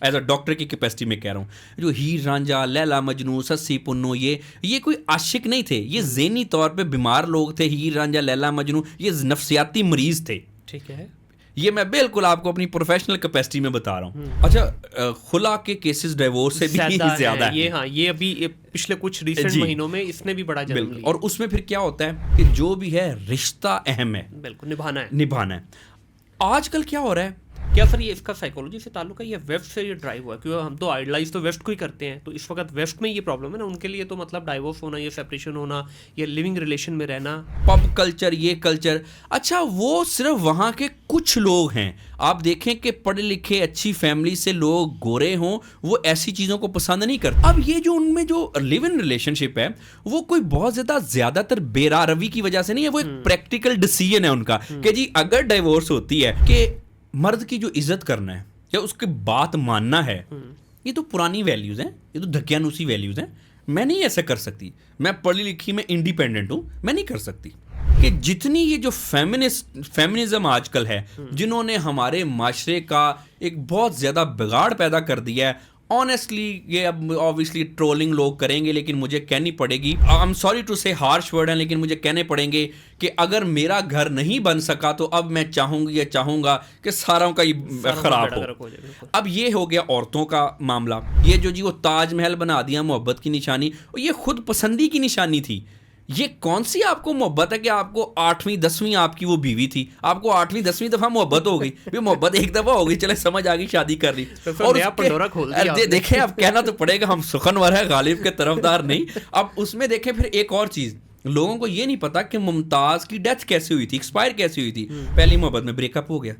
As a doctor की capacity में कह रहा हूँ, जो हीर रांझा, लैला मजनू, सस्सी पुन्नू, ये कोई आशिक नहीं थे, ये ज़हनी तौर पे बीमार लोग थे। हीर रांझा, लैला मजनू ये नफ्सियाती मरीज थे। ठीक है, ये मैं बिल्कुल आपको अपनी प्रोफेशनल कैपेसिटी में बता रहा हूँ। अच्छा, खुला के केसेस डिवोर्स से भी ज़्यादा है। ये हाँ, ये अभी पिछले कुछ रिसेंट महीनों में इसने भी बड़ा जन्म लिया। और उसमें फिर क्या होता है कि जो भी है रिश्ता अहम है, बिल्कुल निभाना है। आजकल क्या हो रहा है, क्या सर ये इसका साइकोलॉजी से ताल्लुक है या वेस्ट से ये ड्राइव हुआ है? क्योंकि हम तो आइडलाइज तो वेस्ट को ही करते हैं, तो इस वक्त वेस्ट में ये प्रॉब्लम है ना उनके लिए, तो मतलब डाइवोर्स होना, ये सेपरेशन होना, ये लिविंग रिलेशन में रहना, पब कल्चर, ये कल्चर। अच्छा, वो सिर्फ वहाँ के कुछ लोग हैं। आप देखें कि पढ़े लिखे अच्छी फैमिली से लोग गोरे हों, वो ऐसी चीज़ों को पसंद नहीं करते। अब ये जो उनमें जो लिव इन रिलेशनशिप है, वो कोई बहुत ज़्यादातर बेरारवी की वजह से नहीं है, वो एक प्रैक्टिकल डिसीजन है उनका कि जी अगर डाइवोर्स होती है कि मर्द की जो इज्जत करना है या उसकी बात मानना है, ये तो पुरानी वैल्यूज़ हैं, ये तो धक्यानुसी वैल्यूज़ हैं। मैं नहीं ऐसा कर सकती, मैं पढ़ी लिखी, मैं इंडिपेंडेंट हूँ, मैं नहीं कर सकती। कि जितनी ये जो फेमिनिज्म आजकल है, जिन्होंने हमारे माशरे का एक बहुत ज़्यादा बिगाड़ पैदा कर दिया है, ऑनेस्टली ये अब ऑब्वियसली ट्रोलिंग लोग करेंगे, लेकिन मुझे कहनी पड़ेगी, आई एम सॉरी टू से हार्श वर्ड है, लेकिन मुझे कहने पड़ेंगे कि अगर मेरा घर नहीं बन सका तो अब मैं चाहूँगी या चाहूँगा कि सारों का ही खराब हो। अब ये हो गया औरतों का मामला। ये जो जी वो ताजमहल बना दिया मोहब्बत की निशानी, और ये खुद पसंदी की निशानी थी। ये कौन सी आपको मोहब्बत है कि आपको 8वीं 10वीं आपकी वो बीवी थी, आपको 8वीं 10वीं दफा मोहब्बत हो गई, भी मोहब्बत एक दफा हो गई, चले समझ आ गई, शादी कर ली, और देखें अब कहना तो पड़ेगा हम सुखनवर है, गालिब के तरफदार नहीं। अब उसमें देखें फिर एक और चीज, लोगों को ये नहीं पता कि मुमताज की डेथ कैसे हुई थी, एक्सपायर कैसे हुई थी। पहली मोहब्बत में ब्रेकअप हो गया,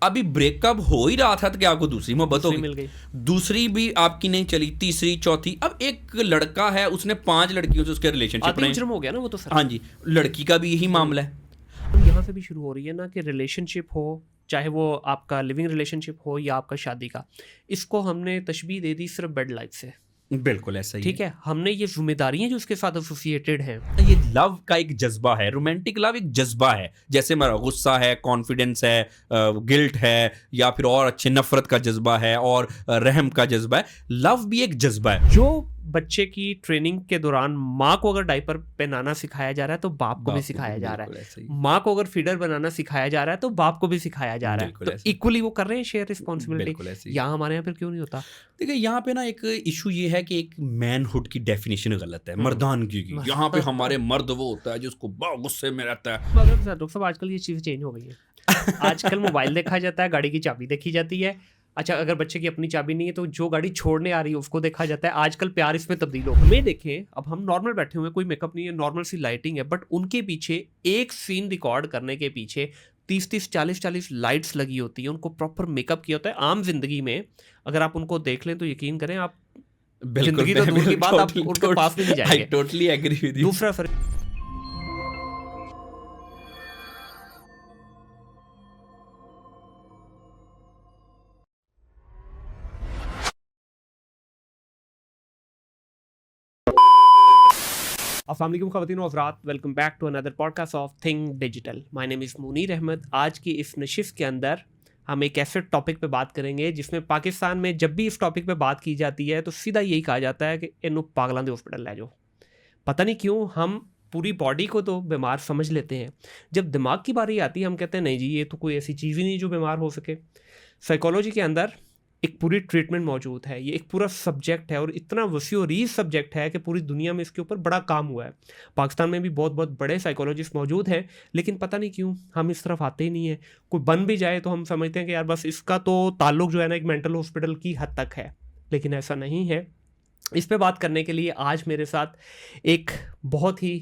अभी ब्रेकअप हो ही रहा था तो क्या आपको दूसरी मोहब्बत हो गई, दूसरी भी आपकी नहीं चली, तीसरी चौथी। अब एक लड़का है, उसने 5 लड़कियों से उसके रिलेशनशिप में हो गया ना वो तो सर। हाँ जी, लड़की का भी यही मामला है। तो यहाँ से भी शुरू हो रही है ना कि रिलेशनशिप हो, चाहे वो आपका लिविंग रिलेशनशिप हो या आपका शादी का, इसको हमने तशबीह दे दी सिर्फ बेड लाइफ से। बिल्कुल ऐसा ही ठीक है, हमने ये जिम्मेदारियां जो उसके साथ एसोसिएटेड हैं, ये लव का एक जज्बा है, रोमांटिक लव एक जज्बा है, जैसे मेरा गुस्सा है, कॉन्फिडेंस है, गिल्ट है, या फिर और अच्छे नफरत का जज्बा है, और रहम का जज्बा है। लव भी एक जज्बा है। जो बच्चे की ट्रेनिंग के दौरान माँ को अगर डायपर पहनाना सिखाया जा रहा है तो बाप को भी सिखाया जा रहा है, माँ को अगर फीडर बनाना सिखाया जा रहा है तो बाप को भी सिखाया जा रहा है, तो इक्वली वो कर रहे हैं शेयर रिस्पॉन्सिबिलिटी। यहाँ हमारे यहाँ पर क्यों नहीं होता? देखिए यहाँ पे ना एक इशू ये है कि एक मैनहुड की डेफिनेशन गलत है, मर्दानगी की। यहाँ पे हमारे मर्द वो होता है जिसको बहुत गुस्से में रहता है। मगर डॉक्टर साहब आजकल ये चीज़ें चेंज हो गई है। आजकल मोबाइल देखा जाता है, गाड़ी की चाबी देखी जाती है। अच्छा, अगर बच्चे की अपनी चाबी नहीं है तो जो गाड़ी छोड़ने आ रही है उसको देखा जाता है। आजकल प्यार इसमें तब्दील हो। हमें देखें, अब हम नॉर्मल बैठे हुए, कोई मेकअप नहीं है, नॉर्मल सी लाइटिंग है, बट उनके पीछे एक सीन रिकॉर्ड करने के पीछे 30-30 40-40 लाइट्स लगी होती है, उनको प्रॉपर मेकअप किया होता है। आम जिंदगी में अगर आप उनको देख लें तो यकीन करें आप जिंदगी तो दूर की बात, आप उनके पास भी नहीं जाएंगे। I totally agree with you। दूसरा सर, अस्सलाम वालेकुम ख़वातीन व हज़रात, welcome back to another podcast of think digital. My name is Munir Ahmad. आज की इस नशिस्त के अंदर हम एक ऐसे टॉपिक पे बात करेंगे जिसमें पाकिस्तान में जब भी इस टॉपिक पे बात की जाती है तो सीधा यही कहा जाता है कि इन्हों पागलों के हॉस्पिटल ले जाओ। पता नहीं क्यों हम पूरी बॉडी को तो बीमार समझ लेते हैं, जब दिमाग की बारी आती है हम कहते हैं नहीं जी ये तो कोई ऐसी चीज़ ही नहीं जो बीमार हो सके। साइकोलॉजी के अंदर एक पूरी ट्रीटमेंट मौजूद है, ये एक पूरा सब्जेक्ट है और इतना वसीओरीज सब्जेक्ट है कि पूरी दुनिया में इसके ऊपर बड़ा काम हुआ है। पाकिस्तान में भी बहुत बहुत बड़े साइकोलॉजिस्ट मौजूद हैं, लेकिन पता नहीं क्यों हम इस तरफ आते ही नहीं है। कोई बन भी जाए तो हम समझते हैं कि यार बस इसका तो ताल्लुक जो है ना एक मेंटल हॉस्पिटल की हद तक है, लेकिन ऐसा नहीं है। इस पर बात करने के लिए आज मेरे साथ एक बहुत ही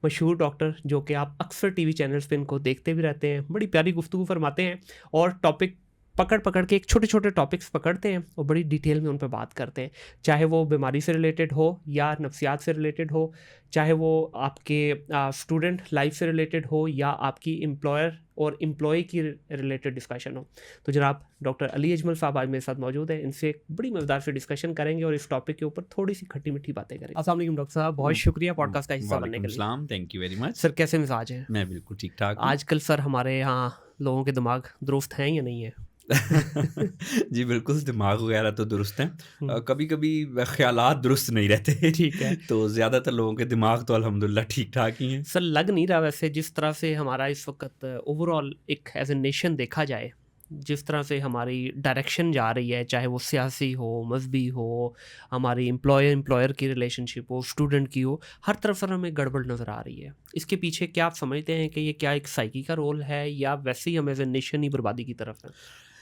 मशहूर डॉक्टर, जो कि आप अक्सर टीवी चैनल्स पे इनको देखते भी रहते हैं, बड़ी प्यारी गुफ्तगू फरमाते हैं और टॉपिक पकड़ के एक छोटे छोटे टॉपिक्स पकड़ते हैं और बड़ी डिटेल में उन पर बात करते हैं, चाहे वो बीमारी से रिलेटेड हो या नफ्सियात से रिलेटेड हो, चाहे वो आपके स्टूडेंट लाइफ से रिलेटेड हो या आपकी एम्प्लॉयर और एम्प्लॉय की रिलेटेड डिस्कशन हो। तो जनाब डॉक्टर अली अजमल साहब आज मेरे साथ मौजूद हैं, इनसे बड़ी मज़ेदार से डिस्कशन करेंगे और इस टॉपिक के ऊपर थोड़ी सी खट्टी मीठी बातें करेंगे। अस्सलाम वालेकुम डॉक्टर साहब, बहुत शुक्रिया पॉडकास्ट का हिस्सा बनने के लिए। Thank you very much sir. कैसे मिजाज हैं? मैं बिल्कुल ठीक ठाक। आजकल सर हमारे यहाँ लोगों के दिमाग दुरुस्त हैं या नहीं है? जी बिल्कुल, दिमाग वगैरह तो दुरुस्त हैं। हम्म, कभी कभी ख्यालात दुरुस्त नहीं रहते। ठीक है। तो ज़्यादातर लोगों के दिमाग तो अल्हम्दुलिल्लाह ठीक ठाक ही हैं। सर लग नहीं रहा वैसे जिस तरह से हमारा इस वक्त ओवरऑल एक एज ए नेशन देखा जाए, जिस तरह से हमारी डायरेक्शन जा रही है, चाहे वो सियासी हो, मजहबी हो, हमारी एम्प्लॉयर की रिलेशनशिप हो, स्टूडेंट की हो, हर तरफ सर हमें गड़बड़ नज़र आ रही है। इसके पीछे क्या आप समझते हैं कि ये क्या एक साइकी का रोल है, या वैसे ही हम एज ए नेशन ही बर्बादी की तरफ है?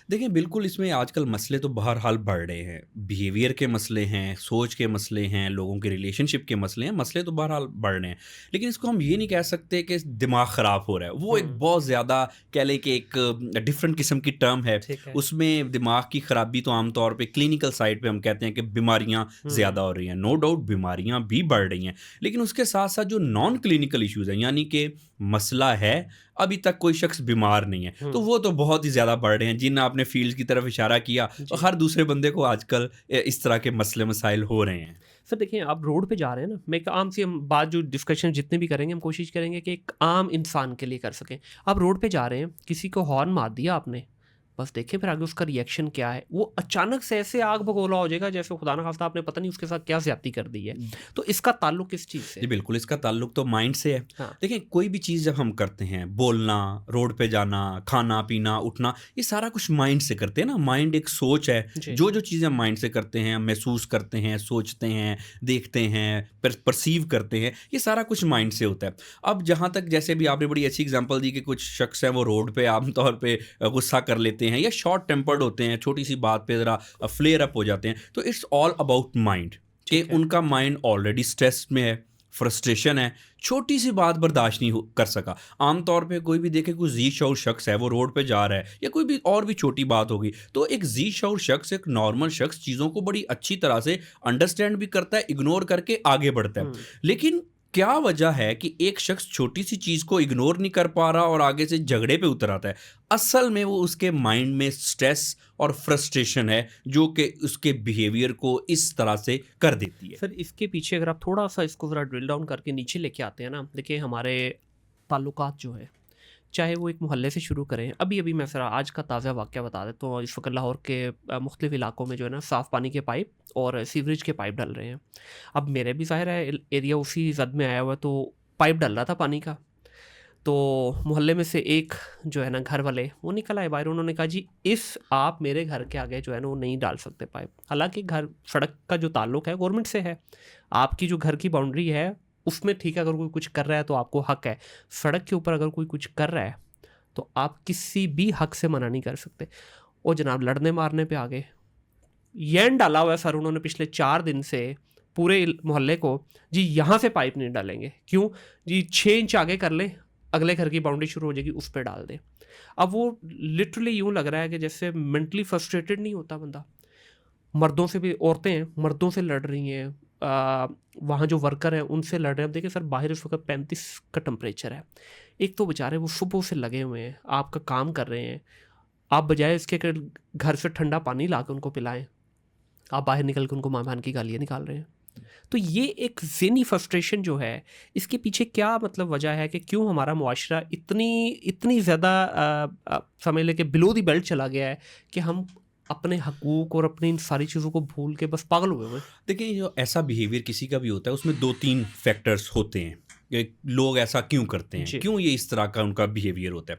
देखिए, बिल्कुल इसमें आजकल मसले तो बहरहाल बढ़ रहे हैं। बिहेवियर के मसले हैं, सोच के मसले हैं, लोगों के रिलेशनशिप के मसले हैं, मसले तो बहरहाल बढ़ रहे हैं। लेकिन इसको हम ये नहीं कह सकते कि दिमाग ख़राब हो रहा है। वो एक बहुत ज़्यादा कह लें कि एक डिफरेंट किस्म की टर्म है। ठीक है। उसमें दिमाग की ख़राबी तो आम तौर पे क्लिनिकल साइड पे हम कहते हैं कि बीमारियाँ ज़्यादा हो रही हैं। नो डाउट बीमारियाँ भी बढ़ रही हैं। लेकिन उसके साथ-साथ जो नॉन क्लिनिकल इश्यूज़ हैं, यानी कि मसला है, अभी तक कोई शख्स बीमार नहीं है, तो वो तो बहुत ही ज़्यादा बढ़ रहे हैं। जिन आपने फ़ील्ड की तरफ इशारा किया, तो जी। हर दूसरे बंदे को आजकल इस तरह के मसले मसाइल हो रहे हैं। सर देखिए, आप रोड पे जा रहे हैं ना, मैं एक आम सी हम बात जो डिस्कशन जितने भी करेंगे हम कोशिश करेंगे कि एक आम इंसान के लिए कर सकें। आप रोड पे जा रहे हैं, किसी को हॉर्न मार दिया आपने, बस देखिए फिर आगे उसका रिएक्शन क्या है। वो अचानक से ऐसे आग बगोला हो जाएगा जैसे खुदा ना खास्ता आपने पता नहीं उसके साथ क्या ज्यादती कर दी है। तो इसका ताल्लुक किस चीज़ से जी है? बिल्कुल, इसका ताल्लुक तो माइंड से है। हाँ। देखिए, कोई भी चीज़ जब हम करते हैं, बोलना, रोड पे जाना, खाना-पीना, उठना, ये सारा कुछ माइंड से करते हैं ना। माइंड एक सोच है। जी। जो-जो चीज़ें हम माइंड से करते हैं, हम महसूस करते हैं, सोचते हैं, देखते हैं, परसीव करते हैं, ये सारा कुछ माइंड से होता है। अब जहाँ तक जैसे भी आपने बड़ी अच्छी एग्ज़ाम्पल दी कि कुछ शख्स हैं वो रोड पे आम तौर पे गुस्सा कर लेते हैं या शॉर्ट टेम्पर्ड होते हैं, छोटी-सी बात पे ज़रा फ्लेयर अप हो जाते हैं। तो इट्स ऑल अबाउट माइंड। कि ठीक है। उनका माइंड ऑलरेडी स्ट्रेस में है, फ्रस्ट्रेशन है, छोटी सी बात बर्दाश्त नहीं कर सका। आम तौर पे कोई भी देखे, कोई जी शऊर शख्स है, वो रोड पे जा रहा है या कोई भी और भी छोटी बात होगी, तो एक जी शऊर शख्स, एक नॉर्मल शख्स चीज़ों को बड़ी अच्छी तरह से अंडरस्टैंड भी करता है, इग्नोर करके आगे बढ़ता है। लेकिन क्या वजह है कि एक शख्स छोटी सी चीज़ को इग्नोर नहीं कर पा रहा और आगे से झगड़े पे उतर आता है? असल में वो उसके माइंड में स्ट्रेस और फ्रस्ट्रेशन है, जो कि उसके बिहेवियर को इस तरह से कर देती है। सर इसके पीछे अगर आप थोड़ा सा इसको ज़रा ड्रिल डाउन करके नीचे लेके आते हैं ना, देखिए हमारे ताल्लुकात जो है, चाहे वो एक मोहल्ले से शुरू करें। अभी अभी मैं ज़रा आज का ताज़ा वाक़या बता देता हूँ। इस वक्त लाहौर के मुख्तलिफ़ इलाकों में जो है ना साफ़ पानी के पाइप और सीवरेज के पाइप डल रहे हैं। अब मेरे भी ज़ाहिर है एरिया उसी ज़द में आया हुआ है, तो पाइप डल रहा था पानी का। तो मोहल्ले में से एक जो है ना घर वाले वो निकल आए बाहर, उन्होंने कहा जी इस आप मेरे घर के आगे जो है ना वो नहीं डाल सकते पाइप। हालांकि घर सड़क का जो ताल्लुक है गवर्नमेंट से है, आपकी जो घर की बाउंड्री है उसमें ठीक है, अगर कोई कुछ कर रहा है तो आपको हक है। सड़क के ऊपर अगर कोई कुछ कर रहा है तो आप किसी भी हक से मना नहीं कर सकते। और जनाब लड़ने मारने पे आ गए। यैन डाला हुआ है सर उन्होंने पिछले 4 दिन से पूरे मोहल्ले को, जी यहाँ से पाइप नहीं डालेंगे। क्यों जी? 6 इंच आगे कर लें, अगले घर की बाउंड्री शुरू हो जाएगी, उस पर डाल दें। अब वो लिटरली यूँ लग रहा है कि जैसे मेंटली फ्रस्ट्रेटेड नहीं होता बंदा। मर्दों से भी, औरतें हैं मर्दों से लड़ रही हैं, वहाँ जो वर्कर हैं उनसे लड़ रहे हैं। अब देखिए सर बाहर इस वक्त 35 का टेम्परेचर है। एक तो बेचारे वो सुबह से लगे हुए हैं, आपका काम कर रहे हैं, आप बजाय इसके कि घर से ठंडा पानी ला के उनको पिलाएं, आप बाहर निकल के उनको माँ बहन की गालियाँ निकाल रहे हैं। तो ये एक ज़हनी फ्रस्ट्रेशन जो है, इसके पीछे क्या मतलब वजह है कि क्यों हमारा मुआशरा इतनी ज़्यादा समझ लें कि बिलो दी बेल्ट चला गया है कि हम अपने हकूक़ और अपनी इन सारी चीज़ों को भूल के बस पागल हुए हुए हैं। देखिए, जो ऐसा बिहेवियर किसी का भी होता है, उसमें 2-3 फैक्टर्स होते हैं कि लोग ऐसा क्यों करते हैं, जी। क्यों ये इस तरह का उनका बिहेवियर होता है।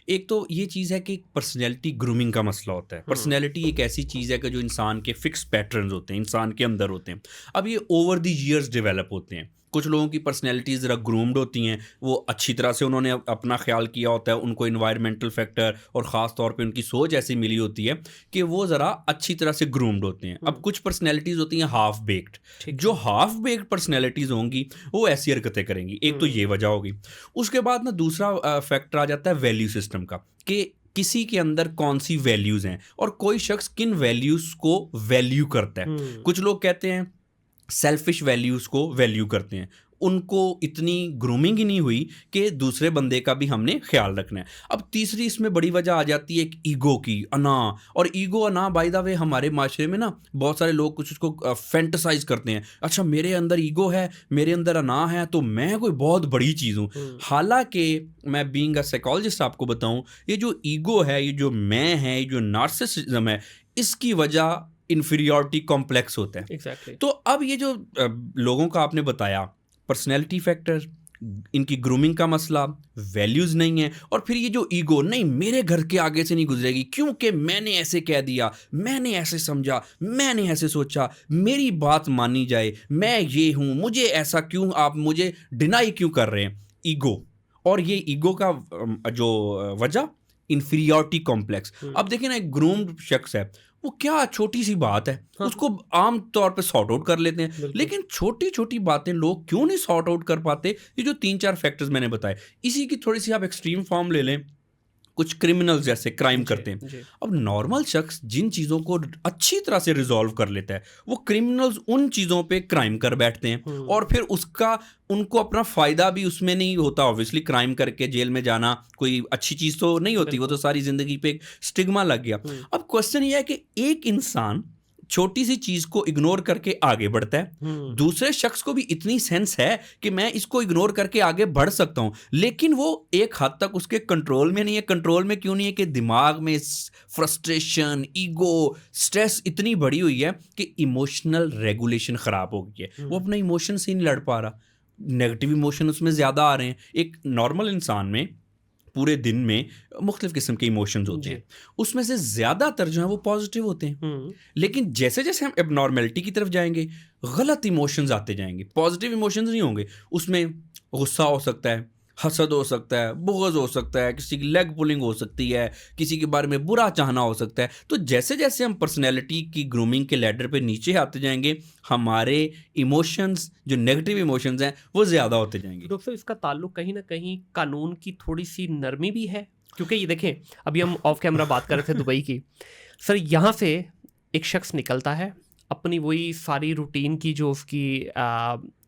एक तो ये चीज़ है कि पर्सनैलिटी ग्रूमिंग का मसला होता है। पर्सनैलिटी एक ऐसी चीज़ है कि जो इंसान के फिक्स पैटर्न्स होते हैं, इंसान के अंदर होते हैं। अब ये ओवर द ईयर्स डेवलप होते हैं। कुछ लोगों की पर्सनैलिटीज़ ज़रा ग्रूम्ड होती हैं, वो अच्छी तरह से उन्होंने अपना ख्याल किया होता है, उनको इन्वायरमेंटल फैक्टर और ख़ास तौर पे उनकी सोच ऐसी मिली होती है कि वो ज़रा अच्छी तरह से ग्रूम्ड होते हैं। अब कुछ पर्सनैलिटीज़ होती हैं हाफ बेक्ड। ठीक जो हाफ बेक्ड पर्सनैलिटीज़ होंगी वो ऐसी हरकतें करेंगी। एक तो ये वजह होगी। उसके बाद ना दूसरा फैक्टर आ जाता है वैल्यू सिस्टम का, कि किसी के अंदर कौन सी वैल्यूज़ हैं और कोई शख्स किन वैल्यूज़ को वैल्यू करता है। कुछ लोग कहते हैं सेल्फिश वैल्यूज़ को वैल्यू करते हैं। उनको इतनी ग्रूमिंग ही नहीं हुई कि दूसरे बंदे का भी हमने ख्याल रखना है। अब तीसरी इसमें बड़ी वजह आ जाती है एक ईगो की, अना। और ईगो अना बाय द वे हमारे माशरे में ना बहुत सारे लोग कुछ उसको फैंटसाइज करते हैं, अच्छा मेरे अंदर ईगो है, मेरे अंदर अना है तो मैं कोई बहुत बड़ी चीज़ हूँ। हालांकि मैं बीइंग अ साइकोलॉजिस्ट आपको बताऊँ, ये जो ईगो है, ये जो मैं है, ये जो नार्सिसिज्म है, इसकी वजह इन्फीरियॉरिटी कॉम्प्लेक्स होता है। एग्जैक्टली। तो अब ये जो लोगों का आपने बताया, पर्सनैलिटी फैक्टर, इनकी ग्रूमिंग का मसला, वैल्यूज़ नहीं है, और फिर ये जो ईगो, नहीं मेरे घर के आगे से नहीं गुजरेगी क्योंकि मैंने ऐसे कह दिया, मैंने ऐसे समझा, मैंने ऐसे सोचा, मेरी बात मानी जाए, मैं ये हूँ, मुझे ऐसा क्यों, आप मुझे डिनाई क्यों कर रहे हैं। ईगो, और ये ईगो का जो वजह इन्फीरियॉरिटी कॉम्प्लेक्स। अब देखिए ना, एक ग्रूम्ड शख्स है, वो क्या छोटी सी बात है, हाँ। उसको आम तौर पे सॉर्ट आउट कर लेते हैं, बिल्कुल। लेकिन छोटी छोटी बातें लोग क्यों नहीं सॉर्ट आउट कर पाते। ये जो 3-4 फैक्टर्स मैंने बताए, इसी की थोड़ी सी आप एक्सट्रीम फॉर्म ले लें, कुछ क्रिमिनल्स जैसे क्राइम करते हैं। जी। अब नॉर्मल शख्स जिन चीज़ों को अच्छी तरह से रिजॉल्व कर लेता है, वो क्रिमिनल्स उन चीज़ों पे क्राइम कर बैठते हैं, और फिर उसका उनको अपना फ़ायदा भी उसमें नहीं होता। ऑब्वियसली क्राइम करके जेल में जाना कोई अच्छी चीज़ तो नहीं होती, वो तो सारी ज़िंदगी पे एक स्टिग्मा लग गया। अब क्वेश्चन ये है कि एक इंसान छोटी सी चीज़ को इग्नोर करके आगे बढ़ता है, दूसरे शख्स को भी इतनी सेंस है कि मैं इसको इग्नोर करके आगे बढ़ सकता हूँ, लेकिन वो एक हद तक उसके कंट्रोल में नहीं है। कंट्रोल में क्यों नहीं है? कि दिमाग में फ्रस्ट्रेशन, ईगो, स्ट्रेस इतनी बड़ी हुई है कि इमोशनल रेगुलेशन ख़राब हो गई है, वो अपने इमोशन से नहीं लड़ पा रहा, नेगेटिव इमोशन उसमें ज़्यादा आ रहे हैं। एक नॉर्मल इंसान में पूरे दिन में मुख्तलिफ किस्म के इमोशंस होते हैं, उसमें से ज़्यादातर जो है वो पॉजिटिव होते हैं, लेकिन जैसे जैसे हम एबनॉर्मेलिटी की तरफ जाएंगे, गलत इमोशंस आते जाएंगे, पॉजिटिव इमोशंस नहीं होंगे। उसमें गुस्सा हो सकता है, हसद हो सकता है, बुग़्ज़ हो सकता है, किसी की लेग पुलिंग हो सकती है, किसी के बारे में बुरा चाहना हो सकता है। तो जैसे जैसे हम पर्सनैलिटी की ग्रूमिंग के लैडर पे नीचे आते जाएंगे, हमारे इमोशंस, जो नेगेटिव इमोशंस हैं, वो ज़्यादा होते जाएंगे। डॉक्टर साहब, इसका ताल्लुक कहीं ना कहीं कानून की थोड़ी सी नरमी भी है, क्योंकि ये देखें, अभी हम ऑफ कैमरा बात कर रहे थे दुबई की। सर, यहाँ से एक शख्स निकलता है, अपनी वही सारी रूटीन की जो उसकी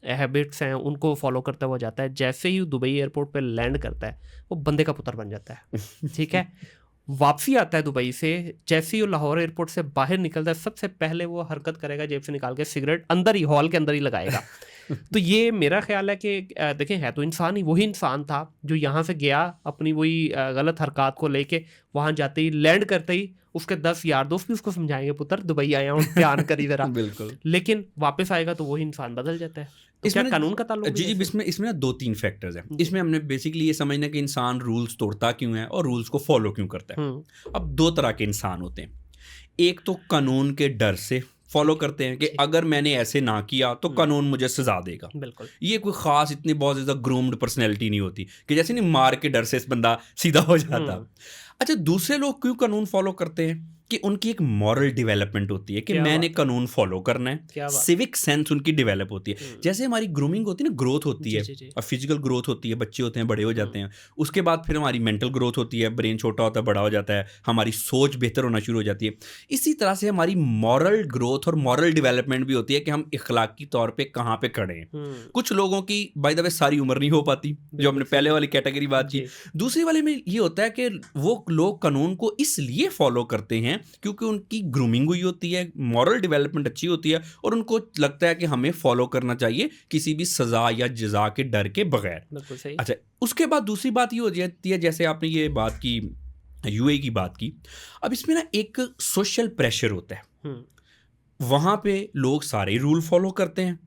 हैबिट्स हैं उनको फॉलो करता हुआ जाता है। जैसे ही दुबई एयरपोर्ट पे लैंड करता है, वो बंदे का पुत्र बन जाता है। ठीक है, वापसी आता है दुबई से, जैसे ही वो लाहौर एयरपोर्ट से बाहर निकलता है, सबसे पहले वो हरकत करेगा, जेब से निकाल के सिगरेट अंदर ही, हॉल के अंदर ही लगाएगा। तो ये मेरा ख्याल है कि देखें, है तो इंसान ही, वही इंसान था जो यहाँ से गया, अपनी वही गलत हरकत को लेके वहाँ जाते ही, लैंड करते ही उसके 10 यार दोस्त भी उसको समझाएंगे, पुत्र दुबई आया हूँ, ध्यान करी जरा। बिल्कुल। लेकिन वापस आएगा तो वही इंसान बदल जाता है। तो इसमें क्या कानून का ताल्लुक भी जी, है? इसमें ना 2-3 फैक्टर्स हैं। इसमें हमने बेसिकली ये समझना कि इंसान रूल्स तोड़ता क्यों है और रूल्स को फॉलो क्यों करता है। अब 2 तरह के इंसान होते हैं। एक तो कानून के डर से फॉलो करते हैं कि अगर मैंने ऐसे ना किया तो कानून मुझे सजा देगा। बिल्कुल। ये कोई खास इतनी बहुत ज़्यादा ग्रूम्ड पर्सनैलिटी नहीं होती कि जैसे नहीं मार के डर से इस बंदा सीधा हो जाता। अच्छा, दूसरे लोग क्यों कानून फॉलो करते हैं? कि उनकी एक मॉरल डेवलपमेंट होती है कि मैंने कानून फॉलो करना है, सिविक सेंस उनकी डेवलप होती है। जैसे हमारी ग्रूमिंग होती है ना, ग्रोथ होती है, और फिजिकल ग्रोथ होती है, बच्चे होते हैं, बड़े हो जाते हैं, उसके बाद फिर हमारी मेंटल ग्रोथ होती है, ब्रेन छोटा होता है, बड़ा हो जाता है, हमारी सोच बेहतर होना शुरू हो जाती है। इसी तरह से हमारी मॉरल ग्रोथ और मॉरल डेवलपमेंट भी होती है कि हम इखलाकी तौर पे कहाँ पे खड़े हैं। कुछ लोगों की बाय द वे सारी उम्र नहीं हो पाती, जो हमने पहले वाली कैटेगरी बात की। दूसरी वाले में ये होता है कि वो लोग कानून को इसलिए फॉलो करते हैं क्योंकि उनकी ग्रूमिंग हुई होती है, मॉरल डेवलपमेंट अच्छी होती है, और उनको लगता है कि हमें फॉलो करना चाहिए किसी भी सजा या जजा के डर के बगैर। बिल्कुल सही। अच्छा, उसके बाद दूसरी बात ये हो जाती है, जैसे आपने ये बात की, यूए की बात की, अब इसमें ना एक सोशल प्रेशर होता है, वहाँ पे लोग सारे रूल फॉलो करते हैं।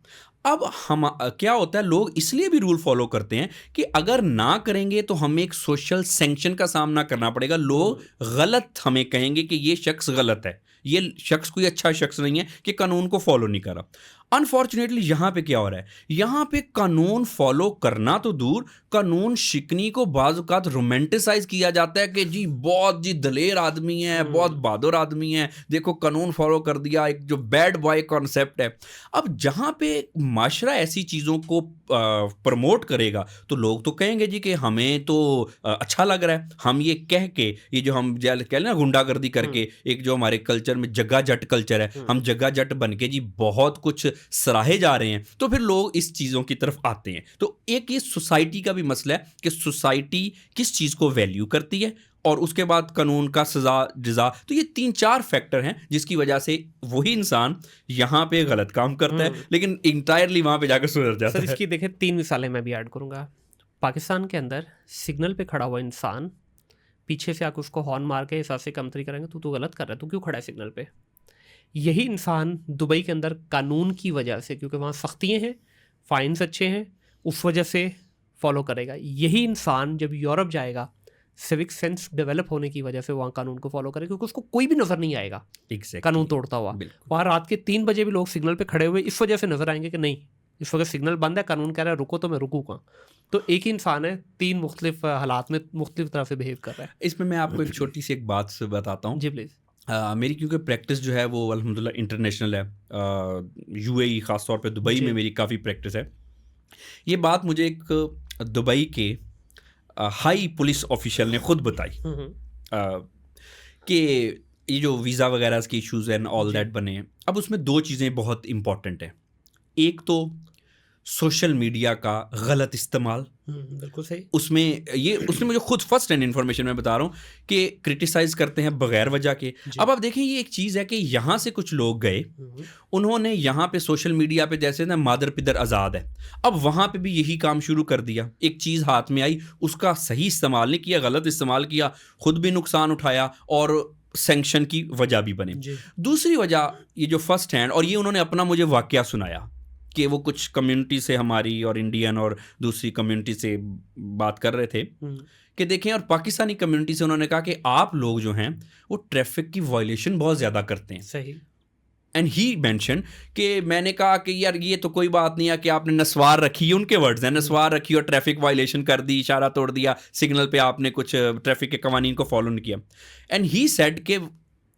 अब हम क्या होता है, लोग इसलिए भी रूल फॉलो करते हैं कि अगर ना करेंगे तो हमें एक सोशल सैंक्शन का सामना करना पड़ेगा। लोग गलत हमें कहेंगे कि ये शख्स गलत है, ये शख्स कोई अच्छा शख्स नहीं है कि कानून को फॉलो नहीं करा। अनफॉर्चुनेटली यहाँ पे क्या हो रहा है, यहाँ पे कानून फॉलो करना तो दूर, कानून शिकनी को बाज़ औक़ात रोमांटिसाइज किया जाता है कि जी बहुत जी दलेर आदमी है, बहुत बहादुर आदमी है, देखो कानून फॉलो कर दिया, एक जो बैड बॉय कॉन्सेप्ट है। अब जहाँ पे माशरा ऐसी चीज़ों को प्रमोट करेगा तो लोग तो कहेंगे जी कि हमें तो अच्छा लग रहा है, हम ये कह के, ये जो हम कह लें ना गुंडागर्दी करके, एक जो हमारे कल्चर में जग्गा जट कल्चर है, हम जग्गा जट बन के जी बहुत कुछ सराहे जा रहे हैं तो फिर लोग इस चीज़ों की तरफ आते हैं। तो एक ये सोसाइटी का भी मसला है कि सोसाइटी किस चीज़ को वैल्यू करती है, और उसके बाद कानून का सज़ा जज़ा। तो ये 3-4 फैक्टर हैं जिसकी वजह से वही इंसान यहाँ पे गलत काम करता है लेकिन इंटायरली वहाँ पे जाकर सुधर जाता सर है। इसकी देखिए 3 मिसालें मैं भी ऐड करूँगा। पाकिस्तान के अंदर सिग्नल पे खड़ा हुआ इंसान पीछे से आकर उसको हॉर्न मार के हिसाब से कमतरी करेंगे, तू गलत कर रहा है, तू क्यों खड़ा है सिग्नल पे। यही इंसान दुबई के अंदर कानून की वजह से, क्योंकि वहाँ सख्तियाँ हैं, फाइन्स अच्छे हैं, उस वजह से फॉलो करेगा। यही इंसान जब यूरोप जाएगा सिविक सेंस डेवलप होने की वजह से वहाँ कानून को फॉलो करेगा, क्योंकि उसको कोई भी नज़र नहीं आएगा कानून तोड़ता हुआ। वहाँ रात के 3 बजे भी लोग सिग्नल पे खड़े हुए इस वजह से नजर आएंगे कि नहीं इस वक्त सिग्नल बंद है, कानून कह रहा है रुको तो मैं रुकूँ कहाँ। तो एक ही इंसान है 3 मुख्तलिफ हालात में मुख्तलिफ तरह से बिहेव कर रहा है। इसमें मैं आपको एक छोटी सी एक बात से बताता हूँ जी प्लीज़। मेरी क्योंकि प्रैक्टिस जो है वो अल्हम्दुलिल्लाह इंटरनेशनल है, यूएई ख़ास तौर पे दुबई में मेरी काफ़ी प्रैक्टिस है। ये बात मुझे एक दुबई के हाई पुलिस ऑफिशियल ने खुद बताई कि ये जो वीज़ा वगैरह के इश्यूज़ एंड ऑल दैट बने हैं, अब उसमें 2 चीज़ें बहुत इंपॉर्टेंट हैं। एक तो सोशल मीडिया का गलत इस्तेमाल, बिल्कुल सही। उसने मुझे खुद फर्स्ट हैंड इन्फॉर्मेशन में बता रहा हूँ कि क्रिटिसाइज़ करते हैं बगैर वजह के। अब आप देखें ये एक चीज़ है कि यहाँ से कुछ लोग गए, उन्होंने यहाँ पे सोशल मीडिया पे जैसे ना मादर पिदर आज़ाद है, अब वहाँ पे भी यही काम शुरू कर दिया। एक चीज़ हाथ में आई, उसका सही इस्तेमाल नहीं किया, गलत इस्तेमाल किया, खुद भी नुकसान उठाया और सैंक्शन की वजह भी बने। दूसरी वजह ये जो फर्स्ट हैंड, और ये उन्होंने अपना मुझे वाकया सुनाया कि वो कुछ कम्युनिटी से हमारी और इंडियन और दूसरी कम्युनिटी से बात कर रहे थे कि देखें, और पाकिस्तानी कम्युनिटी से उन्होंने कहा कि आप लोग जो हैं वो ट्रैफिक की वायलेशन बहुत ज़्यादा करते हैं। सही। एंड ही मेंशन कि मैंने कहा कि यार ये तो कोई बात नहीं है कि आपने नस्वार रखी, उनके वर्ड्स हैं, नस्वार रखी और ट्रैफिक वायलेशन कर दी, इशारा तोड़ दिया, सिग्नल पे आपने कुछ ट्रैफिक के कवानीन को फॉलो नहीं किया। एंड ही सेड कि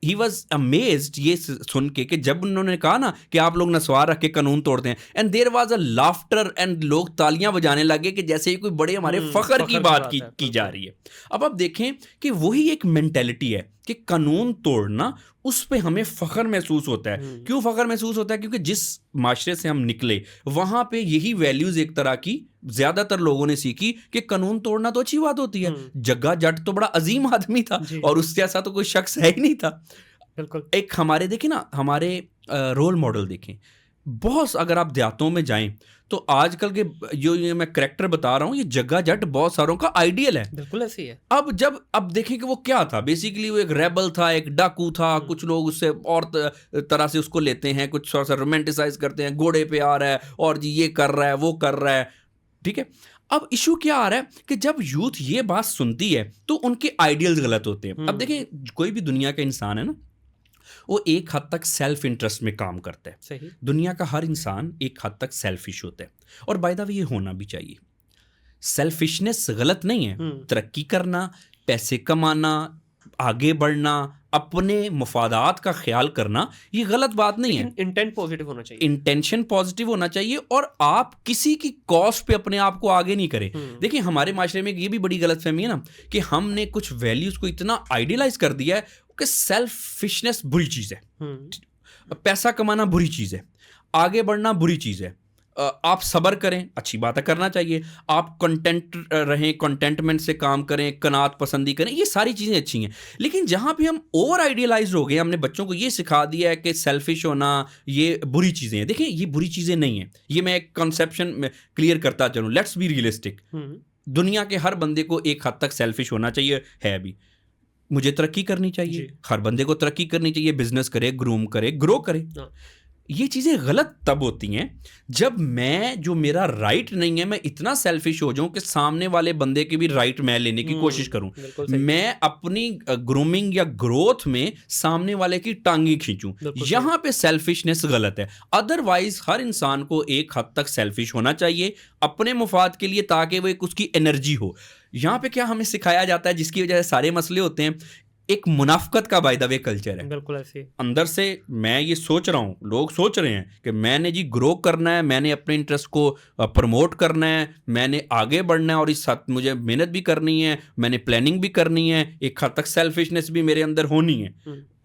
ही वॉज अमेज्ड ये सुन के कि जब उन्होंने कहा ना कि आप लोग नस्वार रख के कानून तोड़ते हैं, and there was a laughter and लोग तालियां बजाने लगे कि जैसे ये कोई बड़े हमारे फख्र की बात की जा रही है। अब आप देखें कि वही एक मेंटेलिटी है कि कानून तोड़ना, उस पे हमें फ़ख्र महसूस होता है। क्यों फ़ख्र महसूस होता है? क्योंकि जिस माशरे से हम निकले वहाँ पे यही वैल्यूज़ एक तरह की ज़्यादातर लोगों ने सीखी कि कानून तोड़ना तो अच्छी बात होती है। जग्गा जट तो बड़ा अजीम आदमी था और उसके ऐसा तो कोई शख्स है ही नहीं था। बिल्कुल। एक हमारे देखें ना, हमारे रोल मॉडल देखें, बहुत अगर आप देहातों में जाएं तो आजकल के जो ये मैं करैक्टर बता रहा हूँ, ये जग्गा जट बहुत सारों का आइडियल है। बिल्कुल ऐसे ही है। अब देखें कि वो क्या था, बेसिकली वो एक रेबल था, एक डाकू था। कुछ लोग उससे और तरह से उसको लेते हैं, कुछ थोड़ा सा रोमांटिसाइज करते हैं, घोड़े पे आ रहा है और जी ये कर रहा है वो कर रहा है, ठीक है। अब इशू क्या आ रहा है कि जब यूथ ये बात सुनती है तो उनके आइडियल्स गलत होते हैं। अब देखें, कोई भी दुनिया का इंसान है ना, वो एक हद तक सेल्फ इंटरेस्ट में काम करता है। सही। दुनिया का हर इंसान एक हद तक सेल्फिश होता है, और बाय द वे ये होना भी चाहिए। सेल्फिशनेस गलत नहीं है। तरक्की करना, पैसे कमाना, आगे बढ़ना, अपने मफादात का ख्याल करना, ये गलत बात नहीं है। इंटेंट पॉजिटिव होना चाहिए, इंटेंशन पॉजिटिव होना चाहिए, और आप किसी की कॉस्ट पे अपने आप को आगे नहीं करें। देखिए, हमारे माशरे में ये भी बड़ी गलतफहमी है ना कि हमने कुछ वैल्यूज को इतना आइडियलाइज कर दिया है कि सेल्फिशनेस बुरी चीज़ है, पैसा कमाना बुरी चीज़ है, आगे बढ़ना बुरी चीज़ है। आप सब्र करें, अच्छी बात है, करना चाहिए। आप कंटेंट रहें, कंटेंटमेंट से काम करें, कनात पसंदी करें, ये सारी चीज़ें अच्छी हैं। लेकिन जहाँ पे हम ओवर आइडियलाइज हो गए, हमने बच्चों को ये सिखा दिया है कि सेल्फिश होना ये बुरी चीज़ें हैं। देखिए, ये बुरी चीज़ें नहीं हैं, ये मैं एक कंसेप्शन में क्लियर करता चलूँ। Let's be realistic. दुनिया के हर बंदे को एक हद तक सेल्फिश होना चाहिए, है भी। मुझे तरक्की करनी चाहिए, हर बंदे को तरक्की करनी चाहिए, बिजनेस करे, ग्रूम करे, ग्रो करे। ये चीज़ें गलत तब होती हैं जब मैं, जो मेरा राइट नहीं है, मैं इतना सेल्फिश हो जाऊं कि सामने वाले बंदे के भी राइट मैं लेने की कोशिश करूं। मैं अपनी ग्रूमिंग या ग्रोथ में सामने वाले की टांगी खींचूं। यहाँ पे सेल्फिशनेस गलत है। अदरवाइज हर इंसान को एक हद तक सेल्फिश होना चाहिए अपने मुफाद के लिए, ताकि वो एक उसकी एनर्जी हो। यहाँ पे क्या हमें सिखाया जाता है, जिसकी वजह से सारे मसले होते हैं, एक मुनाफकत का बाय द वे कल्चर है। बिल्कुल ऐसे। अंदर से मैं ये सोच रहा हूँ, लोग सोच रहे हैं कि मैंने जी ग्रो करना है, मैंने अपने इंटरेस्ट को प्रमोट करना है, मैंने आगे बढ़ना है, और इस साथ मुझे मेहनत भी करनी है, मैंने प्लानिंग भी करनी है, एक हद तक सेल्फिशनेस भी मेरे अंदर होनी है।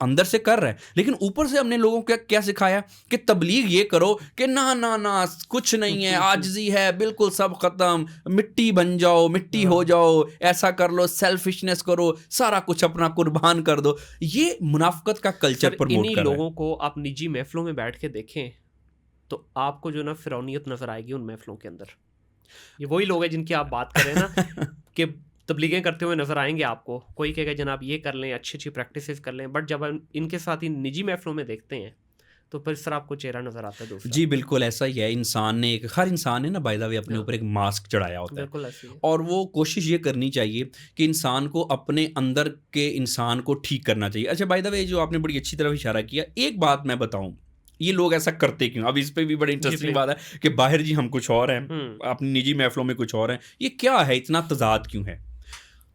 अंदर से कर रहा है, लेकिन ऊपर से हमने लोगों को क्या सिखाया कि तबलीग ये करो कि ना ना ना कुछ नहीं है, आजिज़ी है, बिल्कुल सब खत्म, मिट्टी बन जाओ, मिट्टी हो जाओ, ऐसा कर लो, सेल्फिशनेस करो, सारा कुछ अपना कुर्बान कर दो। ये मुनाफिकत का कल्चर प्रमोट इन्हीं कर रहा है। लोगों को आप निजी महफिलों में बैठ के देखें तो आपको जो ना फिरौनियत नजर आएगी उन महफिलों के अंदर। ये वही लोग हैं जिनकी आप बात कर रहे हैं ना कि तबलीगें करते हुए नजर आएंगे आपको, कोई कहेगा जनाब ये कर लें, अच्छी अच्छी प्रैक्टिसेस कर लें, बट जब हम इनके साथ ही निजी महफिलों में देखते हैं तो फिर सर आपको चेहरा नजर आता है दूसरा। जी बिल्कुल ऐसा ही है। इंसान ने हर इंसान ने ना बाय द वे अपने ऊपर एक मास्क चढ़ाया होता है, बिल्कुल ऐसी है। और वो कोशिश ये करनी चाहिए कि इंसान को अपने अंदर के इंसान को ठीक करना चाहिए। अच्छा बाय द वे जो आपने बड़ी अच्छी तरह इशारा किया, एक बात मैं बताऊं, ये लोग ऐसा करते क्यों? अब इस पे भी बड़ी इंटरेस्टिंग बात है कि बाहर जी हम कुछ और हैं, अपनी निजी महफिलों में कुछ और हैं। ये क्या है, इतना तजाद क्यों है?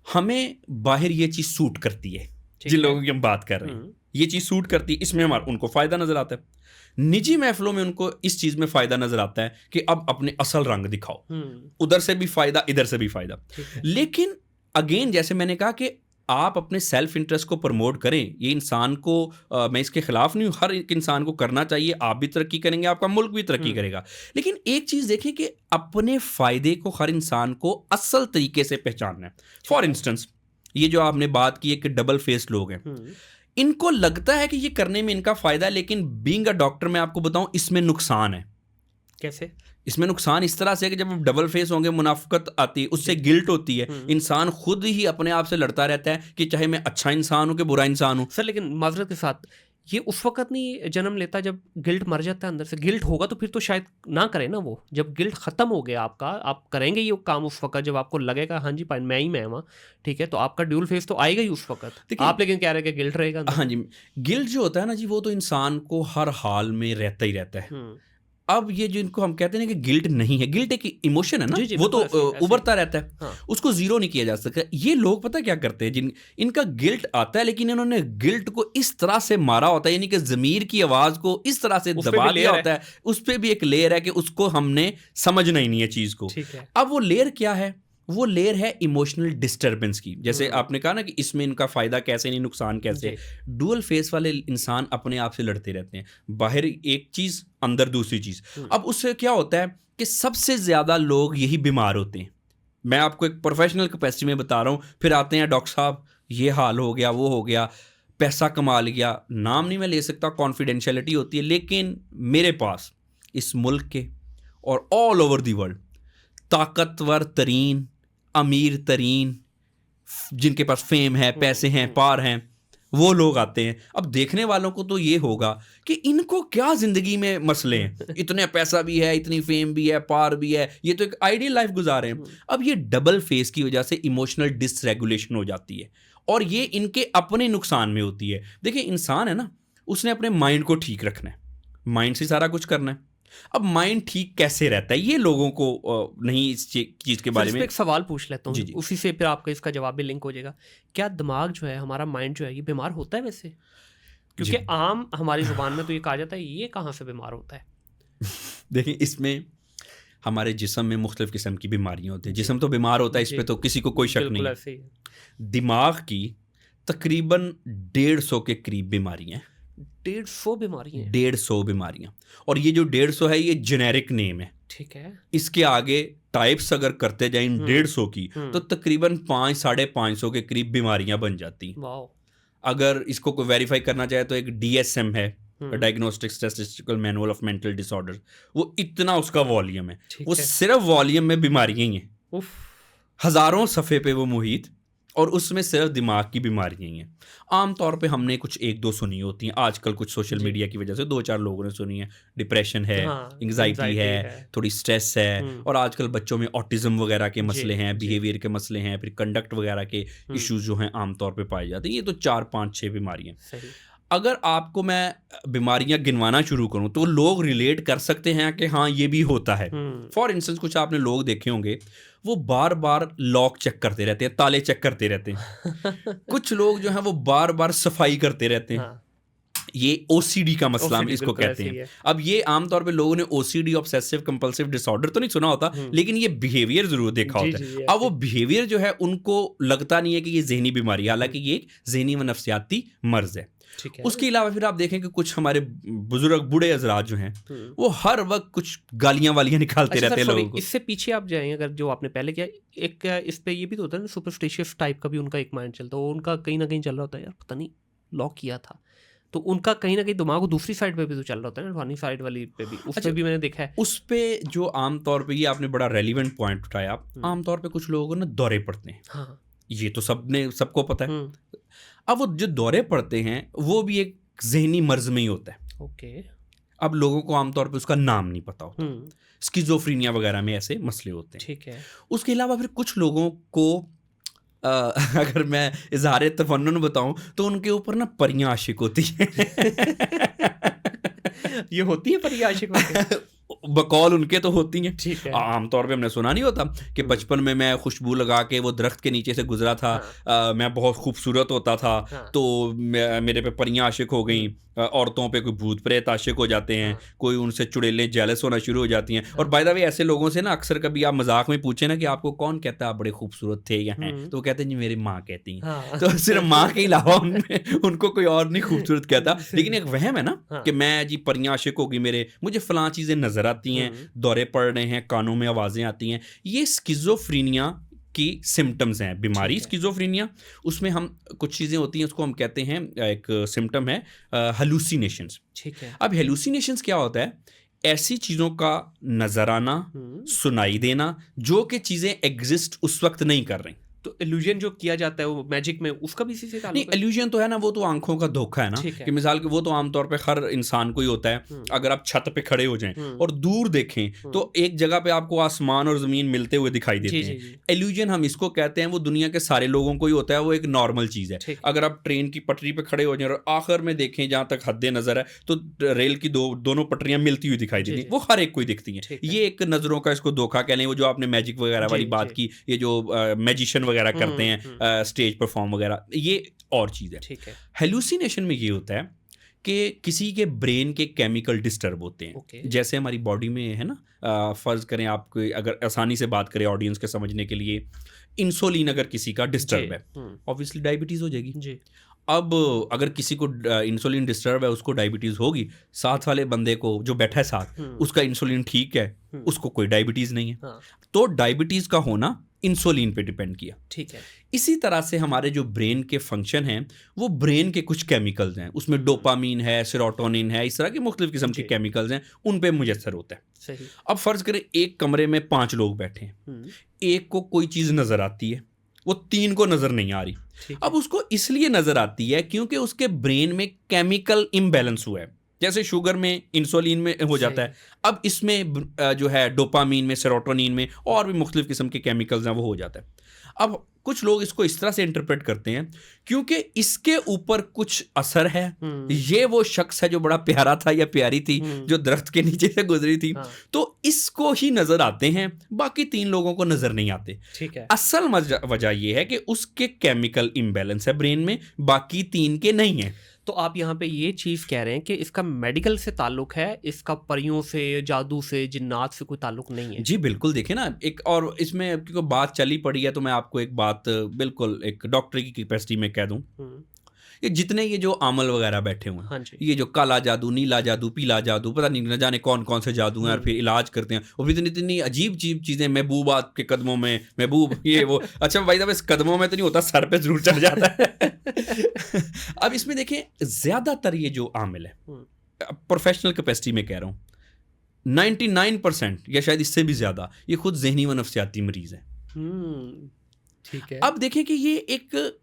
हमें बाहर ये चीज़ सूट करती है, जिन लोगों की हम बात कर रहे हैं ये चीज़ सूट करती है, इसमें हमारा उनको फ़ायदा नज़र आता है। निजी महफिलों में उनको इस चीज़ में फ़ायदा नज़र आता है कि अब अपने असल रंग दिखाओ, उधर से भी फ़ायदा, इधर से भी फ़ायदा। लेकिन अगेन जैसे मैंने कहा कि आप अपने सेल्फ इंटरेस्ट को प्रमोट करें, ये इंसान को मैं इसके खिलाफ नहीं हूँ, हर एक इंसान को करना चाहिए। आप भी तरक्की करेंगे, आपका मुल्क भी तरक्की करेगा। लेकिन एक चीज़ देखें कि अपने फ़ायदे को हर इंसान को असल तरीके से पहचानना है। फॉर इंस्टेंस ये जो आपने बात की है कि डबल फेस लोग हैं, इनको लगता है कि ये करने में इनका फ़ायदा है, लेकिन बीइंग अ डॉक्टर मैं आपको बताऊं इसमें नुकसान है। कैसे? इसमें नुकसान इस तरह से है कि जब डबल फेस होंगे, मुनाफिकत आती है, उससे गिल्ट होती है, इंसान खुद ही अपने आप से लड़ता रहता है कि चाहे मैं अच्छा इंसान हूं कि बुरा इंसान हूं। सर लेकिन माजरत के साथ ये उस वक्त नहीं जन्म लेता जब गिल्ट मर जाता है अंदर से। गिल्ट होगा तो फिर तो शायद ना करें ना वो। जब गिल्ट ख़त्म हो गया आपका, आप करेंगे ये काम उस वक्त जब आपको लगेगा हाँ जी मैं ही मैं वहाँ, ठीक है, तो आपका ड्यूल फेस तो आएगा ही उस वक्त। आप लेकिन कह रहे हैं कि गिल्ट रहेगा अंदर। हाँ जी, गिल्ट जो होता है ना जी, वो तो इंसान को हर हाल में रहता ही रहता है। अब ये जो इनको हम कहते हैं ना कि गिल्ट नहीं है, गिल्ट एक इमोशन है ना, जी, जी, वो तो ऐसे उभरता रहता है। हाँ। उसको जीरो नहीं किया जा सकता। ये लोग पता क्या करते हैं, इनका गिल्ट आता है, लेकिन इन्होंने गिल्ट को इस तरह से मारा होता है, यानी कि ज़मीर की आवाज़ को इस तरह से दबा दिया होता है, उस पर भी एक लेयर है कि उसको हमने समझना ही नहीं है चीज़ को। अब वो लेयर क्या है? वो लेयर है इमोशनल डिस्टर्बेंस की। जैसे आपने कहा ना कि इसमें इनका फ़ायदा कैसे नहीं, नुकसान कैसे। डुअल फेस वाले इंसान अपने आप से लड़ते रहते हैं, बाहर एक चीज़, अंदर दूसरी चीज़। अब उससे क्या होता है कि सबसे ज़्यादा लोग यही बीमार होते हैं। मैं आपको एक प्रोफेशनल कैपेसिटी में बता रहा हूँ। फिर आते हैं डॉक्टर साहब ये हाल हो गया, वो हो गया, पैसा कमा लिया, नाम नहीं मैं ले सकता, कॉन्फिडेंशियलिटी होती है, लेकिन मेरे पास इस मुल्क के और ऑल ओवर दी वर्ल्ड ताकतवर तरीन, अमीर तरीन, जिनके पास फेम है, पैसे हैं, पार हैं, वो लोग आते हैं। अब देखने वालों को तो ये होगा कि इनको क्या ज़िंदगी में मसले हैं, इतने पैसा भी है, इतनी फेम भी है, पार भी है, ये तो एक आइडियल लाइफ गुजारे हैं। अब ये डबल फेस की वजह से इमोशनल डिसरेगुलेशन हो जाती है, और ये इनके अपने नुकसान में होती है। देखिए इंसान है ना, उसने अपने माइंड को ठीक रखना है, माइंड से सारा कुछ करना है। अब माइंड ठीक कैसे रहता है, ये लोगों को नहीं इस चीज़ के बारे में। एक सवाल पूछ लेता हूँ, उसी से फिर आपका इसका जवाब भी लिंक हो जाएगा। क्या दिमाग जो है, हमारा माइंड जो है, ये बीमार होता है वैसे? क्योंकि आम हमारी ज़ुबान में तो ये कहा जाता है ये कहाँ से बीमार होता है? देखिए इसमें हमारे जिस्म में मुख्तलिफ किस्म की बीमारियाँ होती हैं। जिस्म तो बीमार होता है, इस पर तो किसी को कोई शक नहीं है। दिमाग की तकरीबन 150 के करीब बीमारियाँ हैं। 150 बीमारियाँ? 150 बीमारियाँ। और ये जो 150 है, ये जेनेरिक नेम है, ठीक है। इसके आगे टाइप्स अगर करते जाएं 150 की, तो तकरीबन 500-550 के करीब बीमारियां बन जाती। अगर इसको कोई वेरीफाई करना चाहे तो एक DSM है, diagnostic statistical manual of mental disorder, वो इतना उसका वॉल्यूम है, वो सिर्फ वॉल्यूम में बीमारियां ही हैं, हज़ारों सफ़े पे वो मुहित, और उसमें सिर्फ दिमाग की बीमारियां ही हैं। आमतौर पे हमने कुछ 1-2 सुनी होती हैं, आजकल कुछ सोशल मीडिया की वजह से 2-4 लोगों ने सुनी है। डिप्रेशन है, एंग्जाइटी है, थोड़ी स्ट्रेस है, और आजकल बच्चों में ऑटिज़म वगैरह के मसले हैं, बिहेवियर के मसले हैं, फिर कंडक्ट वगैरह के इश्यूज जो हैं आमतौर पे पाए जाते हैं। ये तो 4-5-6 बीमारियाँ। अगर आपको मैं बीमारियां गिनवाना शुरू करूं तो लोग रिलेट कर सकते हैं कि हाँ ये भी होता है। फॉर इंस्टेंस कुछ आपने लोग देखे होंगे, वो बार बार लॉक चेक करते रहते हैं, ताले चेक करते रहते हैं। कुछ लोग जो हैं वो बार बार सफाई करते रहते हैं। ये OCD का मसला हम इसको कहते हैं। अब ये आमतौर पे लोगों ने OCD ऑब्सेसिव कंपल्सिव डिसऑर्डर तो नहीं सुना होता, लेकिन ये बिहेवियर जरूर देखा होता है। अब वो बिहेवियर जो है उनको लगता नहीं है कि ये जहनी बीमारी है, हालांकि ये एक जहनी व नफ्सियाती मर्ज है। ठीक है। उसके अलावा फिर आप देखें कि कुछ हमारे बुजुर्ग बूढ़े हजरात जो हैं वो हर वक्त कुछ गालियां वालियां निकालते अच्छा रहते हैं सर, लोगों को। इससे पीछे आप जाएं, अगर जो आपने पहले किया, एक इस पे ये भी तो होता है ना, सुपरस्टिशियस टाइप का भी उनका एक माइंड चलता है, वो उनका कहीं ना कहीं चल रहा होता है, यार पता नहीं लॉ किया था, तो उनका कहीं ना कहीं दिमाग वो दूसरी साइड पे भी तो चल रहा होता है ना, रूहानी साइड वाली पे भी, उस पे भी मैंने देखा है। उस पे जो आमतौर पे, ये आपने बड़ा रेलिवेंट पॉइंट उठाया, आमतौर पे कुछ लोगों को ना दौरे पड़ते हैं। हाँ। ये तो सबको पता है। अब वो जो दौरे पड़ते हैं वो भी एक जहनी मर्ज में ही होता है। ओके। अब लोगों को आमतौर पे उसका नाम नहीं पता होता। स्किज़ोफ्रीनिया वगैरह में ऐसे मसले होते हैं। ठीक है। उसके अलावा फिर कुछ लोगों को अगर मैं इजहार तफन्नुन बताऊं तो उनके ऊपर ना परियां आशिक होती हैं। ये होती है परियां आशिक बकौल उनके तो होती हैं। ठीक है। आमतौर पे हमने सुना नहीं होता कि बचपन में मैं खुशबू लगा के वो दरख्त के नीचे से गुजरा था। हाँ। मैं बहुत खूबसूरत होता था। हाँ। तो मेरे पे परियां आशिक हो गई। औरतों पे कोई भूत प्रेत आशिक हो जाते हैं। कोई उनसे चुड़ैलें जेलस होना शुरू हो जाती हैं। और बाय द वे ऐसे लोगों से ना अक्सर कभी आप मजाक में पूछे ना कि आपको कौन कहता है आप बड़े खूबसूरत थे या हैं, तो वो कहते हैं जी मेरी माँ कहती हैं। हाँ। तो सिर्फ माँ के अलावा उनको कोई और नहीं खूबसूरत कहता। लेकिन एक वहम है ना कि मैं जी परियां आशिक होगी मेरे, मुझे फलां चीज़ें नजर आती हैं, दौरे पड़ रहे हैं, कानों में आवाज़ें आती हैं। ये स्किज़ोफ्रीनिया की सिम्टम्स हैं, बीमारी स्किज़ोफ्रीनिया। उसमें हम कुछ चीज़ें होती हैं, उसको हम कहते हैं, एक सिम्टम है हेलुसिनेशंस। ठीक है। अब हेलुसिनेशंस क्या होता है? ऐसी चीज़ों का नजर आना, सुनाई देना जो कि चीज़ें एग्जिस्ट उस वक्त नहीं कर रही। तो इल्यूजन जो किया जाता है वो मैजिक में, उसका भी इसी से ताल्लुक है? नहीं, इल्यूजन तो है ना, वो तो आंखों का धोखा है ना। कि मिसाल के वो तो आमतौर पे हर इंसान को ही होता है। अगर आप छत पे खड़े हो जाएं और दूर देखें तो एक जगह पे आपको आसमान और जमीन मिलते हुए दिखाई देते हैं। इल्यूजन हम इसको कहते हैं, वो दुनिया के सारे लोगों को ही होता है, वो एक नॉर्मल चीज़ है। अगर आप ट्रेन की पटरी पे खड़े हो जाएं और आखिर में देखें जहाँ तक हद नजर है तो रेल की दोनों पटरियां मिलती हुई दिखाई देती हैं, वो हर एक को ही दिखती हैं। ये एक नजरों का इसको धोखा कह लें। वो जो आपने मैजिक वगैरह वाली बात की, ये जो मैजिशियन वगैरह करते हैं, स्टेज परफॉर्म वगैरह, ये और चीज़ है। ठीक है। हेलुसिनेशन में ये होता है कि किसी के ब्रेन के केमिकल डिस्टर्ब होते हैं। जैसे हमारी बॉडी में है ना, फर्ज करें आपको, अगर आसानी से बात करें ऑडियंस के समझने के लिए, इंसुलिन अगर किसी का डिस्टर्ब है, ऑब्वियसली डायबिटीज हो जाएगी जी। अब अगर किसी को इंसुलिन डिस्टर्ब है, उसको डायबिटीज होगी, साथ वाले बंदे को जो बैठा है साथ, उसका इंसुलिन ठीक है, उसको कोई डायबिटीज नहीं है। तो डायबिटीज का होना इंसुलिन पे डिपेंड किया। ठीक है। इसी तरह से हमारे जो ब्रेन के फंक्शन हैं वो ब्रेन के कुछ केमिकल्स हैं, उसमें डोपामीन है, सेरोटोनिन है, इस तरह के मुख्तलिफ किस्म के केमिकल्स हैं, उन पे मुयस्सर होता है। सही। अब फर्ज करें एक कमरे में 5 लोग बैठे हैं, एक को कोई चीज़ नज़र आती है, वो 3 को नज़र नहीं आ रही। अब उसको इसलिए नज़र आती है क्योंकि उसके ब्रेन में केमिकल इम्बैलेंस हुआ है। जैसे शुगर में, इंसुलिन में हो जाता है, अब इसमें जो है डोपामीन में, सेरोटोनिन में और भी मुख्तलिफ किस्म के केमिकल्स हैं, वो हो जाता है। अब कुछ लोग इसको इस तरह से इंटरप्रेट करते हैं क्योंकि इसके ऊपर कुछ असर है, ये वो शख्स है जो बड़ा प्यारा था या प्यारी थी जो दरख्त के नीचे से गुजरी थी, तो इसको ही नजर आते हैं, बाकी 3 लोगों को नजर नहीं आते। ठीक है। असल वजह यह है कि उसके केमिकल इम्बैलेंस है ब्रेन में, बाकी 3 के नहीं है। तो आप यहाँ पे ये चीज़ कह रहे हैं कि इसका मेडिकल से ताल्लुक है, इसका परियों से, जादू से, जिन्नात से कोई ताल्लुक नहीं है? जी बिल्कुल। देखिए ना, एक और इसमें क्योंकि बात चली पड़ी है तो मैं आपको एक बात बिल्कुल एक डॉक्टर की कैपेसिटी में कह दूं, ये जितने ये जो आमल वगैरह बैठे हुए हैं, हाँ, ये जो काला जादू, नीला जादू, पीला जादू, पता नहीं न जाने कौन कौन से जादू हैं, और फिर इलाज करते हैं, और फिर इतनी अजीब अजीब चीज़ें, महबूबात के कदमों में महबूब, ये वो। अच्छा भाई साहब, इस कदमों में तो नहीं होता, सर पे जरूर चढ़ जाता है। अब इसमें देखें, ज़्यादातर ये जो आमिल है, प्रोफेशनल कैपेसिटी में कह रहा हूँ, 99% या शायद इससे भी ज़्यादा ये खुद जहनी व नफ्सियाती मरीज है। ठीक है। अब देखें कि ये एक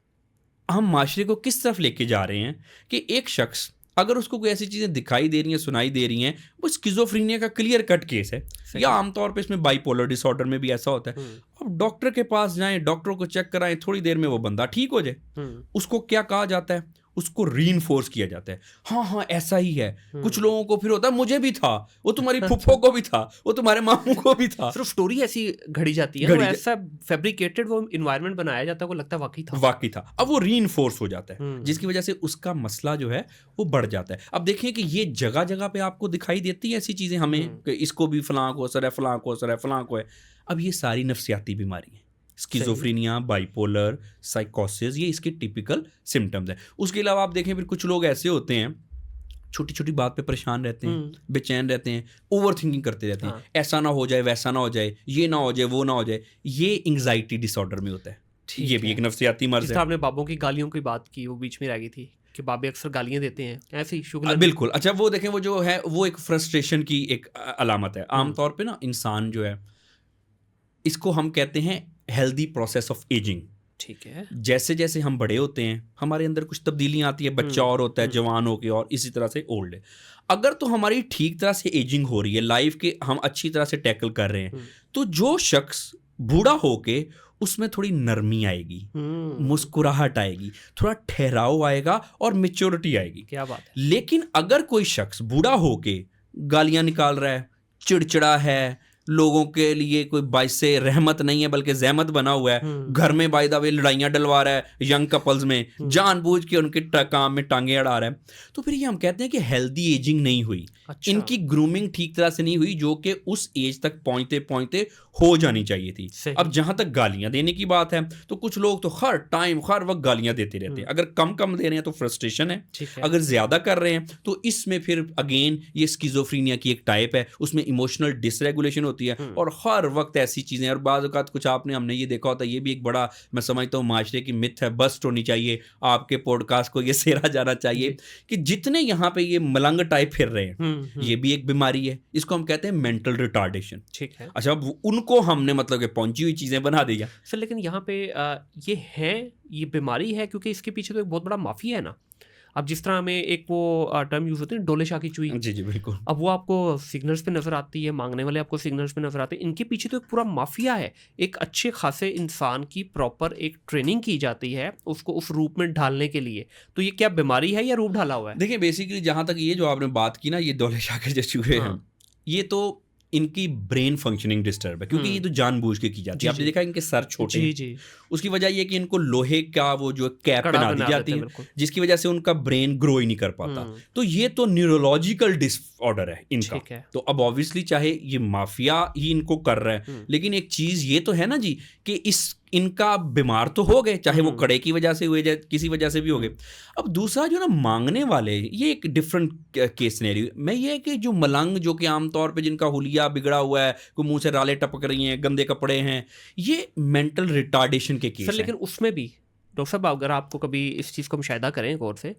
हम माशरे को किस तरफ लेके जा रहे हैं कि एक शख्स अगर उसको कोई ऐसी चीज़ें दिखाई दे रही हैं, सुनाई दे रही हैं, वो स्किज़ोफ्रीनिया का क्लियर कट केस है, या आमतौर पे इसमें बाइपोलर डिसऑर्डर में भी ऐसा होता है। अब डॉक्टर के पास जाएं, डॉक्टर को चेक कराएं, थोड़ी देर में वो बंदा ठीक हो जाए। उसको क्या कहा जाता है? उसको रीइंफोर्स किया जाता है, हाँ हाँ ऐसा ही है। कुछ लोगों को फिर होता है मुझे भी था, वो तुम्हारी फुफ्फो को भी था, वो तुम्हारे मामू को भी था। सिर्फ स्टोरी ऐसी घड़ी जाती है, वो ऐसा फैब्रिकेटेड वो एनवायरनमेंट बनाया जाता है, वो लगता है वाकई था। अब वो रीइंफोर्स हो जाता है, जिसकी वजह से उसका मसला जो है वो बढ़ जाता है। अब देखिए कि ये जगह जगह पे आपको दिखाई देती है ऐसी चीज़ें हमें, कि इसको भी फलां को असर है, फलां को असर है, फलां को है। अब ये सारी नफ्सियाती बीमारी है, स्किज़ोफ्रेनिया, बाइपोलर, साइकोसिस, ये इसके टिपिकल सिम्टम्स हैं। उसके अलावा आप देखें फिर कुछ लोग ऐसे होते हैं छोटी छोटी बात पे परेशान रहते हैं, बेचैन रहते हैं, ओवर थिंकिंग करते रहते हैं, ऐसा ना हो जाए, वैसा ना हो जाए, ये ना हो जाए, वो ना हो जाए, ये एंग्जाइटी डिसऑर्डर में होता है। ये भी एक नफ्सियाती मर्ज है। आपने बाबों की गालियों की बात की, वो बीच में रह गई थी कि बाबे अक्सर गालियां देते हैं, ऐसे ही शुगर। बिल्कुल। अच्छा, वो देखें, वो जो है वो एक फ्रस्ट्रेशन की एक अलामत है। आमतौर पे ना इंसान जो है, इसको हम कहते हैं हेल्दी प्रोसेस ऑफ एजिंग। ठीक है। जैसे जैसे हम बड़े होते हैं हमारे अंदर कुछ तब्दीलियां आती है, बच्चा और होता है, जवान होके, और इसी तरह से ओल्ड है। अगर तो हमारी ठीक तरह से एजिंग हो रही है, लाइफ के हम अच्छी तरह से टैकल कर रहे हैं, तो जो शख्स बूढ़ा होके उसमें थोड़ी नरमी आएगी, मुस्कुराहट आएगी, थोड़ा ठहराव आएगा और मेच्योरिटी आएगी। क्या बात है। लेकिन अगर कोई शख्स बूढ़ा होके गालियां निकाल रहा है, चिड़चिड़ा है, लोगों के लिए कोई बाइस से रहमत नहीं है बल्कि जहमत बना हुआ है, घर में बाय द वे लड़ाइयाँ डलवा रहा है यंग कपल्स में, जानबूझ के उनके काम में टांगे अड़ा रहा है, तो फिर ये हम कहते हैं कि हेल्दी एजिंग नहीं हुई। अच्छा। इनकी ग्रूमिंग ठीक तरह से नहीं हुई जो कि उस एज तक पहुंचते पहुंचते हो जानी चाहिए थी। अब जहां तक गालियां देने की बात है, तो कुछ लोग तो हर टाइम हर वक्त गालियां देते रहते हैं। अगर कम कम दे रहे हैं तो फ्रस्ट्रेशन है, अगर ज्यादा कर रहे हैं तो इसमें फिर अगेन ये स्किज़ोफ्रेनिया की एक टाइप है, उसमें इमोशनल डिसरेगुलेशन होती है और हर वक्त ऐसी चीजें। और बाद औक़ात कुछ हमने ये देखा होता है, ये भी एक बड़ा मैं समझता हूँ माशरे की मिथ है, बस्ट होनी चाहिए, आपके पॉडकास्ट को ये सेरा जाना चाहिए कि जितने यहाँ पे ये मलंग टाइप फिर रहे हैं, ये भी एक बीमारी है, इसको हम कहते हैं मेंटल रिटार्डेशन। ठीक है। अच्छा, अब उनको हमने मतलब कि पहुंची हुई चीजें बना दिया सर। लेकिन यहाँ पे ये है, ये बीमारी है क्योंकि इसके पीछे तो एक बहुत बड़ा माफिया है ना। अब जिस तरह हमें एक वो टर्म यूज होती है डोले शाह की चुई। जी जी बिल्कुल। अब वो आपको सिग्नल्स पे नजर आती है, मांगने वाले आपको सिग्नल्स पे नजर आते हैं, इनके पीछे तो एक पूरा माफिया है। एक अच्छे खासे इंसान की प्रॉपर एक ट्रेनिंग की जाती है उसको उस रूप में ढालने के लिए। तो ये क्या बीमारी है या रूप ढाला हुआ है? देखिए, बेसिकली जहां तक ये जो आपने बात की ना, ये डोले शाह के जो चूहे हैं, ये तो इनकी ब्रेन फंक्शनिंग डिस्टर्ब है, क्योंकि ये तो जानबूझ के की जाती है। आपने देखा इनके सर छोटे हैं। जी। उसकी वजह ये कि इनको लोहे का वो जो कैप बना दी जाती है, जिसकी वजह से उनका ब्रेन ग्रो ही नहीं कर पाता। तो ये तो न्यूरोलॉजिकल डिसऑर्डर है इनका। तो अब ऑब्वियसली चाहे ये माफिया ही इनको कर रहा है, लेकिन एक चीज ये तो है ना जी कि इनका बीमार तो हो गए, चाहे वो कड़े की वजह से हुए, किसी वजह से भी हो गए। अब दूसरा जो ना मांगने वाले, ये एक डिफरेंट केस सिनेरियो में ये है कि जो मलंग जो कि आमतौर पे जिनका हुलिया बिगड़ा हुआ है, कोई मुंह से राले टपक रही हैं, गंदे कपड़े हैं, ये मेंटल रिटार्डेशन के केस हैं। लेकिन उसमें भी डॉक्टर साहब, अगर आपको कभी इस चीज़ को मुशाहिदा करें गौर से,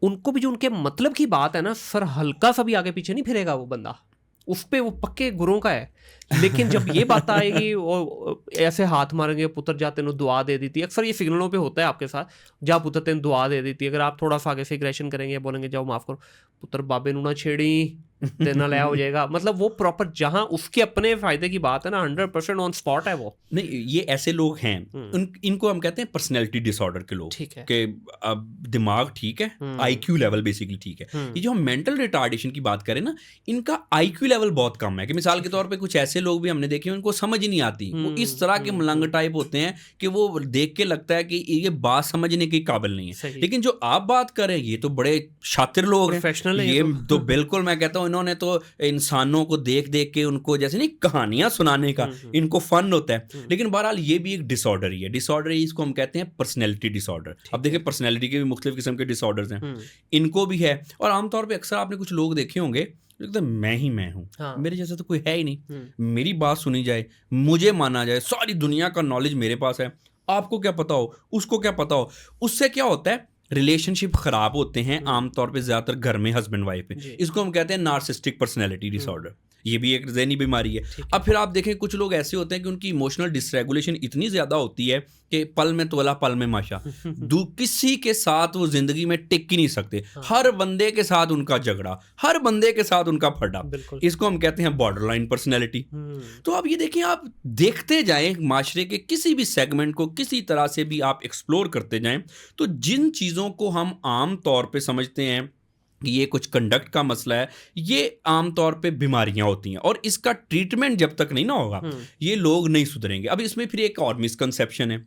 उनको भी जो उनके मतलब की बात है ना सर, हल्का सा भी आगे पीछे नहीं फिरेगा वो बंदा, उस पे वो पक्के गुरों का है। लेकिन जब ये बात आएगी वो ऐसे हाथ मारेंगे, पुत्र जाते ने दुआ दे दी थी। अक्सर ये सिग्नलों पे होता है आपके साथ, जा पुत्र तेन दुआ दे दी थी। अगर आप थोड़ा सा आगे से एग्रेशन करेंगे, बोलेंगे जाओ माफ करो पुत्र, बाबे नू ना छेड़ी, देना लया हो जाएगा। मतलब वो प्रॉपर जहां उसके अपने फायदे की बात है ना, 100% ऑन स्पॉट है वो। नहीं, ये ऐसे लोग हैं, इनको हम कहते हैं पर्सनैलिटी डिसऑर्डर के लोग। ठीक है कि अब दिमाग ठीक है, आईक्यू लेवल बेसिकली ठीक है। ये जो हम मेंटल रिटार्डेशन की बात करें ना, इनका आईक्यू लेवल बहुत कम है। कि मिसाल के तौर पे कुछ ऐसे लोग भी हमने देखे, उनको समझ ही नहीं आती। वो इस तरह के मलंग टाइप होते हैं कि वो देख के लगता है कि ये बात समझने के काबिल नहीं है। लेकिन जो आप बात करें, ये तो बड़े शातिर लोग हैं, प्रोफेशनल है ये तो बिल्कुल मैं कहता हूँ इन्होंने तो इंसानों को देख देख के उनको जैसे नहीं कहानियां सुनाने का इनको फन होता है। लेकिन बहरहाल ये भी एक डिसऑर्डर ही है। डिसऑर्डर इसको हम कहते हैं पर्सनैलिटी डिसऑर्डर। अब देखिए, पर्सनैलिटी के भी मुख्तलिफ किस्म के डिसऑर्डर्स हैं, इनको भी है। और आमतौर पर अक्सर आपने कुछ लोग देखे होंगे, एकदम मैं ही मैं हूँ, मेरे जैसा तो कोई है ही नहीं, मेरी बात सुनी जाए, मुझे माना जाए, सारी दुनिया का नॉलेज मेरे पास है, आपको क्या पता हो, उसको क्या पता हो। उससे क्या होता है, रिलेशनशिप खराब होते हैं आमतौर पे, ज्यादातर घर में हस्बैंड वाइफ में। इसको हम कहते हैं नार्सिसिस्टिक पर्सनैलिटी डिसऑर्डर। ये भी एक ज़हनी बीमारी है। अब फिर आप देखें, कुछ लोग ऐसे होते हैं कि उनकी इमोशनल डिसरेगुलेशन इतनी ज़्यादा होती है कि पल में तोला पल में माशा, किसी के साथ वो ज़िंदगी में टिक ही नहीं सकते। हर बंदे के साथ उनका झगड़ा, हर बंदे के साथ उनका फटा, इसको हम कहते हैं बॉर्डर लाइन पर्सनैलिटी। तो अब ये देखिए, आप देखते जाएं माशरे के किसी भी सेगमेंट को, किसी तरह से भी आप एक्सप्लोर करते जाएं, तो जिन चीज़ों को हम आम तौर पे समझते हैं कि ये कुछ कंडक्ट का मसला है, ये आमतौर पे बीमारियां होती हैं। और इसका ट्रीटमेंट जब तक नहीं ना होगा, ये लोग नहीं सुधरेंगे। अब इसमें फिर एक और मिसकंसेप्शन है।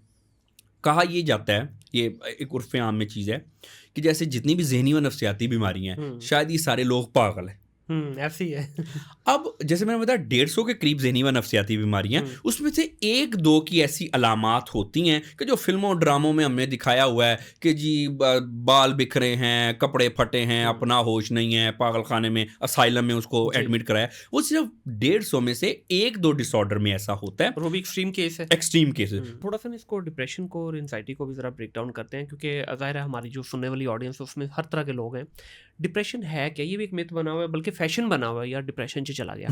कहा ये जाता है, ये एक उर्फ़े आम में चीज़ है कि जैसे जितनी भी ज़हनी व नफ्सियाती बीमारियां हैं, शायद ये सारे लोग पागल हैं। ऐसी है। अब जैसे मैंने बताया 150 के करीब ज़हनी व नफ्सियाती बीमारियां, उसमें से 1-2 की ऐसी अलामात होती हैं कि जो फिल्मों ड्रामों में हमने दिखाया हुआ है कि जी बाल बिखरे हैं, कपड़े फटे हैं, अपना होश नहीं है, पागल खाने में, असाइलम में उसको एडमिट कराया। वो सिर्फ 150 में से 1-2 डिसऑर्डर में ऐसा होता है, वो भी एक्सट्रीम केस है। Extreme cases. थोड़ा सा इसको डिप्रेशन को और एंजाइटी को भी ज़रा ब्रेक डाउन करते हैं, क्योंकि ज़ाहिर है हमारी जो सुनने वाली ऑडियंस है उसमें हर तरह के लोग हैं। डिप्रेशन है क्या? ये भी एक मिथ बना हुआ है, बल्कि फैशन बना हुआ है यार, डिप्रेशन से चला गया।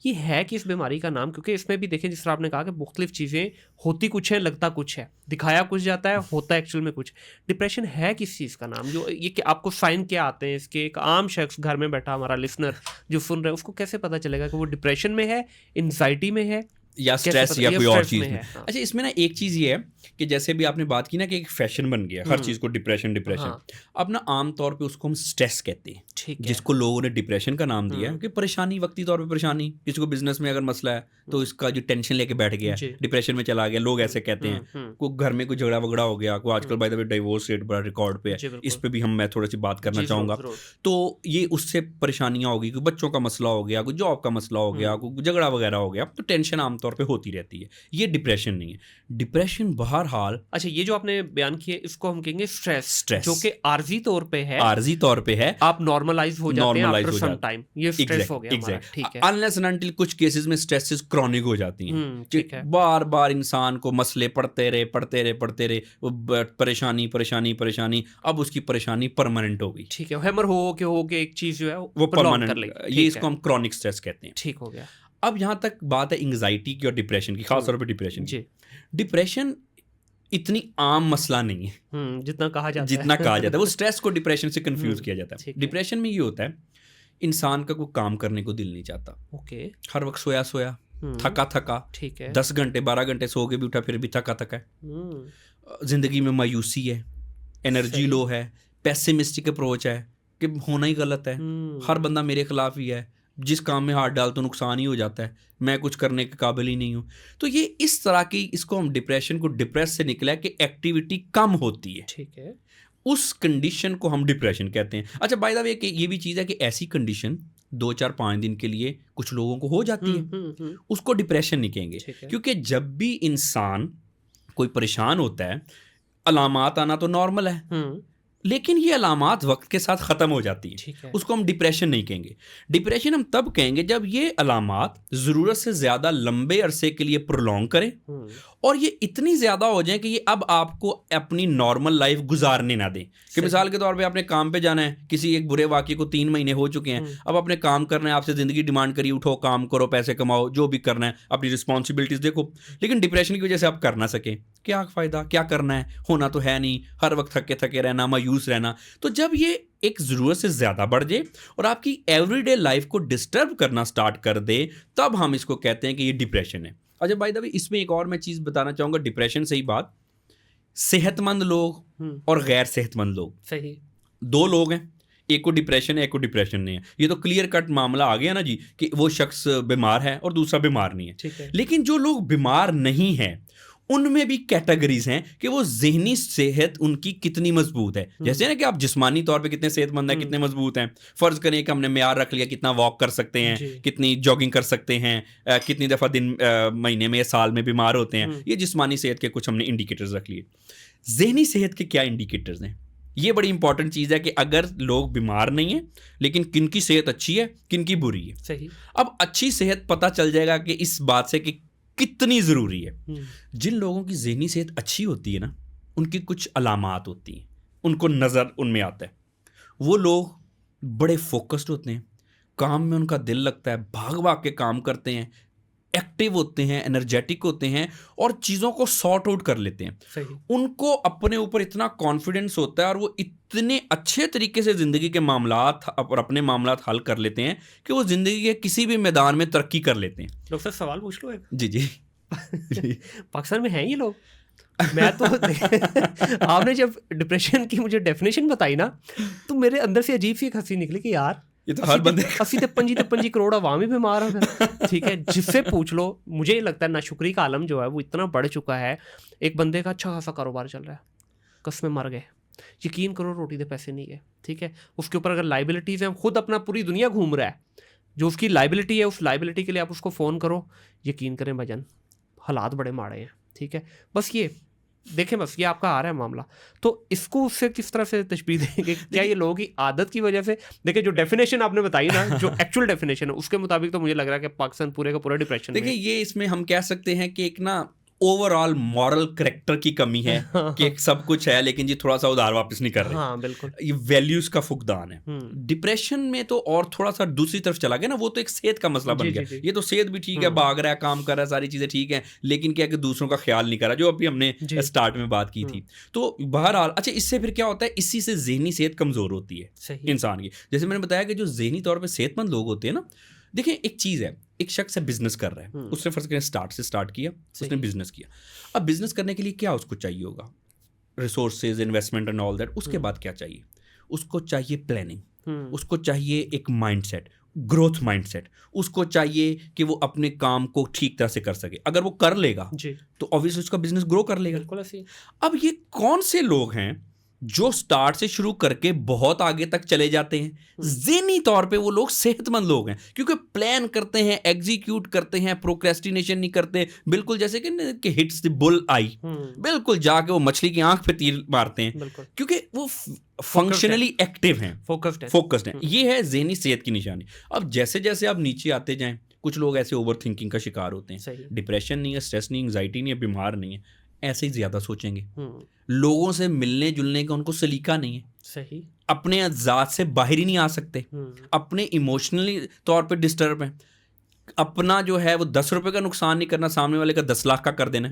ये है कि इस बीमारी का नाम, क्योंकि इसमें भी देखें जिस तरह आपने कहा कि मुख्तलिफ चीज़ें होती कुछ है, लगता कुछ है, दिखाया कुछ जाता है, होता है एक्चुअल में कुछ। डिप्रेशन है किस चीज़ का नाम? जो ये कि आपको साइन क्या आते हैं इसके? एक आम शख्स घर में बैठा हमारा लिसनर जो सुन रहे हैं उसको कैसे पता चलेगा कि वो डिप्रेशन में है, एंजाइटी में है, या स्ट्रेस या कोई और चीज़ में? हाँ। अच्छा, इसमें ना एक चीज़ ये है कि जैसे भी आपने बात की ना कि एक फैशन बन गया हर चीज़ को डिप्रेशन। हाँ। अब ना आम तौर पे उसको हम स्ट्रेस कहते हैं, ठीक है। जिसको लोगों ने डिप्रेशन का नाम दिया है कि परेशानी, वक्ती तौर पे परेशानी। किसी को बिजनेस में अगर मसला है तो इसका जो टेंशन लेके बैठ गया है, डिप्रेशन में चला गया, लोग ऐसे कहते हैं। कोई घर में कोई झगड़ा वगड़ा हो गया, कोई आजकल by the way divorce rate बड़ा रिकॉर्ड पे है, इस पे भी मैं थोड़ी सी बात करना चाहूँगा। तो ये उससे परेशानियाँ होगी, कोई बच्चों का मसला हो गया, कोई जॉब का मसला हो गया, कोई झगड़ा वगैरह हो गया, तो टेंशन आमतौर पर होती रहती है। ये डिप्रेशन नहीं है। डिप्रेशन बहरहाल, अच्छा, ये जो आपने बयान किया इसको हम कहेंगे स्ट्रेस, जो कि आर्जी तौर पे है, आप नॉर्मलाइज हो जाते हैं आफ्टर सम टाइम, ये स्ट्रेस हो गया हमारा। ठीक है। अनलेस एंड अनटिल कुछ केसेस में स्ट्रेसेस क्रॉनिक हो जाती हैं, ठीक है। बार बार इंसान को मसले पड़ते रहे, वो परेशानी, अब उसकी परेशानी परमानेंट हो गई। ठीक है, हैमर हो के एक चीज जो है वो परमानेंट, ये इसको हम क्रॉनिक स्ट्रेस कहते हैं। ठीक हो गया। अब यहाँ तक बात है एंग्जाइटी की और डिप्रेशन की, खासतौर पर डिप्रेशन की। डिप्रेशन इतनी आम मसला नहीं है जितना कहा जाता है। वो स्ट्रेस को डिप्रेशन से कंफ्यूज किया जाता है। डिप्रेशन में ये होता है इंसान का कोई काम करने को दिल नहीं चाहता, ओके, हर वक्त सोया थका, ठीक है, 10 घंटे 12 घंटे सो के भी उठा फिर भी थका है, जिंदगी में मायूसी है, एनर्जी लो है, पेसिमिस्टिक अप्रोच है कि होना ही गलत है, हर बंदा मेरे खिलाफ ही है, जिस काम में हाथ डाल तो नुकसान ही हो जाता है, मैं कुछ करने के काबिल ही नहीं हूँ। तो ये इस तरह की, इसको हम डिप्रेशन को डिप्रेस से निकला है कि एक्टिविटी कम होती है, ठीक है, उस कंडीशन को हम डिप्रेशन कहते हैं। अच्छा, बाय द वे ये भी चीज़ है कि ऐसी कंडीशन 2-4-5 दिन के लिए कुछ लोगों को हो जाती है, उसको डिप्रेशन नहीं कहेंगे, क्योंकि जब भी इंसान कोई परेशान होता है, अलामात आना तो नॉर्मल है, लेकिन ये अलामात वक्त के साथ ख़त्म हो जाती हैं, उसको हम डिप्रेशन नहीं कहेंगे। डिप्रेशन हम तब कहेंगे जब ये अलामात ज़रूरत से ज़्यादा लंबे अरसे के लिए प्रोलॉन्ग करें और ये इतनी ज़्यादा हो जाए कि ये अब आपको अपनी नॉर्मल लाइफ गुजारने ना दें। कि मिसाल के तौर पे आपने काम पे जाना है, किसी एक बुरे वाक़े को 3 महीने हो चुके हैं, अब अपने काम करना है, आपसे ज़िंदगी डिमांड करी, उठो काम करो, पैसे कमाओ, जो भी करना है, अपनी रिस्पॉन्सिबिलिटीज़ देखो, लेकिन डिप्रेशन की वजह से आप कर ना सकें, क्या फ़ायदा, क्या करना है, होना तो है नहीं, हर वक्त थके रहना, मायूस रहना। तो जब ये एक ज़रूरत से ज़्यादा बढ़ जाए और आपकी एवरीडे लाइफ को डिस्टर्ब करना स्टार्ट कर दे, तब हम इसको कहते हैं कि ये डिप्रेशन है। अच्छा, बाय द वे इसमें एक और मैं चीज़ बताना चाहूँगा डिप्रेशन से ही बात, सेहतमंद लोग और गैर सेहतमंद लोग, सही 2 लोग हैं, एक को डिप्रेशन है, एक को डिप्रेशन नहीं है। ये तो क्लियर कट मामला आ गया ना जी कि वो शख्स बीमार है और दूसरा बीमार नहीं है। लेकिन जो लोग बीमार नहीं हैं उनमें भी कैटेगरीज हैं कि वो ज़हनी सेहत उनकी कितनी मजबूत है। जैसे ना कि आप जिस्मानी तौर पे कितने सेहतमंद हैं, कितने मजबूत हैं। फ़र्ज़ करें कि हमने मेयार रख लिया, कितना वॉक कर सकते हैं, कितनी जॉगिंग कर सकते हैं, कितनी दफ़ा दिन महीने में या साल में बीमार होते हैं। ये जिस्मानी सेहत के कुछ हमने इंडिकेटर्स रख लिए। ज़हनी सेहत के क्या इंडिकेटर्स हैं? ये बड़ी इंपॉर्टेंट चीज़ है कि अगर लोग बीमार नहीं हैं लेकिन किनकी सेहत अच्छी है, किनकी बुरी है। सही। अब अच्छी सेहत पता चल जाएगा कि इस बात से कि कितनी ज़रूरी है। जिन लोगों की ज़हनी सेहत अच्छी होती है ना, उनकी कुछ अलामात होती हैं, उनको नज़र उनमें आता है। वो लोग बड़े फोकस्ड होते हैं, काम में उनका दिल लगता है, भाग भाग के काम करते हैं, एक्टिव होते हैं, एनर्जेटिक होते हैं और चीज़ों को सॉर्ट आउट कर लेते हैं। सही। उनको अपने ऊपर इतना कॉन्फिडेंस होता है और वो इतने अच्छे तरीके से ज़िंदगी के मामलात और अपने मामलात हल कर लेते हैं कि वो ज़िंदगी के किसी भी मैदान में तरक्की कर लेते हैं। डॉक्टर साहब सवाल पूछ लो एक। जी पाकिस्तान में हैं ये लोग? मैं तो आपने जब डिप्रेशन की मुझे डेफिनेशन बताई ना, तो मेरे अंदर से अजीब सी एक हंसी निकली कि यार ये तो हर बंदे 80-53 करोड़ अवामी बीमार हो गए। ठीक है, जिससे पूछ लो, मुझे ये लगता है नाशुक्री का आलम जो है वो इतना बढ़ चुका है। एक बंदे का अच्छा खासा कारोबार चल रहा है, कसमें मर गए, यकीन करो रोटी दे पैसे नहीं है, ठीक है। उसके ऊपर अगर लाइबिलिटीज़ हैं, खुद अपना पूरी दुनिया घूम रहा है, जो उसकी लाइबिलिटी है उस लाइबिलिटी के लिए आप उसको फ़ोन करो, यकीन करें भजन हालात बड़े माड़े हैं, ठीक है। बस ये देखें, बस ये आपका आ रहा है मामला, तो इसको उससे किस तरह से तशबीह देंगे? क्या ये लोगों की आदत की वजह से? देखिए जो डेफिनेशन आपने बताई ना, जो एक्चुअल डेफिनेशन है उसके मुताबिक तो मुझे लग रहा है कि पाकिस्तान पूरे का पूरा डिप्रेशन में देखिए ये इसमें हम कह सकते हैं कि एक ना ओवरऑल मॉरल करेक्टर की कमी है कि एक सब कुछ है लेकिन जी थोड़ा सा उधार वापस नहीं कर रहे। हाँ बिल्कुल, ये वैल्यूज का फुकदान है। डिप्रेशन में तो और थोड़ा सा दूसरी तरफ चला गया ना, वो तो एक सेहत का मसला बन गया। ये तो सेहत भी ठीक है, भाग रहा है, काम कर रहा है, सारी चीजें ठीक है, लेकिन क्या कि दूसरों का ख्याल नहीं कर रहा, जो अभी हमने स्टार्ट में बात की थी। तो बहरहाल अच्छा, इससे फिर क्या होता है, इसी से जहनी सेहत कमजोर होती है इंसान की। जैसे मैंने बताया कि जो जहनी तौर पर सेहतमंद लोग होते हैं ना, देखिए एक चीज़ है, एक शख्स है बिजनेस कर रहा है, उसने फर्ज करें स्टार्ट किया, उसने बिजनेस किया। अब बिजनेस करने के लिए क्या उसको चाहिए होगा, resources, investment and all that. उसके बाद क्या चाहिए, उसको चाहिए प्लानिंग, उसको चाहिए एक माइंडसेट, ग्रोथ माइंडसेट, उसको चाहिए कि वो अपने काम को ठीक तरह से कर सके। अगर वो कर लेगा तो ऑब्वियसली उसका बिजनेस ग्रो कर लेगा। अब ये कौन से लोग हैं जो स्टार्ट से शुरू करके बहुत आगे तक चले जाते हैं? ज़हनी तौर पे वो लोग सेहतमंद लोग हैं, क्योंकि प्लान करते हैं, एग्जीक्यूट करते हैं, प्रोक्रेस्टिनेशन नहीं करते। बिल्कुल जैसे कि हिट्स द बुल आई, बिल्कुल जाके वो मछली की आंख पे तीर मारते हैं, क्योंकि वो फंक्शनली एक्टिव हैं, फोकस्ड हैं। ये है ज़हनी सेहत की निशानी। अब जैसे जैसे आप नीचे आते जाएं, कुछ लोग ऐसे ओवर थिंकिंग का शिकार होते हैं। डिप्रेशन नहीं है, स्ट्रेस नहीं, एंग्जाइटी नहीं है, बीमार नहीं है, ऐसे ही ज़्यादा सोचेंगे, लोगों से मिलने जुलने का उनको सलीका नहीं है, सही, अपने ज़ात से बाहर ही नहीं आ सकते, अपने इमोशनली तौर पे डिस्टर्ब हैं, अपना जो है वो 10 रुपए का नुकसान नहीं करना, सामने वाले का 10 लाख का कर देना।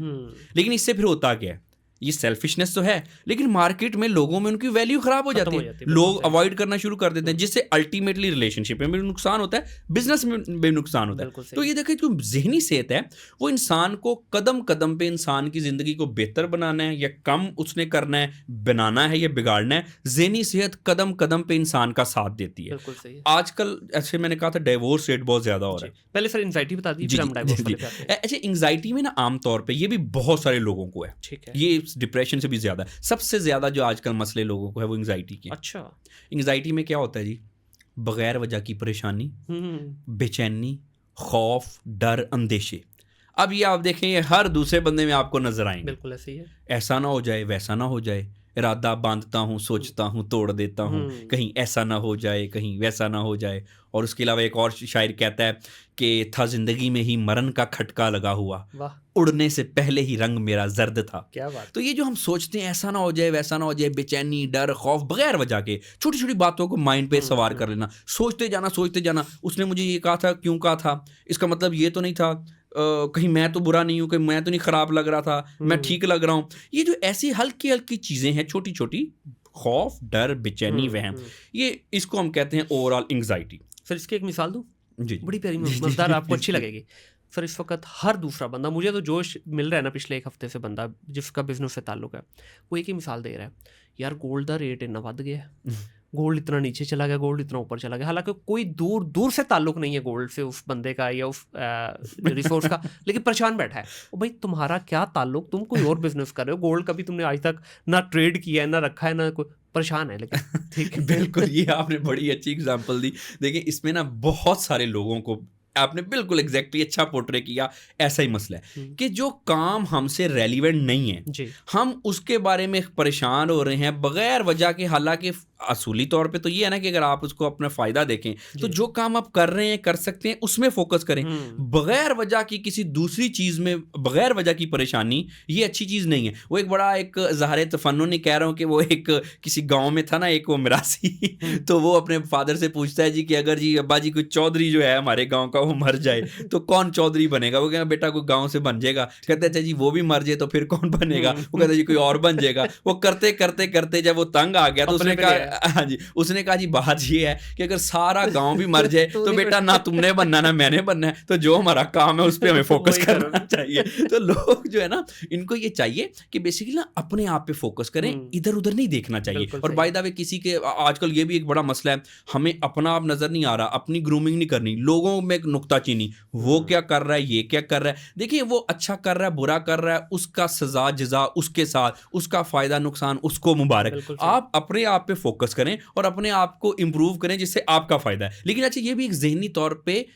लेकिन इससे फिर होता क्या है, ये सेल्फिशनेस तो है, लेकिन मार्केट में लोगों में उनकी वैल्यू खराब हो जाती है, लोग अवॉइड करना शुरू कर देते हैं, जिससे अल्टीमेटली रिलेशनशिप में भी नुकसान होता है, बिजनेस में भी नुकसान होता है। तो ये देखिए जो जहनी सेहत है वो इंसान को कदम कदम पे इंसान की जिंदगी को बेहतर बनाना है या कम उसने करना है, बनाना है या बिगाड़ना है। जहनी सेहत कदम कदम पे इंसान का साथ देती है। आजकल ऐसे मैंने कहा था डाइवोर्स रेट बहुत ज्यादा हो रहा है। पहले सर एंजाइटी बता दीजिए। अच्छा, एंजाइटी में ना आमतौर पर ये भी बहुत सारे लोगों को है, ये डिप्रेशन से भी ज्यादा, सबसे ज्यादा जो आजकल मसले लोगों को है वो एंजाइटी के। अच्छा, एंजाइटी में क्या होता है जी, बगैर वजह की परेशानी, बेचैनी, खौफ, डर, अंदेशे। अब ये आप देखें, ये हर दूसरे बंदे में आपको नजर आएंगे। बिल्कुल ऐसे ही है, ऐसा ना हो जाए, वैसा ना हो जाए, इरादा बांधता हूँ, सोचता हूँ, तोड़ देता हूँ, कहीं ऐसा ना हो जाए, कहीं वैसा ना हो जाए। और उसके अलावा एक और शायर कहता है कि था जिंदगी में ही मरण का खटका लगा हुआ, उड़ने से पहले ही रंग मेरा जर्द था। क्या बात। तो ये जो हम सोचते हैं ऐसा ना हो जाए, वैसा ना हो जाए, बेचैनी, डर, खौफ, बगैर वजह के छोटी छोटी बातों को माइंड पे सवार कर लेना, सोचते जाना, उसने मुझे ये कहा था, क्यों कहा था, इसका मतलब ये तो नहीं था, कहीं मैं तो बुरा नहीं हूँ, कहीं मैं तो नहीं खराब लग रहा था, मैं ठीक लग रहा हूँ। ये जो ऐसी हल्की हल्की चीज़ें हैं, छोटी छोटी, खौफ, डर, बेचैनी, वहम, ये इसको हम कहते हैं ओवरऑल एंग्जाइटी। सर इसकी एक मिसाल दूँ जी, बड़ी प्यारी मज़ेदार, आपको अच्छी लगेगी। सर इस वक्त हर दूसरा बंदा, मुझे तो जोश मिल रहा है ना पिछले 1 हफ्ते से, बंदा जिसका बिजनेस से ताल्लुक है वो एक ही मिसाल दे रहा है, यार गोल्ड का रेट इतना बढ़ गया है, गोल्ड इतना नीचे चला गया, गोल्ड इतना ऊपर चला गया। हालांकि कोई दूर दूर से ताल्लुक नहीं है गोल्ड से उस बंदे का या उस रिसोर्स का, लेकिन परेशान बैठा है। ओ भाई तुम्हारा क्या ताल्लुक, तुम कोई और बिजनेस कर रहे हो, गोल्ड कभी तुमने आज तक ना ट्रेड किया है, ना रखा है, ना कोई, परेशान है लेकिन ठीक है। बिल्कुल, ये आपने बड़ी अच्छी एग्जांपल दी। देखिए इसमें ना बहुत सारे लोगों को आपने बिल्कुल एग्जैक्टली अच्छा पोर्ट्रे किया। ऐसा ही मसला है कि जो काम हमसे रेलिवेंट नहीं है, हम उसके बारे में परेशान हो रहे हैं बगैर वजह के। हालांकि असूली तौर पे तो ये है ना कि अगर आप उसको अपना फ़ायदा देखें तो जो काम आप कर रहे हैं, कर सकते हैं, उसमें फोकस करें। बगैर वजह की किसी दूसरी चीज़ में बगैर वजह की परेशानी, ये अच्छी चीज़ नहीं है। वो एक बड़ा एक ज़ाहिर तफन्नुन नहीं कह रहा हूँ कि वो एक किसी गाँव में था ना एक वो मिरासी तो वो अपने फादर से पूछता है जी कि अगर जी अब्बा जी कोई चौधरी जो है हमारे गाँव का वो मर जाए तो कौन चौधरी बनेगा? वो कहता बेटा कोई गाँव से बन जाएगा। कहते अच्छा जी वो भी मर जाए तो फिर कौन बनेगा? वो कहता जी कोई और बन जाएगा। वो करते करते करते जब वो तंग आ गया तो उसने कहा है। हाँ जी, उसने कहा जी बात ये है कि अगर सारा गांव भी मर जाए तो तो नहीं बेटा ना तुमने बनना ना मैंने बनना है, तो जो हमारा काम है उस पर हमें फोकस वही करना करो। चाहिए। तो लोग जो है ना, इनको ये चाहिए कि बेसिकली ना अपने आप पे फोकस करें, इधर उधर नहीं देखना चाहिए। बिल्कुल और सही। बाय द वे किसी के आजकल ये भी एक बड़ा मसला है, हमें अपना आप नजर नहीं आ रहा, अपनी ग्रूमिंग नहीं करनी, लोगों में नुक्ताचीनी, वो क्या कर रहा है, ये क्या कर रहा है। देखिए वो अच्छा कर रहा है, बुरा कर रहा है, उसका सजा जजा उसके साथ, उसका फायदा नुकसान उसको मुबारक। बिल्कुल सही। आप अपने आप पे फोकस करें और अपने आप को इंप्रूव करें जिससे आपका फायदा है। लेकिन अच्छा ये भी एक जहनी तौर पे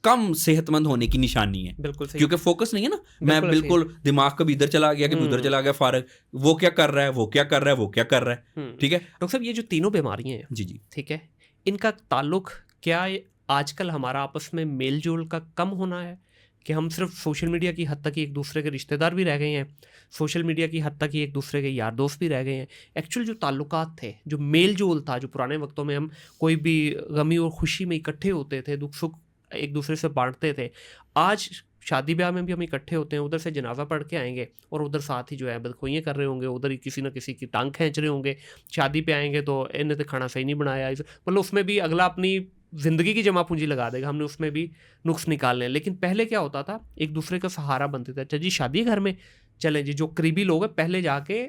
कम सेहतमंद होने की निशानी है, बिल्कुल सही। क्योंकि फोकस नहीं है ना, मैं बिल्कुल सही। बिल्कुल दिमाग कभी इधर चला गया कभी उधर चला गया, फारग, वो क्या कर रहा है, वो क्या कर रहा है, वो क्या कर रहा है। ठीक है डॉक्टर साहब, ये जो तीनों बीमारियां हैं, जी जी, ठीक है, इनका ताल्लुक क्या आजकल हमारा आपस में मेल जोल का कम होना है, कि हम सिर्फ सोशल मीडिया की हद तक ही एक दूसरे के रिश्तेदार भी रह गए हैं, सोशल मीडिया की हद तक ही एक दूसरे के यार दोस्त भी रह गए हैं। एक्चुअल जो ताल्लुकात थे, जो मेल जोल था, जो पुराने वक्तों में हम कोई भी गमी और खुशी में इकट्ठे होते थे, दुख सुख एक दूसरे से बांटते थे, आज शादी ब्याह में भी हम इकट्ठे होते हैं, उधर से जनाजा पढ़ के आएंगे और उधर साथ ही जो है बदखोइयाँ कर रहे होंगे, उधर ही किसी ना किसी की टांग खींच रहे होंगे। शादी पे आएंगे तो इन्हें तो खाना सही नहीं बनाया, मतलब उसमें भी अगला अपनी ज़िंदगी की जमा पूंजी लगा देगा, हमने उसमें भी नुक्स निकालने हैं। लेकिन पहले क्या होता था, एक दूसरे का सहारा बनते थे। अच्छा जी शादी घर में चलें जी, जो करीबी लोग हैं पहले जाके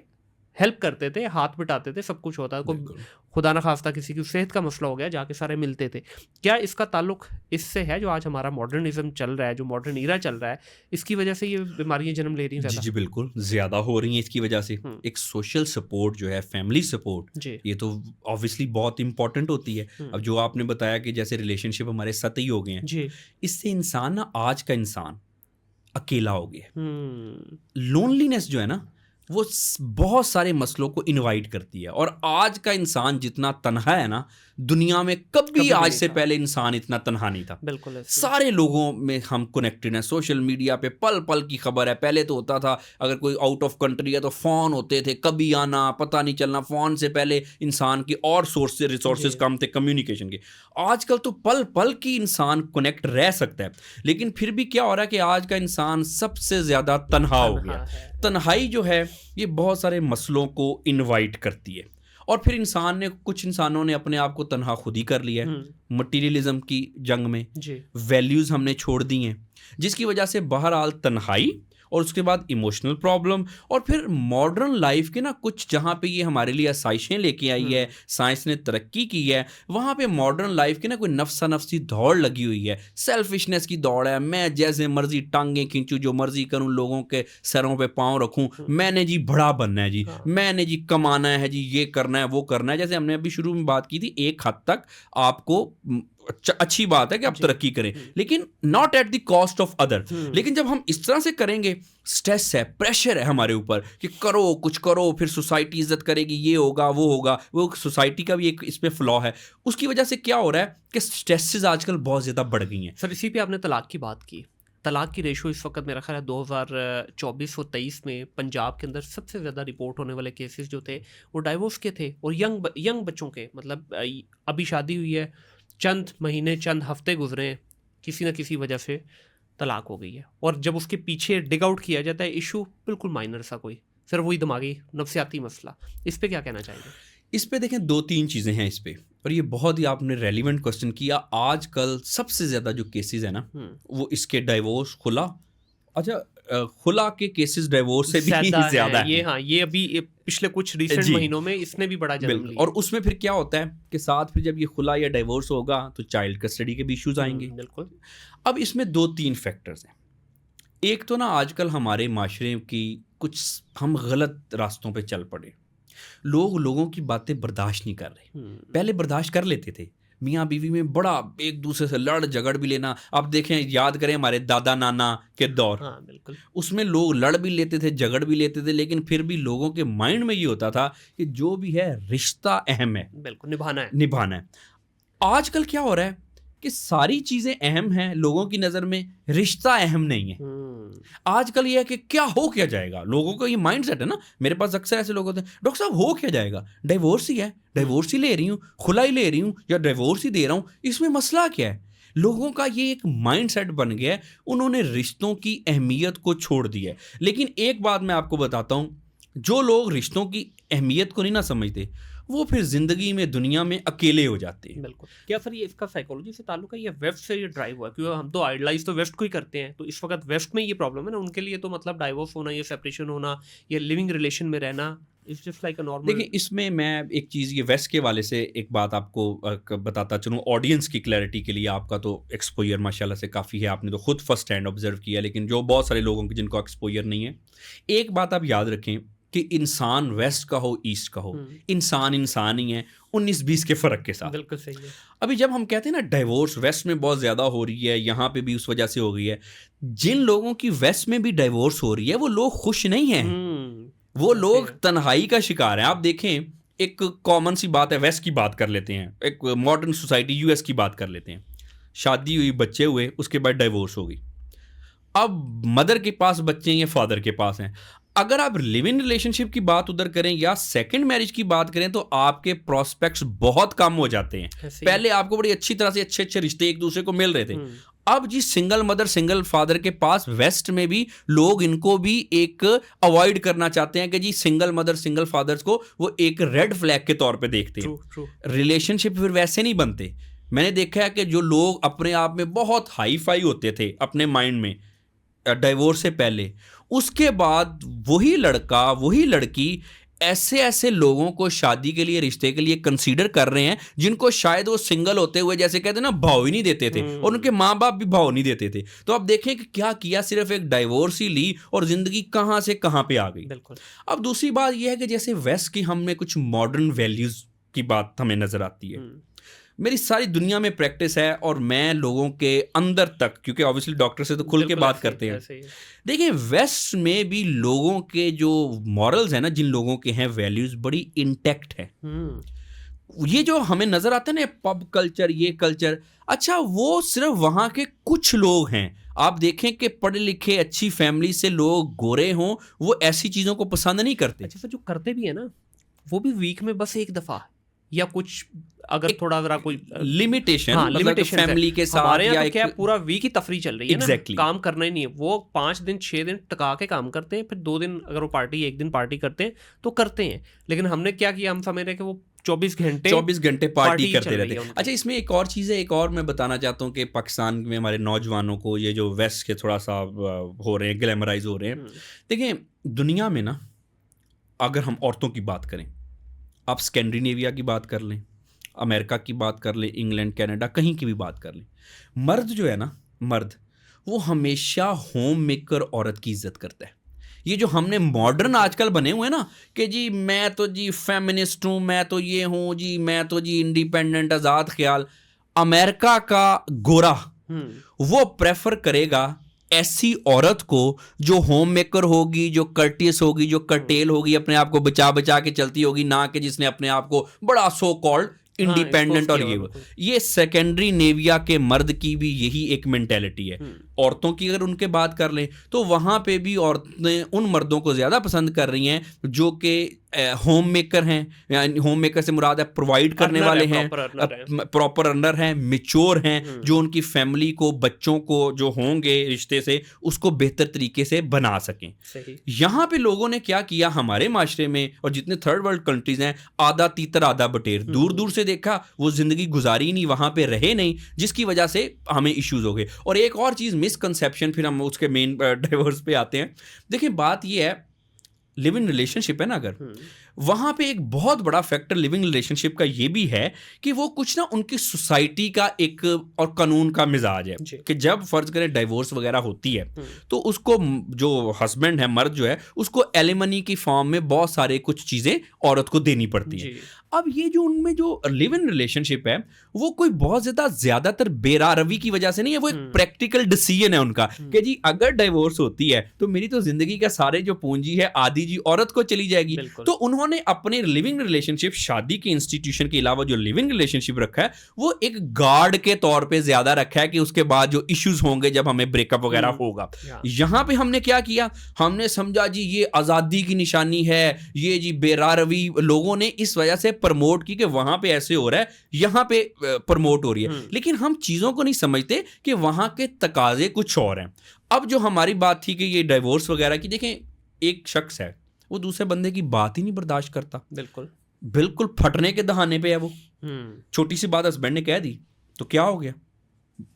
हेल्प करते थे, हाथ बटाते थे, सब कुछ होता था। कोई खुदा न खास्ता किसी की सेहत का मसला हो गया, जाके सारे मिलते थे। क्या इसका ताल्लुक इससे है जो आज हमारा मॉडर्निज्म चल रहा है, जो मॉडर्न ईरा चल रहा है, इसकी वजह से ये बीमारियां जन्म ले रही हैं जी ज़्यादा? जी बिल्कुल ज़्यादा हो रही हैं इसकी वजह से। एक सोशल सपोर्ट जो है, फैमिली सपोर्ट, जी। ये तो ऑब्वियसली बहुत इंपॉर्टेंट होती है। अब जो आपने बताया कि जैसे रिलेशनशिप हमारे सतही हो गए हैं, जी। इससे इंसान ना, आज का इंसान अकेला हो गया। हम्म। लोनलीनेस जो है ना, वो बहुत सारे मसलों को इनवाइट करती है। और आज का इंसान जितना तन्हा है ना, दुनिया में कभी कभी आज नहीं से था। पहले इंसान इतना तन्हा नहीं था। बिल्कुल ऐसे। सारे लोगों में हम कनेक्टेड हैं, सोशल मीडिया पे पल पल की खबर है। पहले तो होता था अगर कोई आउट ऑफ कंट्री है तो फ़ोन होते थे, कभी आना पता नहीं चलना। फ़ोन से पहले इंसान की और सोर्स से रिसोर्सेज जी। कम थे कम्युनिकेशन के। आजकल तो पल पल की इंसान कनेक्ट रह सकता है, लेकिन फिर भी क्या हो रहा है कि आज का इंसान सबसे ज़्यादा तन्हा हो तन्हा गया। है। तन्हाई जो है ये बहुत सारे मसलों को इनवाइट करती है। और फिर कुछ इंसानों ने अपने आप को तन्हा खुद ही कर लिया है मटीरियलिज्म की जंग में। जी। वैल्यूज़ हमने छोड़ दी हैं, जिसकी वजह से बहरहाल तन्हाई और उसके बाद इमोशनल प्रॉब्लम। और फिर मॉडर्न लाइफ के ना कुछ जहाँ पे ये हमारे लिए आसाइशें लेके आई है, साइंस ने तरक्की की है, वहाँ पे मॉडर्न लाइफ की ना कोई नफ्सा नफ्सी दौड़ लगी हुई है, सेल्फिशनेस की दौड़ है। मैं जैसे मर्जी टांगें खींचूं, जो मर्जी करूं, लोगों के सरों पे पाँव रखूं, मैंने जी बड़ा बनना है जी, मैंने जी कमाना है जी, ये करना है वो करना है। जैसे हमने अभी शुरू में बात की थी, एक हद तक आपको अच्छी बात है कि आप तरक्की करें, लेकिन not at the cost of other. लेकिन जब हम इस तरह से करेंगे, स्ट्रेस है, प्रेशर है हमारे ऊपर कि करो कुछ करो, फिर सोसाइटी इज्जत करेगी, ये होगा वो होगा। वो सोसाइटी का भी एक इसमें फ्लॉ है। उसकी वजह से क्या हो रहा है कि स्ट्रेसेस आजकल बहुत ज़्यादा बढ़ गई हैं। सर इसी पे आपने तलाक की बात की। तलाक की रेशो इस वक्त मेरा ख्याल है 2024 और 23 में पंजाब के अंदर सबसे ज़्यादा रिपोर्ट होने वाले केसेस जो थे वो डाइवोर्स के थे, और यंग बच्चों के। मतलब अभी शादी हुई है, चंद महीने चंद हफ्ते गुजरे हैं, किसी न किसी वजह से तलाक हो गई है। और जब उसके पीछे डिग आउट किया जाता है, इशू बिल्कुल माइनर सा, कोई सिर्फ वही दिमागी नफसियाती मसला। इस पे क्या कहना चाहेंगे? इस पे देखें, दो तीन चीज़ें हैं इस पे, और ये बहुत ही आपने रेलिवेंट क्वेश्चन किया। आजकल सबसे ज़्यादा जो केसेस है ना, वो इसके डाइवोर्स, खुला। अच्छा, खुला के केसेस डाइवोर्स से भी ज़्यादा है। ये हाँ, ये अभी पिछले कुछ रिसेंट महीनों में इसने भी बड़ा जन्म लिया। और उसमें फिर क्या होता है कि साथ फिर जब ये खुला या डाइवोर्स होगा तो चाइल्ड कस्टडी के भी इश्यूज आएंगे। बिल्कुल। अब इसमें दो तीन फैक्टर्स हैं। एक तो ना आजकल हमारे माशरे की कुछ हम गलत रास्तों पे चल पड़े। लोगों की बातें बर्दाश्त नहीं कर रहे। पहले बर्दाश्त कर लेते थे, मियाँ बीवी में बड़ा एक दूसरे से लड़ झगड़ भी लेना। अब देखें, याद करें हमारे दादा नाना के दौर, हाँ बिल्कुल, उसमें लोग लड़ भी लेते थे, झगड़ भी लेते थे, लेकिन फिर भी लोगों के माइंड में ये होता था कि जो भी है रिश्ता अहम है, बिल्कुल निभाना है। आजकल क्या हो रहा है कि सारी चीज़ें अहम हैं लोगों की नज़र में, रिश्ता अहम नहीं है। आजकल ये है कि क्या हो क्या जाएगा, लोगों का ये माइंड सेट है ना। मेरे पास अक्सर ऐसे लोग होते हैं, डॉक्टर साहब हो क्या जाएगा, डाइवोर्स ही है, डाइवोर्स ही ले रही हूँ, खुला ही ले रही हूँ, या डाइवोर्स ही दे रहा हूँ, इसमें मसला क्या है। लोगों का ये एक माइंड सेट बन गया है, उन्होंने रिश्तों की अहमियत को छोड़ दिया है। लेकिन एक बात मैं आपको बताता हूँ, जो लोग रिश्तों की अहमियत को नहीं ना समझते, वो फिर ज़िंदगी में दुनिया में अकेले हो जाते हैं। बिल्कुल। क्या सर ये इसका साइकोलॉजी से ताल्लुक है या वेस्ट से ये ड्राइव हुआ है? क्योंकि हम तो आइडलाइज तो वेस्ट को ही करते हैं, तो इस वक्त वेस्ट में ये प्रॉब्लम है ना, उनके लिए तो मतलब डाइवोर्स होना या सेपरेशन होना या लिविंग रिलेशन में रहना it's just like a normal. देखिए, इसमें मैं एक चीज़ ये वेस्ट के वाले से एक बात आपको बताता चलूँ ऑडियंस की क्लैरिटी के लिए। आपका तो एक्सपोजर माशाल्लाह से काफ़ी है, आपने तो खुद फर्स्ट हैंड ऑब्जर्व किया, लेकिन जो बहुत सारे लोगों की जिनको एक्सपोजर नहीं है, एक बात आप याद रखें कि इंसान वेस्ट का हो ईस्ट का हो, इंसान इंसान ही है 19-20 के फ़र्क के साथ। बिल्कुल सही है। अभी जब हम कहते हैं ना डाइवोर्स वेस्ट में बहुत ज़्यादा हो रही है, यहाँ पे भी उस वजह से हो गई है, जिन लोगों की वेस्ट में भी डाइवोर्स हो रही है वो लोग खुश नहीं हैं, वो लोग तन्हाई का शिकार हैं। आप देखें, एक कॉमन सी बात है, वेस्ट की बात कर लेते हैं, एक मॉडर्न सोसाइटी यूएस की बात कर लेते हैं। शादी हुई, बच्चे हुए, उसके बाद डाइवोर्स हो गई। अब मदर के पास बच्चे हैं या फादर के पास हैं। अगर आप लिव इन रिलेशनशिप की बात उधर करें या सेकंड मैरिज की बात करें तो आपके प्रोस्पेक्ट्स बहुत कम हो जाते हैं। पहले आपको बड़ी अच्छी तरह से अच्छे अच्छे रिश्ते एक दूसरे को मिल रहे थे। अब जी सिंगल मदर सिंगल फादर के पास वेस्ट में भी लोग इनको भी एक अवॉइड करना चाहते हैं कि जी सिंगल मदर सिंगल फादर्स को वो एक रेड फ्लैग के तौर पे देखते हैं। रिलेशनशिप फिर वैसे नहीं बनते। मैंने देखा है कि जो लोग अपने आप में बहुत हाई फाई होते थे अपने माइंड में डाइवोर्स से पहले, उसके बाद वही लड़का वही लड़की ऐसे ऐसे लोगों को शादी के लिए रिश्ते के लिए कंसीडर कर रहे हैं जिनको शायद वो सिंगल होते हुए जैसे कहते हैं ना भाव ही नहीं देते थे, और उनके माँ बाप भी भाव नहीं देते थे। तो आप देखें कि क्या किया, सिर्फ एक डाइवोर्स ही ली और जिंदगी कहाँ से कहाँ पे आ गई। बिल्कुल। अब दूसरी बात यह है कि जैसे वेस्ट की हमें कुछ मॉडर्न वैल्यूज की बात हमें नजर आती है। मेरी सारी दुनिया में प्रैक्टिस है और मैं लोगों के अंदर तक, क्योंकि ऑब्वियसली डॉक्टर से तो खुल के बात करते हैं। देखिए, वेस्ट में भी लोगों के जो मॉरल्स हैं ना, जिन लोगों के हैं वैल्यूज बड़ी इंटैक्ट है। ये जो हमें नजर आते हैं ना पब कल्चर, ये कल्चर, अच्छा वो सिर्फ वहाँ के कुछ लोग हैं। आप देखें कि पढ़े लिखे अच्छी फैमिली से लोग गोरे हों, वो ऐसी चीज़ों को पसंद नहीं करते। अच्छा, जो करते भी है ना वो भी वीक में बस एक दफ़ा या कुछ अगर थोड़ा ज़रा कोई लिमिटेशन, हाँ, लिमिटेशन फैमिली के साथ हमारे यहाँ या तो क्या पूरा वीक ही तफरी चल रही है exactly. ना, काम करना ही नहीं है। वो 5 दिन 6 दिन टका के काम करते हैं, फिर 2 दिन अगर वो पार्टी 1 दिन पार्टी करते हैं तो करते हैं। लेकिन हमने क्या किया, हम समझ रहे हैं कि वो 24 घंटे पार्टी करते रहते हैं। अच्छा, इसमें एक और चीज़ है, एक और मैं बताना चाहता हूँ कि पाकिस्तान में हमारे नौजवानों को ये जो वेस्ट के थोड़ा सा हो रहे हैं, ग्लैमराइज हो रहे हैं। देखिए, दुनिया में ना अगर हम औरतों की बात करें, आप स्कैंडिनेविया की बात कर लें, अमेरिका की बात कर लें, इंग्लैंड कनाडा कहीं की भी बात कर लें, मर्द जो है ना, मर्द वो हमेशा होम मेकर औरत की इज्जत करता है। ये जो हमने मॉडर्न आजकल बने हुए हैं ना कि जी मैं तो जी फेमिनिस्ट हूँ, मैं तो ये हूँ जी, मैं तो जी इंडिपेंडेंट आज़ाद ख्याल, अमेरिका का गोरा वो प्रेफर करेगा ऐसी औरत को जो होम मेकर होगी, जो कर्टियस होगी, जो कर्टेल होगी, अपने आप को बचा बचा के चलती होगी, ना कि जिसने अपने आप को बड़ा सो कॉल्ड इंडिपेंडेंट और ये सेकेंडरी नेविया के मर्द की भी यही एक मेंटेलिटी है। औरतों की अगर उनके बात कर लें तो वहाँ पे भी औरतें उन मर्दों को ज़्यादा पसंद कर रही हैं जो कि होम मेकर हैं, यानी होम मेकर से मुराद है प्रोवाइड करने वाले हैं, प्रॉपर अर्नर हैं, मैच्योर हैं, जो उनकी फैमिली को, बच्चों को जो होंगे रिश्ते से उसको बेहतर तरीके से बना सकें। यहाँ पे लोगों ने क्या किया हमारे माशरे में और जितने थर्ड वर्ल्ड कंट्रीज हैं, आधा तीतर आधा बटेर, दूर दूर से देखा, वो जिंदगी गुजारी नहीं, वहाँ पे रहे नहीं, जिसकी वजह से हमें इश्यूज हो गए। और एक और चीज़ मिसकंसेप्शन, फिर हम उसके मेन डाइवोर्स पे आते हैं। देखिए, बात ये है, लिव इन रिलेशनशिप है ना, अगर वहाँ पे एक बहुत बड़ा फैक्टर लिविंग रिलेशनशिप का ये भी है कि वो कुछ ना उनकी सोसाइटी का एक और कानून का मिजाज है कि जब फर्ज करें डाइवोर्स वगैरह होती है तो उसको जो हस्बैंड है, मर्द जो है, उसको एलिमनी की फॉर्म में बहुत सारे कुछ चीज़ें औरत को देनी पड़ती है। अब ये जो उनमें जो लिव इन रिलेशनशिप है वो कोई बहुत ज़्यादातर बेरारवी की वजह से नहीं है, वो एक प्रैक्टिकल डिसीजन है उनका कि जी अगर डाइवोर्स होती है तो मेरी तो जिंदगी का सारे जो पूंजी है आधी जी औरत को चली जाएगी। तो उन्होंने अपने लिविंग रिलेशनशिप, शादी के इंस्टीट्यूशन के अलावा जो लिविंग रिलेशनशिप रखा है वो एक गार्ड के तौर पे ज्यादा रखा है कि उसके बाद जो इश्यूज होंगे जब हमें ब्रेकअप वगैरह होगा। यहां पे हमने क्या किया, हमने समझा जी ये आजादी की निशानी है, ये जी बेरारवी लोगों ने इस वजह से प्रमोट की कि वहां पे ऐसे हो रहा है, यहां पे प्रमोट हो रही है। लेकिन हम चीजों को नहीं समझते कि वहां के तकाजे कुछ और हैं। अब जो हमारी बात थी कि ये डाइवोर्स वगैरह की, देखें एक शख्स है वो दूसरे बंदे की बात ही नहीं बर्दाश्त करता। बिल्कुल, बिल्कुल फटने के दहाने पे है वो। हम्म, छोटी सी बात हस्बैंड ने कह दी तो क्या हो गया,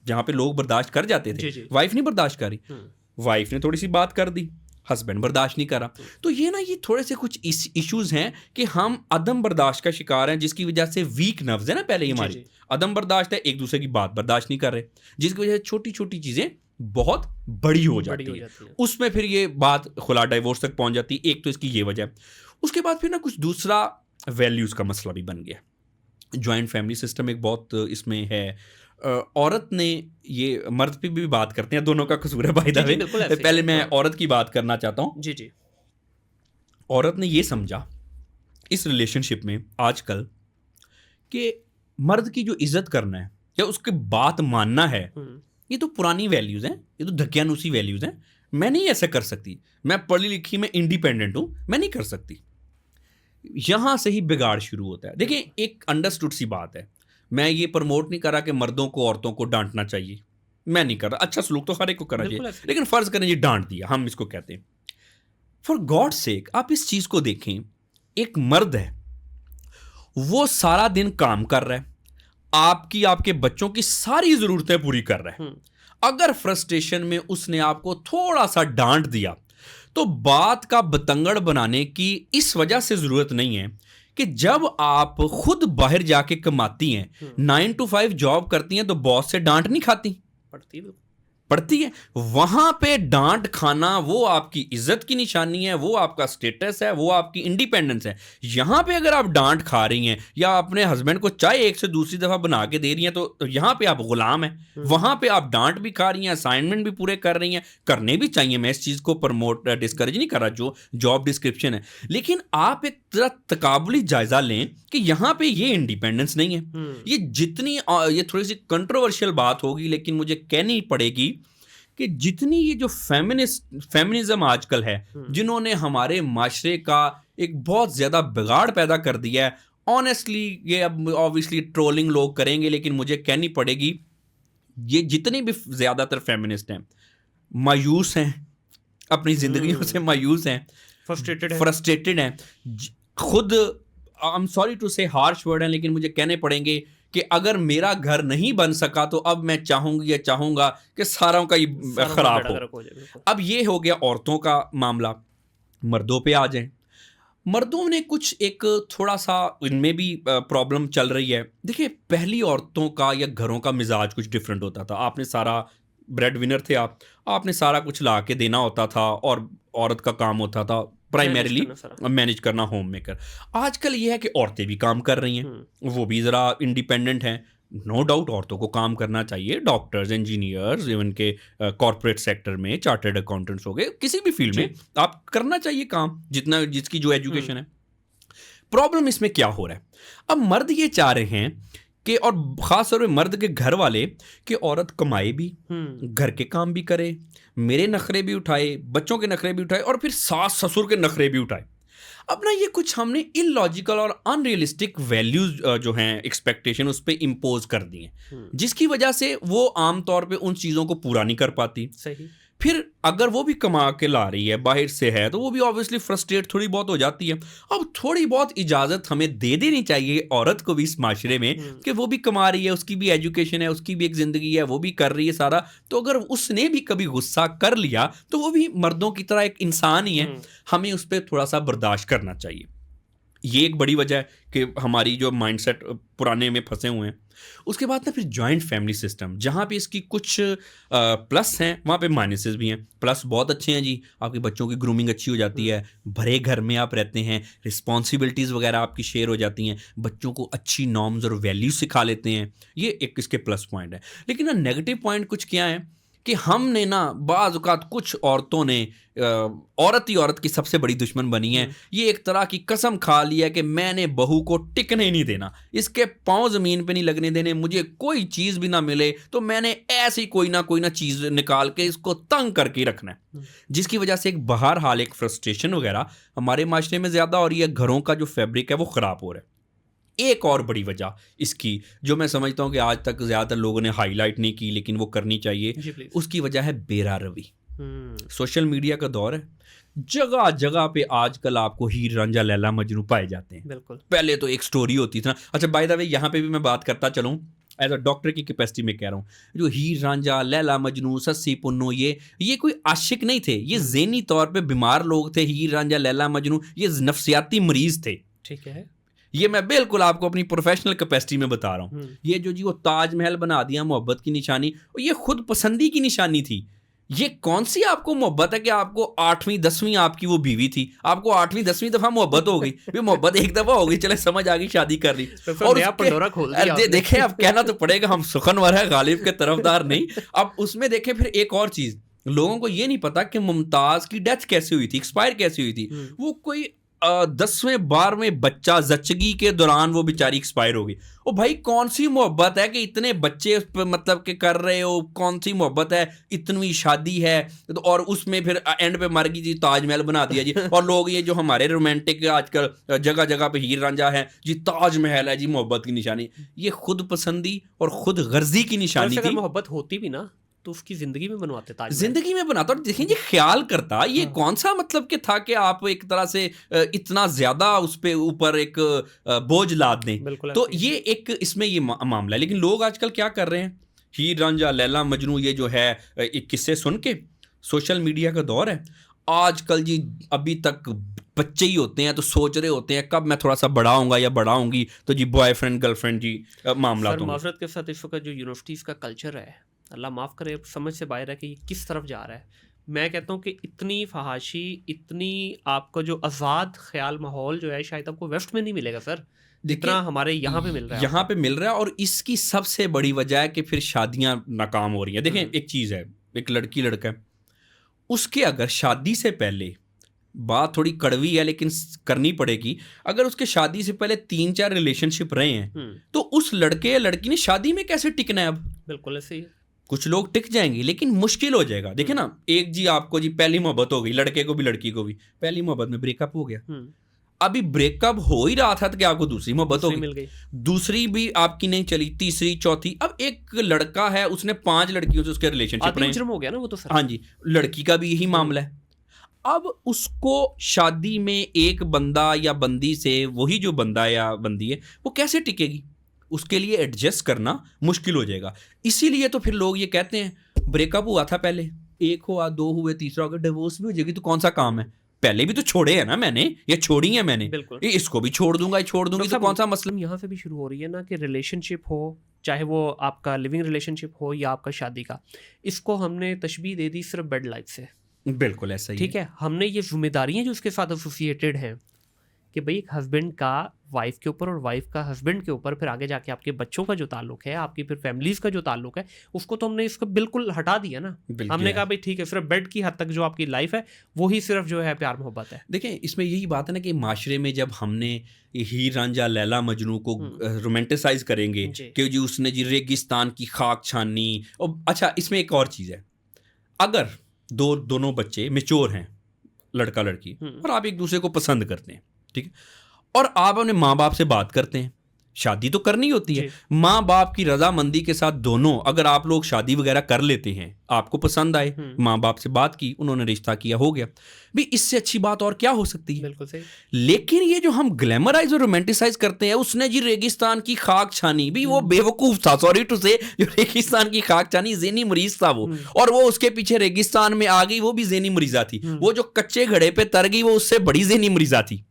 जहां पे लोग बर्दाश्त कर जाते जी, थे जी। वाइफ नहीं बर्दाश्त करी, हम्म, वाइफ ने थोड़ी सी बात कर दी, हस्बैंड बर्दाश्त नहीं करा। तो ये ना, ये थोड़े से कुछ इश्यूज हैं कि हम अदम बर्दाश्त का शिकार हैं, जिसकी वजह से वीक नर्व्स है ना पहले ही जी, हमारी, जी। अदम बर्दाश्त है, एक दूसरे की बात बर्दाश्त नहीं कर रहे, जिसकी वजह से छोटी छोटी चीजें बहुत बड़ी हो बड़ी जाती हो है। जाती है। उसमें फिर ये बात खुला डाइवोर्स तक पहुंच जाती है। एक तो इसकी ये वजह है। उसके बाद फिर ना कुछ दूसरा वैल्यूज का मसला भी बन गया। जॉइंट फैमिली सिस्टम एक बहुत इसमें है। औरत ने, ये मर्द पे भी बात करते हैं, दोनों का कसूर है बाय द जी, जी, वे। बिल्कुल ऐसे ही पहले है। मैं हाँ। औरत की बात करना चाहता हूँ। जी, जी। औरत ने ये समझा इस रिलेशनशिप में आजकल कि मर्द की जो इज्जत करना है या उसकी बात मानना है, हम्म, ये तो पुरानी वैल्यूज हैं, ये तो धकियानुसी वैल्यूज हैं। मैं नहीं ऐसा कर सकती, मैं पढ़ी लिखी, मैं इंडिपेंडेंट हूं, मैं नहीं कर सकती। यहां से ही बिगाड़ शुरू होता है। देखिए, एक अंडरस्टूड सी बात है, मैं ये प्रमोट नहीं कर रहा कि मर्दों को औरतों को डांटना चाहिए, मैं नहीं कर रहा। अच्छा सलूक तो हर एक को करना बिल्कुल चाहिए, ऐसे ही। लेकिन फर्ज करें ये डांट दिया, हम इसको कहते हैं, फॉर गॉड सेक आप इस चीज को देखें। एक मर्द है, वो सारा दिन काम कर रहा है, आपकी, आपके बच्चों की सारी जरूरतें पूरी कर रहा है। हम्म, अगर फ्रस्ट्रेशन में उसने आपको थोड़ा सा डांट दिया, तो बात का बतंगड़ बनाने की इस वजह से जरूरत नहीं है कि जब आप खुद बाहर जाके कमाती हैं, 9 to 5 जॉब करती हैं, तो बॉस से डांट नहीं खाती, पड़ती है। पड़ती है। वहां पे डांट खाना वो आपकी इज्जत की निशानी है, वो आपका स्टेटस है, वो आपकी इंडिपेंडेंस है। यहां पे अगर आप डांट खा रही हैं या अपने हस्बैंड को चाय एक से दूसरी दफा बना के दे रही हैं, तो यहां पे आप गुलाम हैं। वहां पे आप डांट भी खा रही हैं, असाइनमेंट भी पूरे कर रही हैं, करने भी चाहिए, मैं इस चीज को प्रमोट डिस्करेज नहीं कर रहा, जो जॉब डिस्क्रिप्शन है। लेकिन आप एक तरह तकाबुली जायजा लें कि यहां पे ये इंडिपेंडेंस नहीं है। ये जितनी ये थोड़ी सी कंट्रोवर्शियल बात होगी, लेकिन मुझे कहनी पड़ेगी कि जितनी ये जो फेमिनिज्म आजकल है, जिन्होंने हमारे माशरे का एक बहुत ज्यादा बिगाड़ पैदा कर दिया है, ऑनेस्टली, ये अब ऑब्वियसली ट्रोलिंग लोग करेंगे, लेकिन मुझे कहनी पड़ेगी, ये जितने भी ज्यादातर फेमिनिस्ट हैं मायूस हैं, अपनी जिंदगियों से मायूस हैं, फ्रस्ट्रेटेड हैं खुद। आई एम सॉरी टू से हार्श वर्ड है, लेकिन मुझे कहने पड़ेंगे कि अगर मेरा घर नहीं बन सका, तो अब मैं चाहूंगी या चाहूंगा कि सारों का ही खराब हो। अब ये हो गया औरतों का मामला। मर्दों पे आ जाएं। मर्दों ने कुछ एक थोड़ा सा इनमें भी प्रॉब्लम चल रही है। देखिए, पहली औरतों का या घरों का मिजाज कुछ डिफरेंट होता था। आपने सारा ब्रेड विनर थे, आपने सारा कुछ ला के देना होता था, और औरत का काम होता था प्राइमरीली मैनेज करना, होम मेकर। आजकल ये है कि औरतें भी काम कर रही हैं, वो भी ज़रा इंडिपेंडेंट हैं। नो डाउट औरतों को काम करना चाहिए, डॉक्टर्स, इंजीनियर्स, इवन के कॉर्पोरेट सेक्टर में चार्टर्ड अकाउंटेंट्स हो गए, किसी भी फील्ड में आप करना चाहिए काम, जितना जिसकी जो एजुकेशन है। प्रॉब्लम इसमें क्या हो रहा है, अब मर्द ये चाह रहे हैं कि, और ख़ास तौर पे मर्द के घर वाले, कि औरत कमाए भी, घर के काम भी करे, मेरे नखरे भी उठाए, बच्चों के नखरे भी उठाए, और फिर सास ससुर के नखरे भी उठाए। अब ना ये कुछ हमने इलॉजिकल और अनरियलिस्टिक वैल्यूज जो हैं, एक्सपेक्टेशन, उस पर इम्पोज कर दी हैं, जिसकी वजह से वो आमतौर पे उन चीज़ों को पूरा नहीं कर पाती। सही। फिर अगर वो भी कमा के ला रही है, बाहर से है, तो वो भी ऑब्वियसली फ्रस्ट्रेट थोड़ी बहुत हो जाती है। अब थोड़ी बहुत इजाज़त हमें दे देनी चाहिए औरत को भी इस माशरे में, कि वो भी कमा रही है, उसकी भी एजुकेशन है, उसकी भी एक ज़िंदगी है, वो भी कर रही है सारा। तो अगर उसने भी कभी गुस्सा कर लिया, तो वो भी मर्दों की तरह एक इंसान ही है, हमें उस पर थोड़ा सा बर्दाश्त करना चाहिए। ये एक बड़ी वजह है कि हमारी जो माइंडसेट पुराने में फंसे हुए हैं। उसके बाद ना फिर जॉइंट फैमिली सिस्टम, जहाँ पे इसकी कुछ प्लस हैं, वहाँ पे माइनसेस भी हैं। प्लस बहुत अच्छे हैं जी, आपके बच्चों की ग्रूमिंग अच्छी हो जाती है, भरे घर में आप रहते हैं, रिस्पॉन्सिबिलिटीज़ वगैरह आपकी शेयर हो जाती हैं, बच्चों को अच्छी नॉर्म्स और वैल्यूज सिखा लेते हैं, ये एक इसके प्लस पॉइंट है। लेकिन ना नेगेटिव पॉइंट कुछ क्या है कि हमने ना बाज़ औक़ात कुछ औरतों ने औरत ही औरत की सबसे बड़ी दुश्मन बनी है। ये एक तरह की कसम खा लिया कि मैंने बहू को टिकने नहीं देना, इसके पांव ज़मीन पे नहीं लगने देने, मुझे कोई चीज़ भी ना मिले तो मैंने ऐसी कोई ना चीज़ निकाल के इसको तंग करके रखना है, जिसकी वजह से एक बहर हाल, एक फ्रस्ट्रेशन वगैरह हमारे माशरे में ज़्यादा हो रही है। घरों का जो फैब्रिक है वो ख़राब हो रहा है। एक और बड़ी वजह इसकी, जो मैं समझता हूँ कि आज तक ज़्यादातर लोगों ने हाईलाइट नहीं की, लेकिन वो करनी चाहिए, उसकी वजह है बेरा रवि। सोशल मीडिया का दौर है, जगह जगह पे आजकल आपको हीर रांझा लैला मजनू पाए जाते हैं। बिल्कुल। पहले तो एक स्टोरी होती थी ना। अच्छा बाय द वे यहाँ पे भी मैं बात करता चलूँ, एज अ डॉक्टर की कैपेसिटी में कह रहा हूँ, जो हीर रांझा लैला मजनू सस्सी पुन्नू ये कोई आशिक नहीं थे, ये ज़हनी तौर पे बीमार लोग थे। हीर रांझा लैला मजनू ये नफ्सियाती मरीज थे। ठीक है। ये मैं बिल्कुल आपको अपनी प्रोफेशनल कैपेसिटी में बता रहा हूँ। ये जो जी वो ताजमहल बना दिया मोहब्बत की निशानी, और ये खुद पसंदी की निशानी थी। ये कौन सी आपको मोहब्बत है कि आपको 8वीं 10वीं आपकी वो बीवी थी, आपको 8वीं 10वीं दफा मोहब्बत हो गई। भी मोहब्बत एक दफा हो गई, चले समझ आ गई, शादी कर ली, और देखें अब कहना तो पड़ेगा हम सुखनवर है, गालिब के तरफदार नहीं। अब उसमें देखें फिर एक और चीज, लोगों को ये नहीं पता कि मुमताज की डेथ कैसे हुई थी, एक्सपायर कैसे हुई थी। वो कोई 10वें 12वें बच्चा जच्चगी के दौरान वो बेचारी एक्सपायर हो गई। ओ भाई कौन सी मोहब्बत है कि इतने बच्चे मतलब के कर रहे हो, कौन सी मोहब्बत है, इतनी शादी है तो, और उसमें फिर एंड पे मर गई जी, ताजमहल बना दिया जी। और लोग ये जो हमारे रोमांटिक आजकल जगह जगह पे हीर रांझा है जी, ताजमहल है जी मोहब्बत की निशानी, ये खुद पसंदी और खुद गर्जी की निशानी थी। मोहब्बत होती भी ना तो उसकी जिंदगी में बनवाते, जिंदगी में बनाता। और देखिए ये ख्याल करता, ये कौन सा मतलब के था कि आप एक तरह से इतना ज्यादा उस पे ऊपर एक बोझ लाद दें। तो ये एक इसमें ये मामला है। लेकिन लोग आजकल क्या कर रहे हैं, हीर रांझा लैला मजनू ये जो है एक किस्से सुन के, सोशल मीडिया का दौर है आजकल जी, अभी तक बच्चे ही होते हैं तो सोच रहे होते हैं कब मैं थोड़ा सा बड़ा होऊंगा या बड़ा होंगी तो जी बॉयफ्रेंड गर्लफ्रेंड जी मामला। तो माजरत के साथ इस वक्त जो यूनिवर्सिटीज़ का कल्चर है, अल्लाह माफ़ करे, समझ से बाहर है कि ये किस तरफ जा रहा है। मैं कहता हूँ कि इतनी फहाशी, इतनी आपका जो आज़ाद ख्याल माहौल जो है शायद आपको वेस्ट में नहीं मिलेगा सर, जितना हमारे यहाँ पे मिल रहा है। यहाँ पे मिल रहा है, और इसकी सबसे बड़ी वजह है कि फिर शादियाँ नाकाम हो रही हैं। देखें एक चीज़ है, एक लड़की लड़का है, उसके अगर शादी से पहले, बात थोड़ी कड़वी है लेकिन करनी पड़ेगी, अगर उसके शादी से पहले 3-4 रिलेशनशिप रहे हैं तो उस लड़के या लड़की ने शादी में कैसे टिकना है। अब बिल्कुल ऐसे ही है। कुछ लोग टिक जाएंगे लेकिन मुश्किल हो जाएगा। देखिए ना, एक जी आपको जी पहली मोहब्बत हो गई, लड़के को भी लड़की को भी, पहली मोहब्बत में ब्रेकअप हो गया, अभी ब्रेकअप हो ही रहा था कि आपको दूसरी मोहब्बत हो गई, दूसरी भी आपकी नहीं चली, तीसरी चौथी। अब एक लड़का है, उसने 5 लड़कियों से उसके रिलेशनशिप रहे, हो गया ना वो तो सर। हाँ जी, लड़की का भी यही मामला है। अब उसको शादी में एक बंदा या बंदी से, वही जो बंदा या बंदी है वो कैसे टिकेगी, उसके लिए एडजस्ट करना मुश्किल हो जाएगा। इसीलिए तो फिर लोग ये कहते हैं ब्रेकअप हुआ था पहले, 1 हुआ 2 हुए, तीसरा हो गया, डिवोर्स भी हो जाएगी, तो कौन सा काम है, पहले भी तो छोड़े हैं ना मैंने, या छोड़ी है मैंने, इसको भी छोड़ दूंगा, छोड़ दूंगी, तो कौन सा मसला। यहाँ से भी शुरू हो रही है ना कि रिलेशनशिप हो, चाहे वो आपका लिविंग रिलेशनशिप हो या आपका शादी का, इसको हमने तशबीह दे दी सिर्फ बेड लाइफ से। बिल्कुल ऐसा ही, ठीक है। हमने ये जिम्मेदारियां जो उसके साथ एसोसिएटेड हैं कि भाई एक हस्बैंड का वाइफ के ऊपर और वाइफ का हस्बैंड के ऊपर, फिर आगे जाके आपके बच्चों का जो ताल्लुक है, आपकी फिर फैमिलीज का जो ताल्लुक है, उसको तो हमने इसको बिल्कुल हटा दिया ना। हमने कहा भाई ठीक है, सिर्फ बेड की हद तक जो आपकी लाइफ है वही सिर्फ जो है प्यार मोहब्बत है। देखें इसमें यही बात है ना कि माशरे में जब हमने हीर रांझा लैला मजनू को रोमांटिसाइज करेंगे कि जी उसने जी रेगिस्तान की खाक छानी। और अच्छा इसमें एक और चीज़ है, अगर दोनों बच्चे मेच्योर हैं, लड़का लड़की, और आप एक दूसरे को पसंद करते हैं, ठीक है, और आप अपने माँ बाप से बात करते हैं, शादी तो करनी होती है, माँ बाप की रजामंदी के साथ दोनों, अगर आप लोग शादी वगैरह कर लेते हैं, आपको पसंद आए, माँ बाप से बात की, उन्होंने रिश्ता किया, हो गया भी, इससे अच्छी बात और क्या हो सकती है। बिल्कुल सही। लेकिन ये जो हम ग्लैमराइज और रोमांटिसाइज करते हैं, उसने जी रेगिस्तान की खाक छानी, भी वो बेवकूफ था, सॉरी टू से, जो रेगिस्तान की खाक छानी, ज़हनी मरीज था वो, और वो उसके पीछे रेगिस्तान में आ गई, वो भी ज़हनी मरीजा थी। वो जो कच्चे घड़े पे तर गई, वो उससे बड़ी ज़हनी मरीजा थी।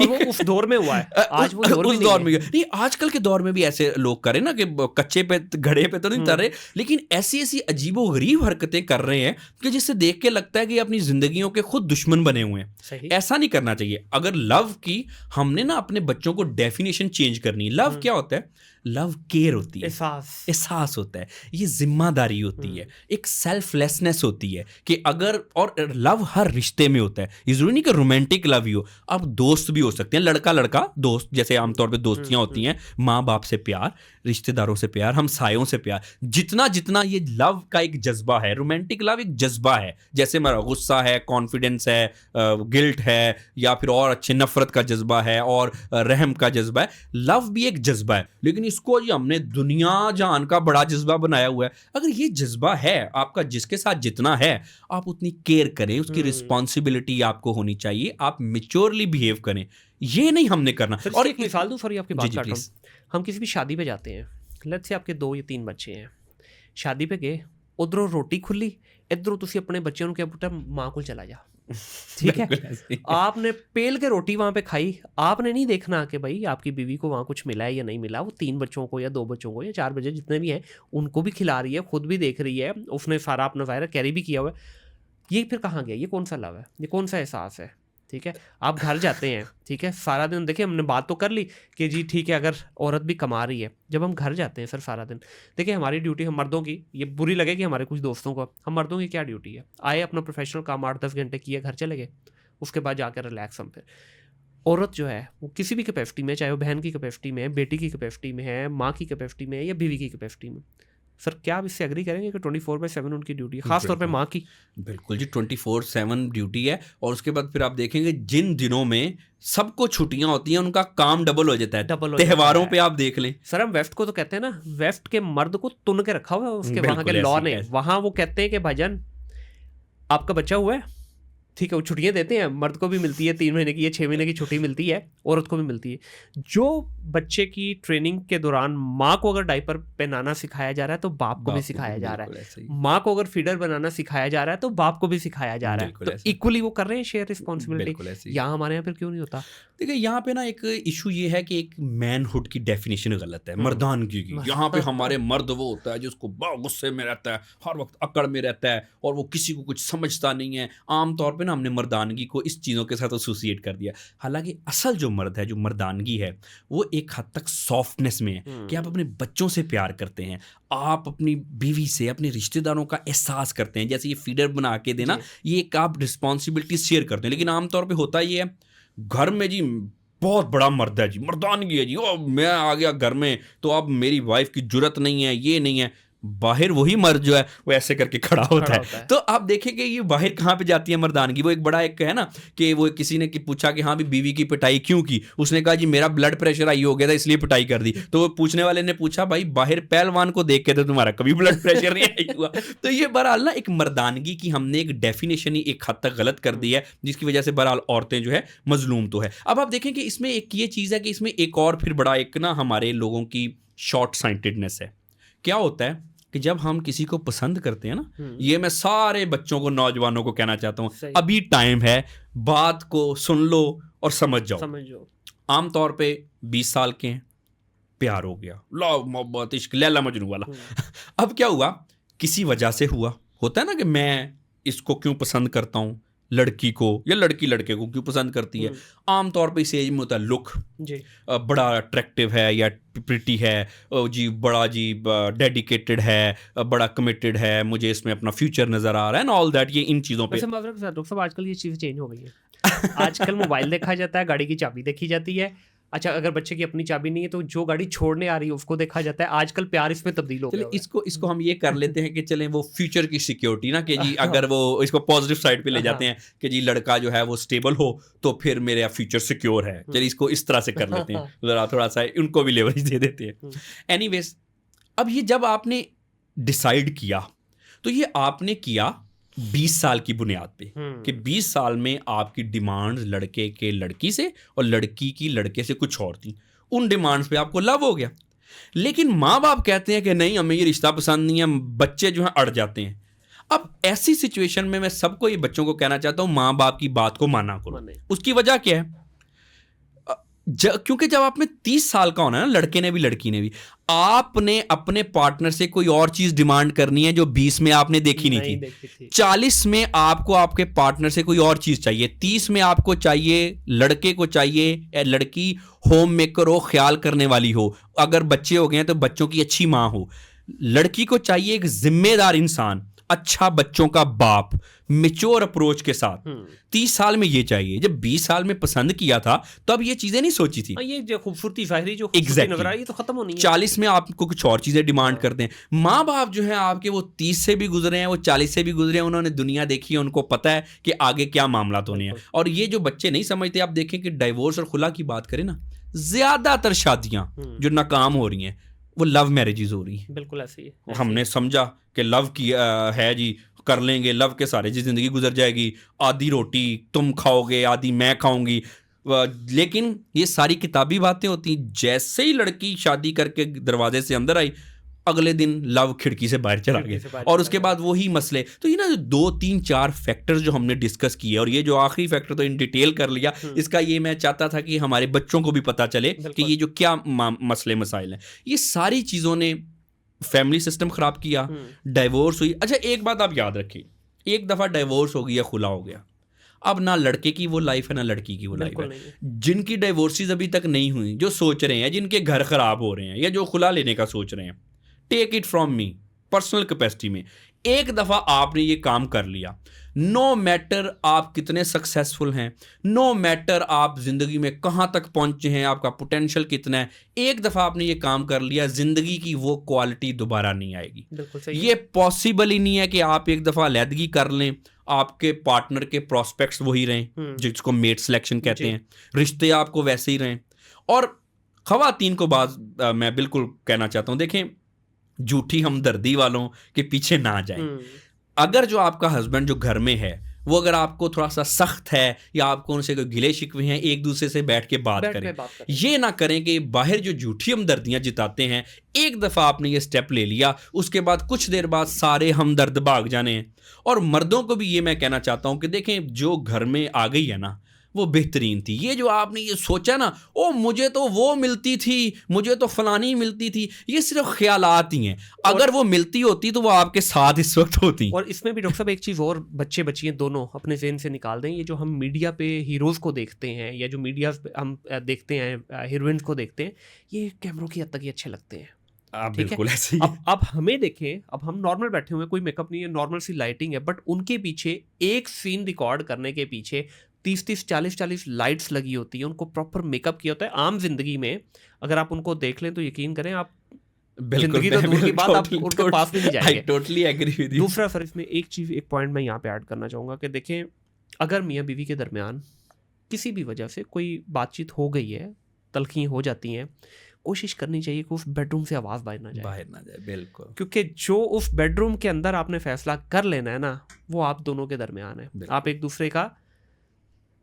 और वो उस दौर में हुआ है, आज वो दौर उस दौर में नहीं, आजकल के दौर में भी ऐसे लोग करें ना कि कच्चे पे घड़े पे तो नहीं तर रहे, लेकिन ऐसी ऐसी अजीबो गरीब हरकतें कर रहे हैं कि जिससे देख के लगता है कि अपनी जिंदगियों के खुद दुश्मन बने हुए हैं। ऐसा नहीं करना चाहिए। अगर लव की हमने ना अपने बच्चों को डेफिनेशन चेंज करनी, लव क्या होता है, लव केयर होती है, एहसास होता है, ये जिम्मेदारी होती है, एक सेल्फलेसनेस होती है कि अगर, और लव हर रिश्ते में होता है, ये जरूरी नहीं कि रोमांटिक लव ही हो, अब दोस्त भी हो सकते हैं, लड़का लड़का दोस्त, जैसे आमतौर पे दोस्तियां होती हैं, माँ बाप से प्यार, रिश्तेदारों से प्यार, हमसायों से प्यार, जितना जितना ये लव का एक जज्बा है, रोमांटिक लव एक जज्बा है, जैसे मेरा गुस्सा है, कॉन्फिडेंस है, गिल्ट है, या फिर और अच्छे नफरत का जज्बा है, और रहम का जज्बा है, लव भी एक जज्बा है। लेकिन इसको जी हमने दुनिया जहान का बड़ा जज्बा बनाया हुआ है। अगर ये जज्बा है आपका, जिसके साथ जितना है आप उतनी केयर करें, उसकी रिस्पॉन्सिबिलिटी आपको होनी चाहिए, आप मेच्योरली बिहेव करें, ये नहीं हमने करना। और एक मिसाल दूं, सॉरी आपकी बात जी, काट रहा please। हूं। हम किसी भी शादी पे जाते हैं, लेट्स से आपके 2 या 3 बच्चे हैं, शादी पे गए, उधरों रोटी खुली, इधरों तुसी अपने बच्चों ਨੂੰ ਕਿਹਾ ਪੁੱਤ ਮਾਂ ਕੋਲ चला जा, ठीक है। बिल्कुल ऐसे ही। आपने पेल के रोटी वहाँ पे खाई, आपने नहीं देखना कि भाई आपकी बीवी को वहाँ कुछ मिला है या नहीं मिला। वो 3 बच्चों को या 2 बच्चों को या 4 बच्चे जितने भी हैं उनको भी खिला रही है, खुद भी देख रही है, उसने सारा अपना वायरस कैरी भी किया हुआ है। ये फिर कहाँ गया? ये कौन सा लव है? ये कौन सा एहसास है? ठीक है, आप घर जाते हैं, ठीक है, सारा दिन देखिए हमने बात तो कर ली कि जी ठीक है अगर औरत भी कमा रही है, जब हम घर जाते हैं सर सारा दिन, देखिए हमारी ड्यूटी, हम मर्दों की, ये बुरी लगेगी हमारे कुछ दोस्तों को, हम मर्दों की क्या ड्यूटी है? आए अपना प्रोफेशनल काम 8-10 घंटे किए, घर चले गए, उसके बाद जाकर रिलैक्स हम फिर। औरत जो है वो किसी भी कैपेसिटी में, चाहे वो बहन की कैपेसिटी में है, बेटी की कैपेसिटी में है, माँ की कैपेसिटी में है या बीवी की कैपेसिटी में, सर क्या आप इससे एग्री करेंगे कि 24/7 उनकी ड्यूटी है, खासतौर पे माँ की? बिल्कुल जी, 24/7 ड्यूटी है। और उसके बाद फिर आप देखेंगे जिन दिनों में सबको छुट्टियां होती हैं उनका काम डबल हो जाता है। डबल हो त्योहारों जाता पे आप देख लें, सर हम वेस्ट को तो कहते हैं ना, वेस्ट के मर्द को तुन के रखा हुआ है उसके वहाँ के बिल्कुल लॉ ऐसे ने। ही, ऐसे। वहाँ वो कहते हैं कि भाईजान आपका बच्चा हुआ है, ठीक है, वो छुट्टियां देते हैं, मर्द को भी मिलती है 3 महीने की या 6 महीने की छुट्टी मिलती है, औरत को भी मिलती है। जो बच्चे की ट्रेनिंग के दौरान माँ को अगर डायपर पहनाना सिखाया जा रहा है तो बाप को भी सिखाया जा रहा है, माँ को अगर फीडर बनाना सिखाया जा रहा है तो बाप को भी सिखाया जा रहा है, बिल्कुल तो ऐसे। इक्वली वो कर रहे हैं शेयर बिल्कुल रिस्पॉन्सिबिलिटी। ऐसे ही। यहाँ हमारे यहाँ फिर क्यों नहीं होता? देखिए यहाँ पे ना एक इशू ये है कि एक मैनहुड की डेफिनेशन गलत है, मर्दानगी की। यहाँ पे हमारे मर्द वो होता है जिसको बड़ा गुस्से में रहता है, हर वक्त अकड़ में रहता है और वो किसी को कुछ समझता नहीं है। आमतौर पे ना हमने मर्दानगी को इस चीज़ों के साथ एसोसिएट कर दिया। हालांकि असल जो मर्द है, जो मर्दानगी है, वो एक हद तक सॉफ्टनेस में है कि आप अपने बच्चों से प्यार करते हैं, आप अपनी बीवी से, अपने रिश्तेदारों का एहसास करते हैं। जैसे ये फीडर बना के देना, ये एक आप रिस्पॉन्सिबिलिटी शेयर करते हैं। लेकिन आमतौर पर होता ये है, घर में जी बहुत बड़ा मर्द है जी, मर्दानगी है जी, ओ मैं आ गया घर में तो अब मेरी वाइफ की जुर्रत नहीं है, ये नहीं है। बाहर वही मर्द जो है वो ऐसे करके खड़ा होता है। तो आप देखें कि ये बाहर कहाँ पे जाती है मर्दानगी। वो एक बड़ा एक है ना कि वो किसी ने पूछा कि हाँ भी बीवी की पिटाई क्यों की, उसने कहा जी मेरा ब्लड प्रेशर हाई हो गया था इसलिए पिटाई कर दी। तो वो पूछने वाले ने पूछा भाई बाहर पहलवान को देख के तो तुम्हारा कभी ब्लड प्रेशर नहीं हाई हुआ। तो ये बहरहाल ना एक मर्दानगी की हमने एक डेफिनेशन ही एक हद तक गलत कर दी है, जिसकी वजह से बहरहाल औरतें जो है मजलूम तो है। अब आप देखें कि इसमें एक ये चीज़ है कि इसमें एक और फिर बड़ा एक ना हमारे लोगों की शॉर्ट साइटेडनेस है। क्या होता है कि जब हम किसी को पसंद करते हैं ना, ये मैं सारे बच्चों को, नौजवानों को कहना चाहता हूँ, अभी टाइम है, बात को सुन लो और समझ जाओ। आमतौर पे 20 साल के हैं, प्यार हो गया, लव मोहब्बत इश्क लैला मजनू वाला। अब क्या हुआ, किसी वजह से हुआ, होता है ना कि मैं इसको क्यों पसंद करता हूँ, लड़की को या लड़की लड़के को क्यों पसंद करती है। आमतौर पे इस एज में होता है लुक जी, बड़ा अट्रैक्टिव है या प्रिटी है जी, बड़ा जी डेडिकेटेड है, बड़ा कमिटेड है, मुझे इसमें अपना फ्यूचर नजर आ रहा है ना, ऑल दैट। ये इन चीज़ों पे डॉक्टर साहब आजकल ये चीज़ें चेंज हो गई है। आजकल मोबाइल देखा जाता है, गाड़ी की चाबी देखी जाती है। अच्छा अगर बच्चे की अपनी चाबी नहीं है तो जो गाड़ी छोड़ने आ रही है उसको देखा जाता है। आजकल प्यार इसमें तब्दील हो गया है। इसको हम ये कर लेते हैं कि चलें वो फ्यूचर की सिक्योरिटी ना, कि जी अगर वो इसको पॉजिटिव साइड पे ले जाते हैं कि जी लड़का जो है वो स्टेबल हो तो फिर मेरा फ्यूचर सिक्योर है। चलिए इसको इस तरह से कर लेते हैं, जरा थोड़ा सा उनको भी लेवरेज दे देते हैं। एनीवेज, अब ये जब आपने डिसाइड किया तो ये आपने किया 20 साल की बुनियाद पे कि 20 साल में आपकी डिमांड्स लड़के के लड़की से और लड़की की लड़के से कुछ और थी। उन डिमांड्स पे आपको लव हो गया। लेकिन माँ बाप कहते हैं कि नहीं हमें ये रिश्ता पसंद नहीं है, बच्चे जो हैं अड़ जाते हैं। अब ऐसी सिचुएशन में मैं सबको ये बच्चों को कहना चाहता हूँ, माँ बाप की बात को माना करो। उसकी वजह क्या है? क्योंकि जब आप में 30 साल का होना है ना, लड़के ने भी लड़की ने भी, आपने अपने पार्टनर से कोई और चीज डिमांड करनी है जो 20 में आपने देखी नहीं थी। 40 में आपको आपके पार्टनर से कोई और चीज चाहिए। 30 में आपको चाहिए, लड़के को चाहिए लड़की होम मेकर हो, ख्याल करने वाली हो, अगर बच्चे हो गए हैं तो बच्चों की अच्छी माँ हो। लड़की को चाहिए एक जिम्मेदार इंसान, अच्छा बच्चों का बाप, मेच्योर अप्रोच के साथ। 30 साल में ये चाहिए। जब 20 साल में पसंद किया था तो अब ये चीजें नहीं सोची थी। ये जो खूबसूरती ज़ाहिरी जो खूबसूरती नजर आ रही है तो खत्म होनी है। 40 में आपको कुछ और चीजें डिमांड करते हैं। माँ बाप जो है आपके वो 30 से भी गुजरे हैं, वो 40 से भी गुजरे हैं, उन्होंने दुनिया देखी है, उनको पता है कि आगे क्या मामला होने हैं। और ये जो बच्चे नहीं समझते, आप देखें कि डाइवोर्स और खुला की बात करें ना, ज्यादातर शादियां जो नाकाम हो रही हैं वो लव मैरिजेस हो रही हैं। बिल्कुल ऐसे ही है। हमने समझा कि लव की है जी, कर लेंगे लव के सारे जी, जिंदगी गुजर जाएगी, आधी रोटी तुम खाओगे आधी मैं खाऊंगी। लेकिन ये सारी किताबी बातें होती हैं। जैसे ही लड़की शादी करके दरवाजे से अंदर आई, अगले दिन लव खिड़की से बाहर चला गया, और उसके बाद वही मसले। तो ये ना 2 3 4 फैक्टर्स जो हमने डिस्कस किए, और ये जो आखिरी फैक्टर तो इन डिटेल कर लिया, इसका ये मैं चाहता था कि हमारे बच्चों को भी पता चले कि ये जो क्या मसले मसाइल हैं, ये सारी चीज़ों ने फैमिली सिस्टम ख़राब किया, डाइवोर्स हुई। अच्छा एक बात आप याद रखिए, एक दफ़ा डाइवोर्स हो गया, खुला हो गया, अब ना लड़के की वो लाइफ है ना लड़की की वो लाइफ है। जिनकी डाइवोर्सेस अभी तक नहीं हुई, जो सोच रहे हैं, जिनके घर ख़राब हो रहे हैं, या जो खुला लेने का सोच रहे हैं, take it from me, personal capacity में एक दफ़ा आपने ये काम कर लिया, नो मैटर आप कितने सक्सेसफुल हैं, नो मैटर आप ज़िंदगी में कहाँ तक पहुँचे हैं, आपका पोटेंशियल कितना है, एक दफ़ा आपने ये काम कर लिया, ज़िंदगी की वो क्वालिटी दोबारा नहीं आएगी। ये पॉसिबल ही नहीं है कि आप एक दफ़ा अलहदगी कर लें, आपके पार्टनर के प्रॉस्पेक्ट्स वही रहें, जिसको मेट सिलेक्शन कहते हैं, रिश्ते आपको वैसे ही रहें। और ख़वातीन को बात मैं बिल्कुल कहना चाहता हूँ, देखें झूठी हमदर्दी वालों के पीछे ना जाएं। अगर जो आपका हस्बैंड जो घर में है वो अगर आपको थोड़ा सा सख्त है, या आपको उनसे कोई गिले शिकवे हैं, एक दूसरे से बैठ के बात करें। ये ना करें कि बाहर जो झूठी हमदर्दियां जिताते हैं, एक दफ़ा आपने ये स्टेप ले लिया, उसके बाद कुछ देर बाद सारे हमदर्द भाग जाने हैं। और मर्दों को भी ये मैं कहना चाहता हूँ कि देखें जो घर में आ गई है ना वो बेहतरीन थी। ये जो आपने ये सोचा ना, ओ मुझे तो वो मिलती थी, मुझे तो फलानी मिलती थी, ये सिर्फ ख्यालात ही हैं। अगर वो मिलती होती तो वो आपके साथ इस वक्त होती। और इसमें भी डॉक्टर साहब एक चीज़ और, बच्चे बच्चियाँ दोनों अपने ज़हन से निकाल दें, ये जो हम मीडिया पे हीरोज़ को देखते हैं, या जो मीडिया हम देखते हैं हीरोइंस को देखते हैं, ये कैमरों की हद तक ही अच्छे लगते हैं। बिल्कुल ऐसे ही। अब हमें देखें, अब हम नॉर्मल बैठे हुए हैं, कोई मेकअप नहीं है, नॉर्मल सी लाइटिंग है, बट उनके पीछे एक सीन रिकॉर्ड करने के पीछे 30-30 40-40 लाइट्स लगी होती है, उनको प्रॉपर मेकअप किया होता है। आम जिंदगी में अगर आप उनको देख लें तो यकीन करें आप जिंदगी तो दूर की बात, आप उनके पास भी नहीं जाएंगे। I totally agree with you। दूसरा सर इसमें एक चीज़, एक पॉइंट मैं यहाँ पे ऐड करना चाहूँगा कि देखें, अगर मियाँ बीवी के दरमियान किसी भी वजह से कोई बातचीत हो गई है, तलखी हो जाती हैं, कोशिश करनी चाहिए कि उस बेडरूम से आवाज़ बाहर ना जाए। बिल्कुल, क्योंकि जो उस बेडरूम के अंदर आपने फैसला कर लेना है ना, वो आप दोनों के दरमियान है, आप एक दूसरे का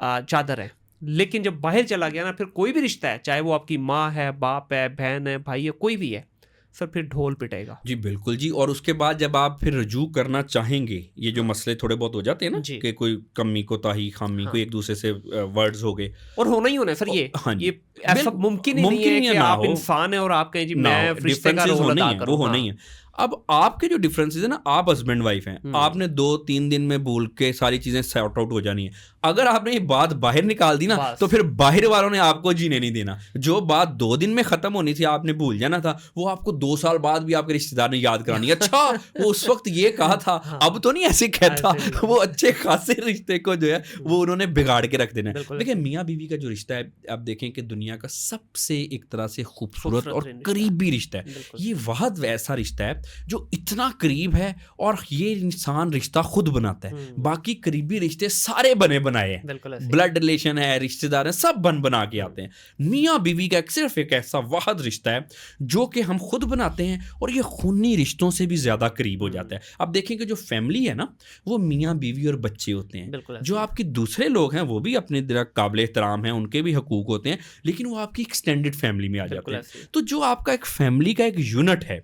चादर है। लेकिन जब बाहर चला गया ना, फिर कोई भी रिश्ता है, चाहे वो आपकी माँ है, बाप है, बहन है, भाई है, कोई भी है सर, फिर ढोल पिटेगा। जी बिल्कुल जी। और उसके बाद जब आप फिर रजू करना चाहेंगे, ये जो मसले थोड़े बहुत हो जाते हैं ना कि कोई कमी कोताही खामी, कोई एक दूसरे से वर्ड्स हो गए, और होना ही होना है सर। ये ऐसा मुमकिन ही नहीं है कि आप इंसान है और आप कहें जी मैं रिश्ते का रोल अदा करूं। वो होना ही है। अब आपके जो डिफरेंसेस है ना, आप हस्बैंड वाइफ हैं, आपने 2-3 दिन में भूल के सारी चीजें सॉर्ट आउट हो जानी है। अगर आपने ये बात बाहर निकाल दी ना, तो फिर बाहर वालों ने आपको जीने नहीं देना। जो बात 2 दिन में खत्म होनी थी, आपने भूल जाना था, वो आपको 2 साल बाद भी आपके रिश्तेदार ने याद करानी है। अच्छा वो उस वक्त ये कहा था, अब तो नहीं ऐसे कहता। वो अच्छे खासे रिश्ते को जो है वो उन्होंने बिगाड़ के रख देना है। देखिए मियाँ बीवी का जो रिश्ता है, आप देखें कि दुनिया का सबसे एक तरह से खूबसूरत और करीबी रिश्ता है। ये वह ऐसा रिश्ता है जो इतना करीब है, और ये इंसान रिश्ता खुद बनाता है। बाकी करीबी रिश्ते सारे बने बनाए हैं, ब्लड रिलेशन है, रिश्तेदार हैं, सब बना के आते हैं। मियाँ बीवी का सिर्फ एक ऐसा वाहिद रिश्ता है जो कि हम खुद बनाते हैं, और ये खूनी रिश्तों से भी ज्यादा करीब हो जाता है। अब देखेंगे जो फैमिली है ना, वो मियाँ बीवी और बच्चे होते हैं। जो आपके दूसरे लोग हैं वो भी अपने काबिल एहतराम हैं, उनके भी हकूक होते हैं, लेकिन वो आपकी एक्सटेंडेड फैमिली में आ जाते हैं। तो जो आपका एक फैमिली का एक यूनिट है,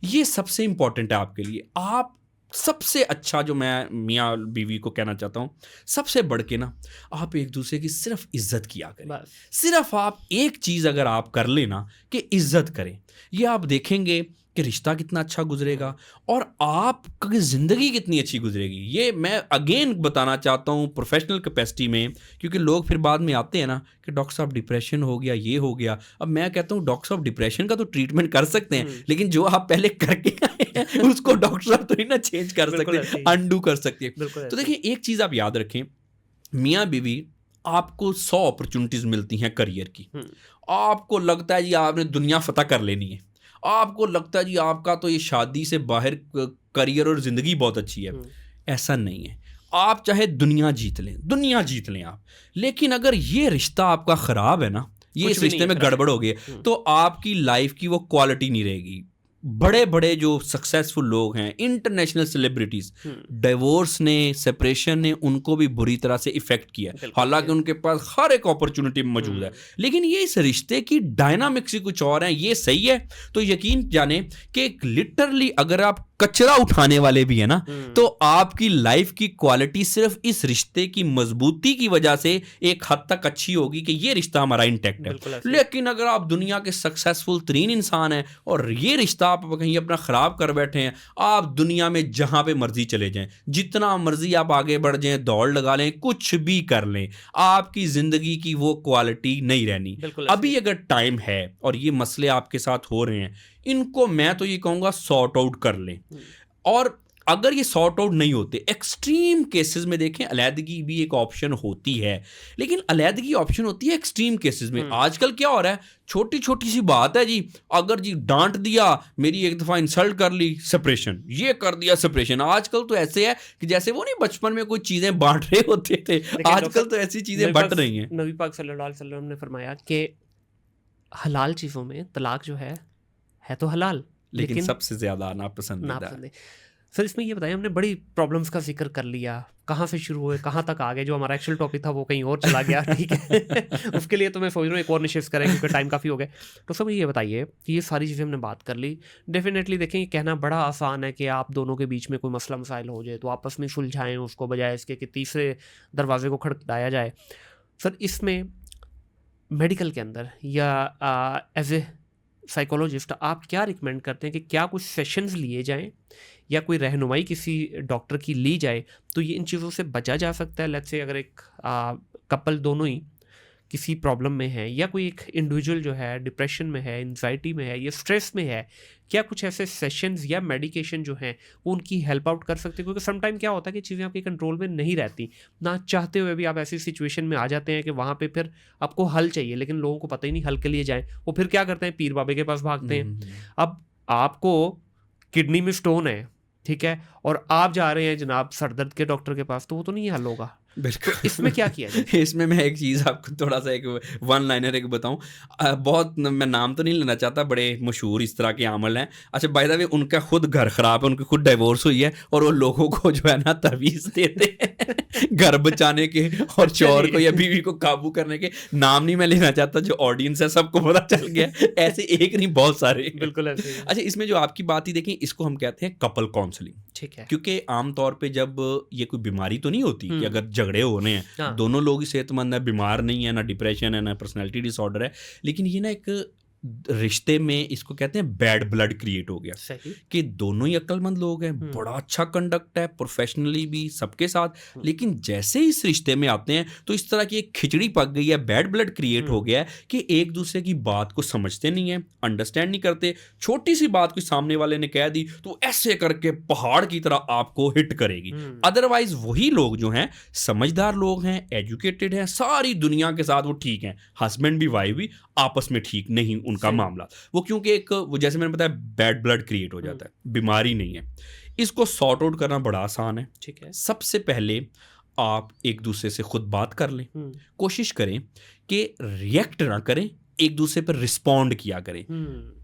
ये सबसे इंपॉर्टेंट है आपके लिए। आप सबसे अच्छा जो मैं मियाँ बीवी को कहना चाहता हूँ, सबसे बढ़ के ना, आप एक दूसरे की सिर्फ इज्जत किया करें। सिर्फ आप एक चीज़ अगर आप कर लेना कि इज्जत करें, ये आप देखेंगे कि रिश्ता कितना अच्छा गुजरेगा और आपकी ज़िंदगी कितनी अच्छी गुजरेगी। ये मैं अगेन बताना चाहता हूँ प्रोफेशनल कैपेसिटी में, क्योंकि लोग फिर बाद में आते हैं ना कि डॉक्टर साहब डिप्रेशन हो गया, ये हो गया। अब मैं कहता हूँ डॉक्टर साहब डिप्रेशन का तो ट्रीटमेंट कर सकते हैं, लेकिन जो आप पहले करके आए हैं उसको डॉक्टर साहब तो ही ना चेंज कर सकते, अनडू कर सकते। तो देखिए एक चीज़ आप याद रखें, मियाँ बीवी आपको 100 अपॉर्चुनिटीज़ मिलती हैं करियर की। आपको लगता है जी आपने दुनिया फतह कर लेनी है, आपको लगता है जी आपका तो ये शादी से बाहर करियर और ज़िंदगी बहुत अच्छी है। ऐसा नहीं है। आप चाहे दुनिया जीत लें आप, लेकिन अगर ये रिश्ता आपका ख़राब है ना, ये कुछ इस भी रिश्ते नहीं में है फिर गड़बड़ हो गई है, तो आपकी लाइफ की वो क्वालिटी नहीं रहेगी। बड़े बड़े जो सक्सेसफुल लोग हैं, इंटरनेशनल सेलिब्रिटीज, डिवोर्स ने, सेपरेशन ने उनको भी बुरी तरह से इफेक्ट किया, बिल्कुल हालांकि सही है। उनके पास हर एक अपॉर्चुनिटी मौजूद है, लेकिन ये इस रिश्ते की डायनामिक्स ही कुछ और है। ये सही है तो यकीन जाने कि लिटरली अगर आप कचरा उठाने वाले भी है ना, तो आपकी लाइफ की क्वालिटी सिर्फ इस रिश्ते की मजबूती की वजह से एक हद तक अच्छी होगी कि ये रिश्ता हमारा इंटैक्ट बिल्कुल है। ऐसे ही। लेकिन अगर आप दुनिया के सक्सेसफुल तरीन इंसान हैं और ये रिश्ता आप कहीं अपना खराब कर बैठे हैं, आप दुनिया में जहां पे मर्जी चले जाएं, जितना मर्जी आप आगे बढ़ जाएं, दौड़ लगा लें, कुछ भी कर लें, आपकी जिंदगी की वो क्वालिटी नहीं रहनी। बिल्कुल ऐसे अभी ही। अगर टाइम है और ये मसले आपके साथ हो रहे हैं, इनको मैं तो ये कहूंगा सॉर्ट आउट कर लें। और अगर ये सॉर्ट आउट नहीं होते, एक्सट्रीम केसेस में देखें, अलैदगी भी एक ऑप्शन होती है, लेकिन अलैदगी ऑप्शन होती है एक्सट्रीम केसेस में। आजकल क्या हो रहा है, छोटी छोटी सी बात है जी, अगर जी डांट दिया, मेरी एक दफा इंसल्ट कर ली, सेपरेशन, ये कर दिया सेपरेशन। आजकल तो ऐसे है कि जैसे वो नहीं बचपन में कोई चीजें बांट रहे होते थे, आजकल तो ऐसी चीजें बट रही हैं। नबी पाक सल्लल्लाहु अलैहि वसल्लम ने फरमाया कि हलाल चीज़ों में तलाक जो है तो हलाल, लेकिन सबसे ज्यादा नापसंदीदा। नापसंद है। सर इसमें ये बताइए, हमने बड़ी प्रॉब्लम्स का जिक्र कर लिया, कहाँ से शुरू हुए कहाँ तक आ गए, जो हमारा एक्चुअल टॉपिक था वो कहीं और चला गया, ठीक है। उसके लिए तो मैं सोच रहा हूँ एक और निशिफ्ट करें क्योंकि टाइम काफ़ी हो गया। तो सब ये बताइए कि ये सारी चीज़ें हमने बात कर ली, डेफिनेटली देखें ये कहना बड़ा आसान है कि आप दोनों के बीच में कोई मसला मसाइल हो जाए तो आपस में सुलझाएं उसको, बजाय इसके कि तीसरे दरवाजे को खड़खड़ाया जाए। सर इसमें मेडिकल के अंदर या एज ए साइकोलॉजिस्ट आप क्या रिकमेंड करते हैं कि क्या कुछ सेशंस लिए जाएं या कोई रहनुमाई किसी डॉक्टर की ली जाए तो ये इन चीज़ों से बचा जा सकता है? लेट्स से अगर एक कपल दोनों ही किसी प्रॉब्लम में है, या कोई एक इंडिविजुअल जो है डिप्रेशन में है, एंजाइटी में है, या स्ट्रेस में है, क्या कुछ ऐसे सेशंस या मेडिकेशन जो हैं वो उनकी हेल्प आउट कर सकते हैं? क्योंकि समटाइम क्या होता है कि चीज़ें आपके कंट्रोल में नहीं रहती, ना चाहते हुए भी आप ऐसी सिचुएशन में आ जाते हैं कि वहाँ पे फिर आपको हल चाहिए, लेकिन लोगों को पता ही नहीं हल के लिए जाएं। वो फिर क्या करते हैं, पीर बाबे के पास भागते हैं। अब आपको किडनी में स्टोन है, ठीक है, और आप जा रहे हैं जनाब सरदर्द के डॉक्टर के पास, तो वो तो नहीं हल होगा। बिल्कुल। तो इसमें क्या किया जाए? इसमें मैं एक चीज़ आपको थोड़ा सा एक वन लाइनर एक बताऊं, बहुत मैं नाम तो नहीं लेना चाहता, बड़े मशहूर इस तरह के अमल हैं। अच्छा बाय द वे, उनका खुद घर ख़राब है, उनकी खुद डिवोर्स हुई है और वो लोगों को जो है ना तवीज़ देते हैं घर बचाने के और चोर को या बीवी को काबू करने के। नाम नहीं मैं लेना चाहता, जो ऑडियंस है सबको पता चल गया, ऐसे एक नहीं बहुत सारे। बिल्कुल ऐसे ही। अच्छा इसमें जो आपकी बात ही देखें, इसको हम कहते हैं कपल काउंसलिंग, ठीक है। क्योंकि आमतौर पे जब ये कोई बीमारी तो नहीं होती कि अगर झगड़े होने हैं, हाँ। दोनों लोग ही सेहतमंद है, बीमार नहीं है, ना डिप्रेशन है, ना पर्सनालिटी डिसऑर्डर है, लेकिन ये ना एक रिश्ते में इसको कहते हैं बैड ब्लड क्रिएट हो गया सही। कि दोनों ही अक्लमंद लोग हैं, बड़ा अच्छा कंडक्ट है प्रोफेशनली भी सबके साथ, लेकिन जैसे इस रिश्ते में आते हैं तो इस तरह की एक खिचड़ी पक गई है, बैड ब्लड क्रिएट हो गया है कि एक दूसरे की बात को समझते नहीं है, अंडरस्टैंड नहीं करते। छोटी सी बात कोई सामने वाले ने कह दी तो ऐसे करके पहाड़ की तरह आपको हिट करेगी। अदरवाइज वही लोग जो हैं समझदार लोग हैं, एजुकेटेड हैं, सारी दुनिया के साथ वो ठीक हैं, हस्बैंड भी वाइफ भी आपस में ठीक नहीं उनका मामला, वो क्योंकि एक वो जैसे मैंने बताया बैड ब्लड क्रिएट हो जाता है, बीमारी नहीं है। इसको सॉर्ट आउट करना बड़ा आसान है। ठीक है। सबसे पहले आप एक दूसरे से खुद बात कर लें, कोशिश करें कि रिएक्ट ना करें, एक दूसरे पर रिस्पॉन्ड किया करें,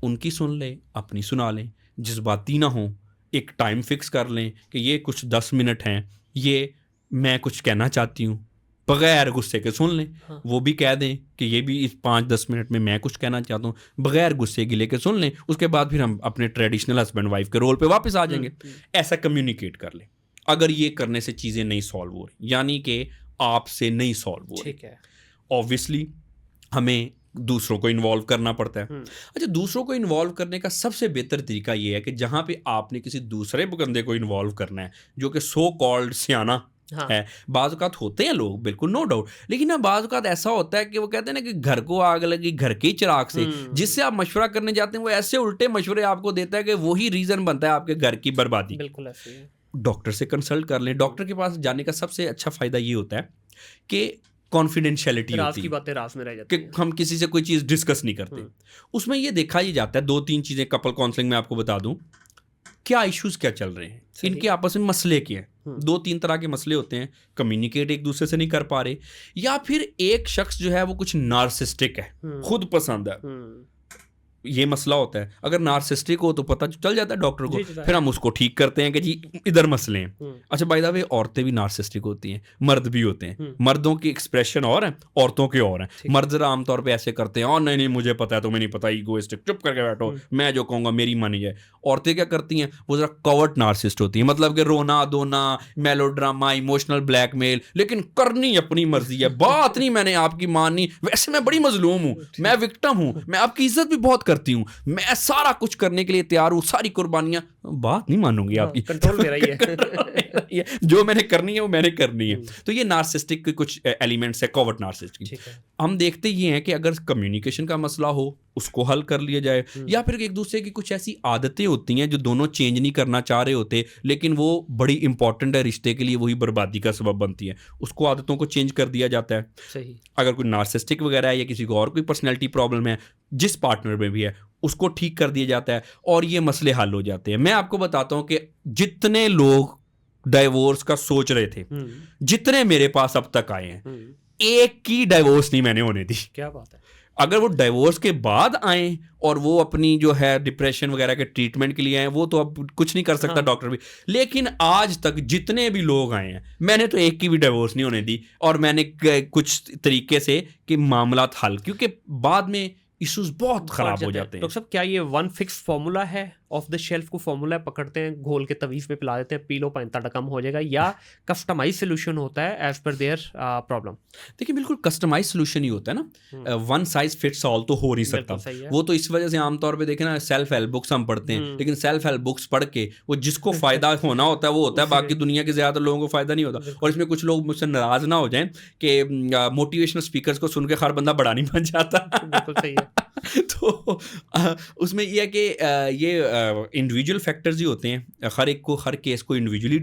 उनकी सुन लें, अपनी सुना लें, जज्बाती ना हो, एक टाइम फिक्स कर लें कि ये कुछ 10 मिनट हैं, ये मैं कुछ कहना चाहती हूँ, बगैर गुस्से के सुन लें। हाँ। वो भी कह दें कि ये भी इस 5-10 मिनट में मैं कुछ कहना चाहता हूँ, बगैर गुस्से गिले के सुन लें। उसके बाद फिर हम अपने ट्रेडिशनल हस्बैंड वाइफ के रोल पे वापस आ जाएंगे। ऐसा कम्युनिकेट कर लें। अगर ये करने से चीज़ें नहीं सॉल्व हो रही, यानी कि आपसे नहीं सॉल्व हो रही, ठीक है, ऑब्वियसली हमें दूसरों को इन्वॉल्व करना पड़ता है। अच्छा, दूसरों को इन्वॉल्व करने का सबसे बेहतर तरीका ये है कि जहाँ पे आपने किसी दूसरे बंदे को इन्वॉल्व करना है जो कि सो कॉल्ड सियाना है, बाज़-औक़ात होते हैं लोग, बिल्कुल नो डाउट, लेकिन ना बाज़-औक़ात ऐसा होता है कि वो कहते हैं ना कि घर को आग लगी घर के ही चिराग से। जिससे आप मशवरा करने जाते हैं वो ऐसे उल्टे मशवरे आपको देता है कि वही रीज़न बनता है आपके घर की बर्बादी। बिल्कुल ऐसे ही है। डॉक्टर से कंसल्ट कर लें। डॉक्टर के पास जाने का सबसे अच्छा फ़ायदा ये होता है कि कॉन्फिडेंशियलिटी राज होती की है बातें राज में रह जाती कि हैं। हम किसी से कोई चीज़ डिस्कस नहीं करते। उसमें ये देखा ही जाता है 2-3 चीज़ें कपल काउंसलिंग में आपको बता दूं, क्या इश्यूज़ क्या चल रहे हैं, सही। इनके आपस में मसले क्या हैं, दो तीन तरह के मसले होते हैं, कम्युनिकेट एक दूसरे से नहीं कर पा रहे, या फिर एक शख्स जो है वो कुछ नार्सिस्टिक है, खुद पसंद है, ये मसला होता है। अगर नार्सिस्टिक हो तो पता चल जाता है डॉक्टर को, फिर हम उसको ठीक करते हैं कि जी इधर मसले हैं। अच्छा बाय द वे, औरतें भी नार्सिस्टिक होती हैं, मर्द भी होते हैं, मर्दों की एक्सप्रेशन और है, औरतों के और हैं। मर्द जरा आमतौर पे ऐसे करते हैं, और नहीं नहीं मुझे पता है, तुम्हें नहीं पता, ईगोइस्टिक, चुप करके बैठो, मैं जो कहूँगा मेरी मानी जाए। औरतें क्या करती हैं, वो जरा कवर्ट नार्सिस्ट होती हैं, मतलब कि रोना धोना, मेलोड्रामा, इमोशनल ब्लैकमेल, लेकिन करनी अपनी मर्जी है, बात नहीं मैंने आपकी माननी, वैसे मैं बड़ी मजलूम हूँ, मैं विक्टिम हूँ, मैं आपकी इज्जत भी बहुत करती हूँ, मैं सारा कुछ करने के लिए तैयार हूँ, सारी कुर्बानियां, बात नहीं मानूंगी आपकी, कंट्रोल मेरा ही है। जो मैंने करनी है वो मैंने करनी है। तो ये नार्सिस्टिक के कुछ एलिमेंट्स है, कवर्ट नार्सिस्टिक। हम देखते ये हैं कि अगर कम्युनिकेशन का मसला हो उसको हल कर लिया जाए, या फिर एक दूसरे की कुछ ऐसी आदतें होती हैं जो दोनों चेंज नहीं करना चाह रहे होते, लेकिन वो बड़ी इंपॉर्टेंट है रिश्ते के लिए, वही बर्बादी का सबब बनती है, उसको आदतों को चेंज कर दिया जाता है। सही। अगर कोई नार्सिस्टिक वगैरह है या किसी को और कोई पर्सनैलिटी प्रॉब्लम है जिस पार्टनर में भी है, उसको ठीक कर दिया जाता है और ये मसले हल हो जाते हैं। मैं आपको बताता हूँ कि जितने लोग डाइवोर्स का सोच रहे थे, जितने मेरे पास अब तक आए हैं, एक की डाइवोर्स नहीं मैंने होने दी। क्या बात है। अगर वो डाइवोर्स के बाद आए और वो अपनी जो है डिप्रेशन वगैरह के ट्रीटमेंट के लिए आए, वो तो अब कुछ नहीं कर सकता डॉक्टर भी, लेकिन आज तक जितने भी लोग आए हैं, मैंने तो एक की भी डाइवोर्स नहीं होने दी, और मैंने कुछ तरीके से कि मामला हल, क्योंकि बाद में इश्यूज बहुत खराब हो जाते हैं। डॉक्टर साहब, क्या ये वन फिक्स फॉर्मूला है, ऑफ द शेल्फ को फॉर्मूला पकड़ते हैं, घोल के तवीज़ में पिला देते हैं, पी लो पैंता कम हो जाएगा, या कस्टमाइज सोल्यूशन होता है एज पर देयर प्रॉब्लम? देखिए बिल्कुल कस्टमाइज सोल्यूशन ही होता है ना, वन साइज फिट्स ऑल तो हो नहीं सकता। वो तो इस वजह से आमतौर पे देखें ना, सेल्फ हेल्प बुक्स हम पढ़ते हैं, लेकिन सेल्फ हेल्प बुक्स पढ़ के वो जिसको फायदा होना होता है वो होता है, बाकी दुनिया के ज्यादातर लोगों को फायदा नहीं होता। और इसमें कुछ लोग मुझसे नाराज ना हो जाएं कि मोटिवेशनल स्पीकर्स को सुन के हर बंदा बड़ा नहीं बन जाता। बिल्कुल सही है। तो उसमें यह है कि ये इंडिविजुअल फैक्टर्स ही होते हैं, हर एक को, हर केस को इंडिविजुअली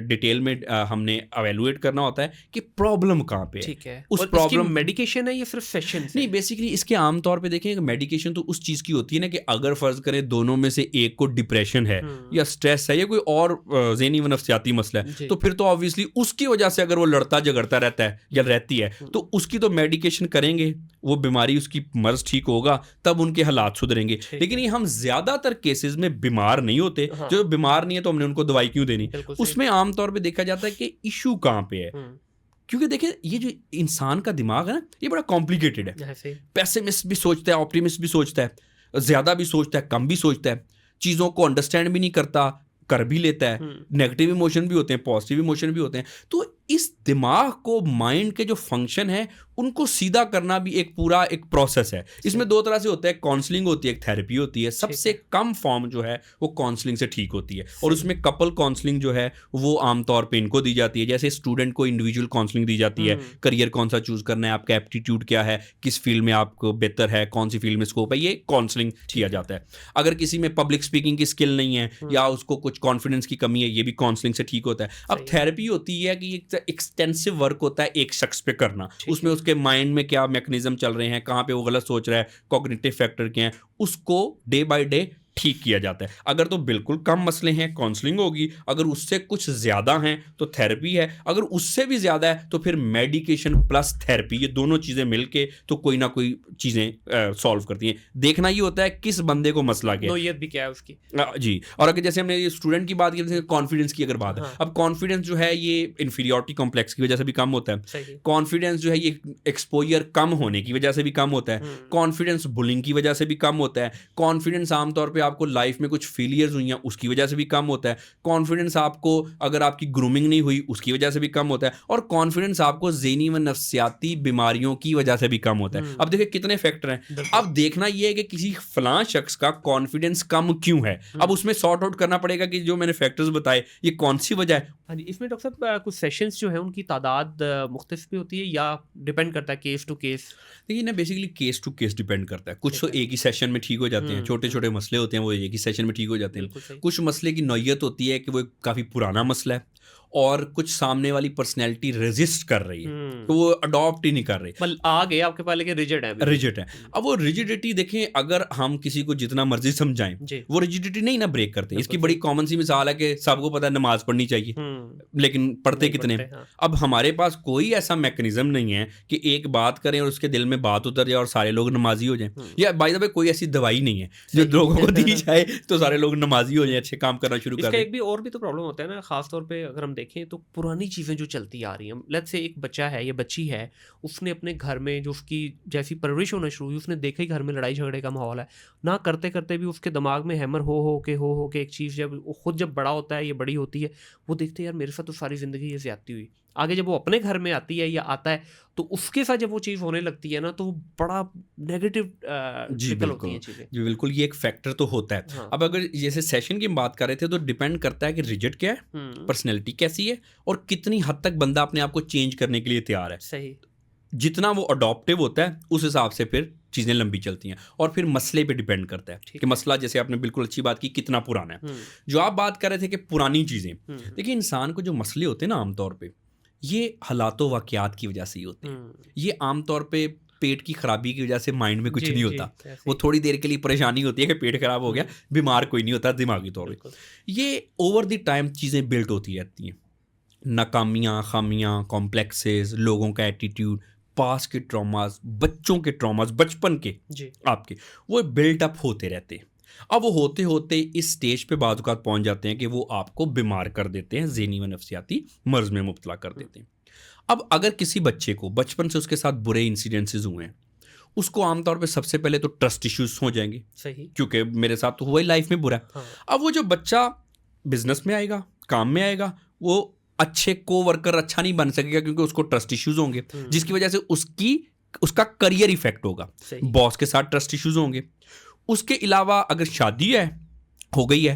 डिटेल में हमने एवेलुएट करना होता है कि प्रॉब्लम कहाँ पे है। ठीक है। उस प्रॉब्लम मेडिकेशन है या सिर्फ सेशन? नहीं, बेसिकली इसके आमतौर पे देखें कि मेडिकेशन तो उस चीज़ की होती है ना कि अगर फर्ज करें दोनों में से एक को डिप्रेशन है या स्ट्रेस है या कोई और ज़हनी व नफ्सियाती मसला है, तो फिर तो ऑब्वियसली उसकी वजह से अगर वो लड़ता झगड़ता रहता है या रहती है, तो उसकी तो मेडिकेशन करेंगे, वो बीमारी, उसकी मर्ज ठीक होगा, तब उनके हालात सुधरेंगे। लेकिन ये हम ज्यादातर केसेस में बीमार नहीं होते। जो बीमार नहीं है तो हमने उनको दवाई क्यों देनी? उसमें आमतौर पे देखा जाता है कि इशू कहाँ पे है, क्योंकि देखिए ये जो इंसान का दिमाग है ना, ये बड़ा कॉम्प्लिकेटेड है। पेसिमिस्ट भी सोचता है, ऑप्टिमिस्ट भी सोचता है, ज्यादा भी सोचता है, कम भी सोचता है, चीजों को अंडरस्टैंड भी नहीं करता, कर भी लेता है। नेगेटिव इमोशन भी होते हैं, पॉजिटिव इमोशन भी होते हैं। तो इस दिमाग को, माइंड के जो फंक्शन है उनको सीधा करना भी एक पूरा एक प्रोसेस है। इसमें दो तरह से होता है, काउंसलिंग होती है, एक थेरेपी होती है। सबसे कम फॉर्म जो है वो काउंसलिंग से ठीक होती है, और उसमें कपल काउंसलिंग जो है वो आमतौर पे इनको दी जाती है। जैसे स्टूडेंट को इंडिविजुअल काउंसलिंग दी जाती है, करियर कौन सा चूज करना है, आपका एप्टीट्यूड क्या है, किस फील्ड में आपको बेहतर है, कौन सी फील्ड में स्कोप है, ये काउंसलिंग किया जाता है। अगर किसी में पब्लिक स्पीकिंग की स्किल नहीं है या उसको कुछ कॉन्फिडेंस की कमी है, ये भी काउंसलिंग से ठीक होता है। अब थेरेपी होती है कि एक एक्सटेंसिव वर्क होता है एक शख्स पे करना, उसमें उसके माइंड में क्या मैकेनिज्म चल रहे हैं, कहाँ पे वो गलत सोच रहा है, कॉग्निटिव फैक्टर क्या हैं, उसको डे बाय डे ठीक किया जाता है। अगर तो बिल्कुल कम मसले हैं, काउंसलिंग होगी। अगर उससे कुछ ज़्यादा हैं तो थेरेपी है। अगर उससे भी ज़्यादा है तो फिर मेडिकेशन प्लस थेरेपी, ये दोनों चीज़ें मिलके तो कोई ना कोई चीज़ें सॉल्व करती हैं। देखना ये होता है किस बंदे को मसला क्या है, नोयत भी क्या है उसकी। जी। और अगर जैसे हमने ये स्टूडेंट की बात की, जैसे कॉन्फिडेंस की अगर बात है, अब कॉन्फिडेंस जो है ये इन्फीरियरिटी कॉम्प्लेक्स की वजह से भी कम होता है। कॉन्फिडेंस जो है ये एक्सपोजर कम होने की वजह से भी कम होता है। कॉन्फिडेंस बुलिंग की वजह से भी कम होता है। कॉन्फिडेंस आमतौर पर आपको लाइफ में कुछ फेलियर्स हुई हैं उसकी वजह से भी कम होता है। कॉन्फिडेंस आपको अगर आपकी ग्रूमिंग नहीं हुई उसकी वजह से भी कम होता है। और कॉन्फिडेंस आपको ज़हनी व नफ्सियाती बीमारियों की वजह से भी कम होता है। अब देखिए कितने फैक्टर हैं। अब देखना यह है कि किसी फलां शख्स का कॉन्फिडेंस कम क्यों है, अब उसमें सॉर्ट आउट करना पड़ेगा कि जो मैंने फैक्टर्स बताए ये कौन सी वजह है। हाँ जी। इसमें डॉक्टर साहब कुछ सेशंस जो है उनकी तादाद मुख्तलिफ भी होती है या डिपेंड करता है केस टू केस? देखिए ना, basically case to case depend करता है। कुछ तो एक ही सेशन में ठीक हो जाते हैं, छोटे छोटे मसले होते हैं वो एक ही सेशन में ठीक हो जाते हैं। कुछ मसले की नौयत होती है कि वो काफ़ी पुराना मसला है, और कुछ सामने वाली पर्सनैलिटी रेजिस्ट कर रही है, तो वो अडॉप्ट ही नहीं कर रही, मतलब आ गए आपके पास लेकिन रिजिड है, रिजिड है। अब वो रिजिडिटी देखें, अगर हम किसी को जितना मर्जी समझाएं जी। वो रिजिडिटी नहीं ना ब्रेक करते। इसकी बड़ी कॉमन सी मिसाल है कि सबको पता है नमाज पढ़नी चाहिए, लेकिन पढ़ते कितने हैं? हाँ। अब हमारे पास कोई ऐसा मैकेनिज्म नहीं है कि एक बात करें और उसके दिल में बात उतर जाए और सारे लोग नमाजी हो जाएं, या बाय द वे कोई ऐसी दवाई नहीं है जो लोगों को दी जाए तो सारे लोग नमाजी हो जाए, अच्छे काम करना शुरू कर इसका दें। एक भी और भी तो प्रॉब्लम होता है ना, खास तौर पे अगर हम देखें तो पुरानी चीज़ें जो चलती आ रही हैं, लेट्स से एक बच्चा है या बच्ची है, उसने अपने घर में जो उसकी जैसी परवरिश होना शुरू हुई, उसने देखा ही घर में लड़ाई झगड़े का माहौल है ना, करते करते भी उसके दिमाग में हैमर हो के एक चीज़ जब वो खुद जब बड़ा होता है या बड़ी होती है, वो देखते हैं यार मेरे साथ तो सारी ज़िंदगी ये ज़्यादती हुई। आगे जब वो अपने घर में आती है या आता है तो उसके साथ जब वो चीज़ होने लगती है ना, तो वो बड़ा नेगेटिव जी ट्रिकल होती बिल्कुल, हैं चीज़ें। जी बिल्कुल, ये एक फैक्टर तो होता है। हाँ। अब अगर जैसे सेशन की बात कर रहे थे तो डिपेंड करता है कि रिजिड क्या है, पर्सनैलिटी कैसी है और कितनी हद तक बंदा अपने आप को चेंज करने के लिए तैयार है। सही। जितना वो अडॉप्टिव होता है उस हिसाब से फिर चीज़ें लंबी चलती हैं, और फिर मसले पे डिपेंड करता है कि मसला, जैसे आपने बिल्कुल अच्छी बात की, कितना पुराना है। जो आप बात कर रहे थे कि पुरानी चीज़ें, देखिए इंसान को जो मसले होते हैं ना आमतौर पे, ये हालातों वाक़यात की वजह से ही होते हैं। ये आमतौर पे पेट की खराबी की वजह से माइंड में कुछ नहीं होता, वो थोड़ी देर के लिए परेशानी होती है कि पेट खराब हो गया, बीमार कोई नहीं होता दिमागी तौर पे। ये ओवर द टाइम चीज़ें बिल्ट होती रहती हैं, नाकामियाँ, खामियाँ, कॉम्प्लेक्सेस, लोगों का एटीट्यूड, पास के ट्रॉमास, बच्चों के ट्रॉमास, बचपन के आपके, वो बिल्ट अप होते रहते हैं। अब वो होते होते इस स्टेज पे बाद औक़ात पहुंच जाते हैं कि वो आपको बीमार कर देते हैं, ज़हनी व नफ्सियाती मर्ज़ में मुब्तला कर देते हैं। अब अगर किसी बच्चे को बचपन से उसके साथ बुरे इंसिडेंसेस हुए हैं, उसको आमतौर पे सबसे पहले तो ट्रस्ट इश्यूज हो जाएंगे, सही, क्योंकि मेरे साथ तो हुआ ही लाइफ में बुरा। हाँ। अब वो जो बच्चा बिजनेस में आएगा, काम में आएगा, वो अच्छे को वर्कर अच्छा नहीं बन सकेगा क्योंकि उसको ट्रस्ट इश्यूज होंगे, जिसकी वजह से उसका करियर इफेक्ट होगा, बॉस के साथ ट्रस्ट इश्यूज होंगे। उसके अलावा अगर शादी हो गई है,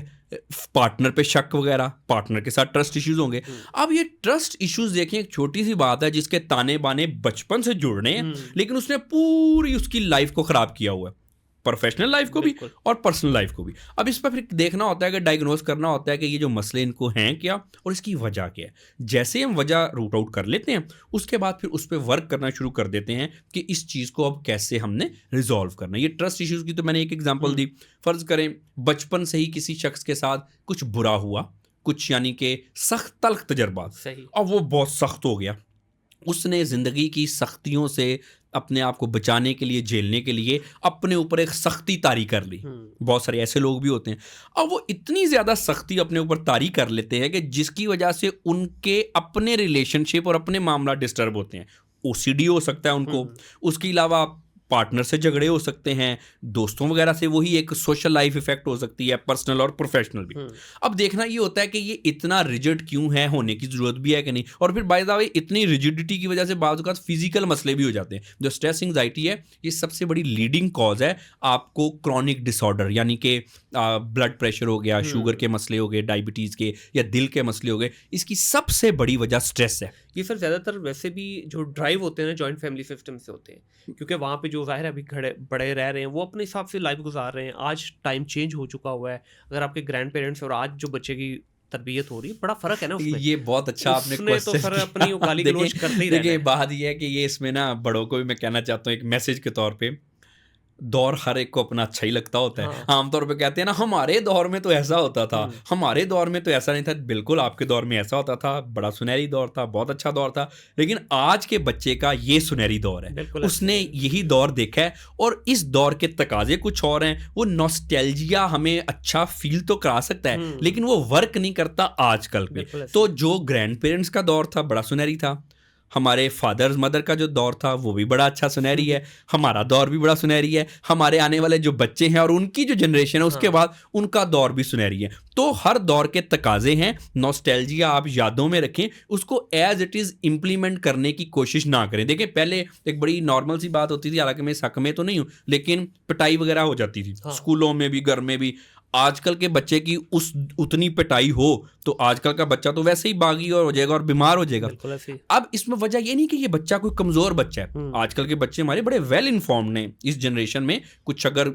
पार्टनर पे शक वगैरह, पार्टनर के साथ ट्रस्ट इश्यूज होंगे। अब ये ट्रस्ट इश्यूज देखें, एक छोटी सी बात है जिसके ताने बाने बचपन से जुड़ने हैं, लेकिन उसने पूरी उसकी लाइफ को खराब किया हुआ है, प्रोफेशनल लाइफ को भी और पर्सनल लाइफ को भी। अब इस पर फिर देखना होता है कि डायग्नोज करना होता है कि ये जो मसले इनको हैं क्या और इसकी वजह क्या है। जैसे हम वजह रूट आउट कर लेते हैं, उसके बाद फिर उस पर वर्क करना शुरू कर देते हैं कि इस चीज़ को अब कैसे हमने रिजॉल्व करना है। ये ट्रस्ट इश्यूज़ की तो मैंने एक एग्जांपल दी। फ़र्ज़ करें बचपन से ही किसी शख्स के साथ कुछ बुरा हुआ, कुछ यानी कि सख्त तल्ख तजर्बा, अब वो बहुत सख्त हो गया, उसने ज़िंदगी की सख्तियों से अपने आप को बचाने के लिए, झेलने के लिए अपने ऊपर एक सख्ती तारी कर ली। बहुत सारे ऐसे लोग भी होते हैं। अब वो इतनी ज़्यादा सख्ती अपने ऊपर तारी कर लेते हैं कि जिसकी वजह से उनके अपने रिलेशनशिप और अपने मामला डिस्टर्ब होते हैं। ओसीडी हो सकता है उनको, उसके अलावा पार्टनर से झगड़े हो सकते हैं, दोस्तों वगैरह से, वही एक सोशल लाइफ इफेक्ट हो सकती है, पर्सनल और प्रोफेशनल भी। अब देखना ये होता है कि ये इतना रिजिड क्यों है, होने की ज़रूरत भी है कि नहीं। और फिर बाय द वे इतनी रिजिडिटी की वजह से बाद औक़ात फिजिकल मसले भी हो जाते हैं। जो स्ट्रेस एंग्जाइटी है, ये सबसे बड़ी लीडिंग कॉज है आपको क्रॉनिक डिसऑर्डर, यानी कि ब्लड प्रेशर हो गया, शुगर के मसले हो गए, डायबिटीज़ के या दिल के मसले हो गए, इसकी सबसे बड़ी वजह स्ट्रेस है। ये सर ज़्यादातर वैसे भी जो ड्राइव होते हैं ना जॉइंट फैमिली सिस्टम से होते हैं, क्योंकि वहाँ पे जो ज़ाहिर है अभी बड़े रह रहे हैं, वो अपने हिसाब से लाइफ गुजार रहे हैं। आज टाइम चेंज हो चुका हुआ है। अगर आपके ग्रैंड पेरेंट्स और आज जो बच्चे की तरबियत हो रही है, बड़ा फ़र्क है ना उसमें। ये बहुत अच्छा आपने क्वेश्चन तो सर अपनी गाली गलौज करते ही रहना है। देखिए बात ये है कि ये इसमें ना बड़ों को भी मैं कहना चाहता हूँ एक मैसेज के तौर पे, दौर हर एक को अपना अच्छा ही लगता होता है। हाँ। आमतौर पे कहते हैं ना हमारे दौर में तो ऐसा होता था, हमारे दौर में तो ऐसा नहीं था। बिल्कुल आपके दौर में ऐसा होता था, बड़ा सुनहरी दौर था, बहुत अच्छा दौर था। लेकिन आज के बच्चे का ये सुनहरी दौर है, उसने यही दौर देखा है और इस दौर के तकाजे कुछ और हैं। वो नॉस्टैल्जिया हमें अच्छा फील तो करा सकता है, लेकिन वो वर्क नहीं करता आजकल पे। तो जो ग्रैंड पेरेंट्स का दौर था बड़ा सुनहरी था, हमारे फादर्स मदर का जो दौर था वो भी बड़ा अच्छा सुनहरी है, हमारा दौर भी बड़ा सुनहरी है, हमारे आने वाले जो बच्चे हैं और उनकी जो जनरेशन है उसके बाद उनका दौर भी सुनहरी है। तो हर दौर के तकाजे हैं। नॉस्टैल्जिया आप यादों में रखें, उसको एज इट इज़ इम्प्लीमेंट करने की कोशिश ना करें। देखिए पहले एक बड़ी नॉर्मल सी बात होती थी, हालांकि मैं इस हक में तो नहीं हूँ, लेकिन पिटाई वगैरह हो जाती थी स्कूलों में भी, घर में भी। आजकल के बच्चे की उस उतनी पिटाई हो तो आजकल का बच्चा तो वैसे ही बागी और हो जाएगा और बीमार हो जाएगा। बिल्कुल ऐसे ही। अब इसमें वजह ये नहीं कि ये बच्चा कोई कमजोर बच्चा है, आजकल के बच्चे हमारे बड़े वेल इन्फॉर्म्ड हैं इस जनरेशन में। कुछ अगर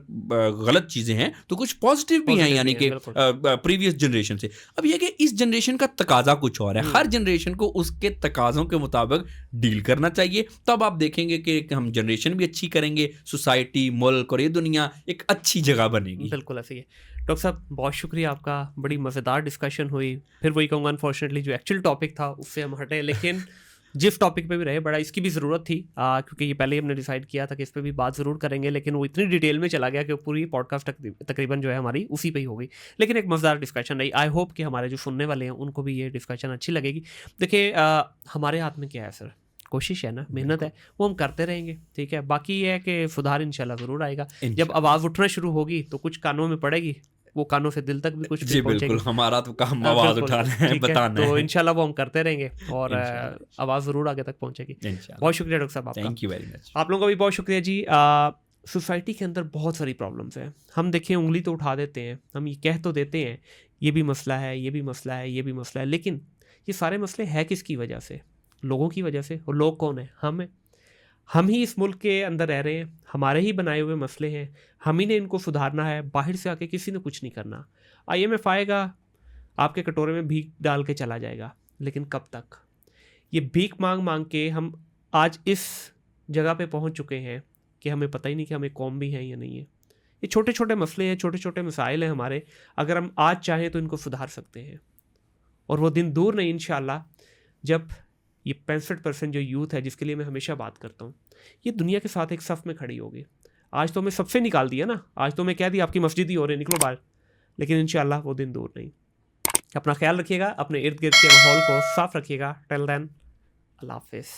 गलत चीजें हैं तो कुछ पॉजिटिव भी हैं, यानी कि प्रीवियस जनरेशन से। अब ये कि इस जनरेशन का तकाजा कुछ और है, हर जनरेशन को उसके तकाजों के मुताबिक डील करना चाहिए। तब आप देखेंगे कि हम जनरेशन भी अच्छी करेंगे, सोसाइटी, मुल्क और ये दुनिया एक अच्छी जगह बनेगी। बिल्कुल ऐसे ही है। डॉक्टर साहब बहुत शुक्रिया आपका, बड़ी मज़ेदार डिस्कशन हुई। फिर वही कहूँगा, अनफॉर्चुनेटली जो एक्चुअल टॉपिक था उससे हम हटे, लेकिन जिस टॉपिक पे भी रहे बड़ा इसकी भी ज़रूरत थी, क्योंकि ये पहले ही हमने डिसाइड किया था कि इस पर भी बात ज़रूर करेंगे, लेकिन वो इतनी डिटेल में चला गया कि पूरी पॉडकास्ट तकरीबन जो है हमारी उसी पे ही हो गई। लेकिन एक मज़ेदार डिस्कशन रही। आई होप कि हमारे जो सुनने वाले हैं उनको भी ये डिस्कशन अच्छी लगेगी। देखिए हमारे हाथ में क्या है सर, कोशिश है ना, मेहनत है, वो हम करते रहेंगे, ठीक है। बाकी ये है कि सुधार इंशाल्लाह ज़रूर आएगा। जब आवाज़ उठना शुरू होगी तो कुछ कानों में पड़ेगी, वो कानों से दिल तक भी कुछ जी बिल्कुल, हमारा तो काम आवाज़ उठाना है, बताना है। तो इंशाल्लाह वो हम करते रहेंगे और आवाज़ ज़रूर आगे तक पहुंचेगी। बहुत शुक्रिया डॉक्टर साहब आपका। Thank you very much. आप लोगों का भी बहुत शुक्रिया जी। सोसाइटी के अंदर बहुत सारी प्रॉब्लम्स हैं। हम देखिए उंगली तो उठा देते हैं, हम ये कह तो देते हैं ये भी मसला है, ये भी मसला है, ये भी मसला है, लेकिन ये सारे मसले हैं किसकी वजह से? लोगों की वजह से। और लोग कौन है? हम हैं। हम ही इस मुल्क के अंदर रह रहे हैं, हमारे ही बनाए हुए मसले हैं, हम ही ने इनको सुधारना है। बाहर से आके किसी ने कुछ नहीं करना। IMF आएगा, आपके कटोरे में भीख डाल के चला जाएगा, लेकिन कब तक? ये भीख मांग मांग के हम आज इस जगह पे पहुंच चुके हैं कि हमें पता ही नहीं कि हमें कौम भी है या नहीं है। ये छोटे छोटे मसले हैं, छोटे छोटे मसाइल हैं हमारे। अगर हम आज चाहें तो इनको सुधार सकते हैं, और वो दिन दूर नहीं इंशाल्लाह जब ये 65% जो यूथ है, जिसके लिए मैं हमेशा बात करता हूँ, ये दुनिया के साथ एक सफ़ में खड़ी होगी। आज तो हमें सबसे निकाल दिया ना, आज तो मैं कह दिया आपकी मस्जिद ही हो रही, निकलो बाहर, लेकिन इंशाल्लाह वो दिन दूर नहीं। अपना ख्याल रखिएगा, अपने इर्द गिर्द के माहौल को साफ रखिएगा। टिल देन, अल्लाह हाफिज़।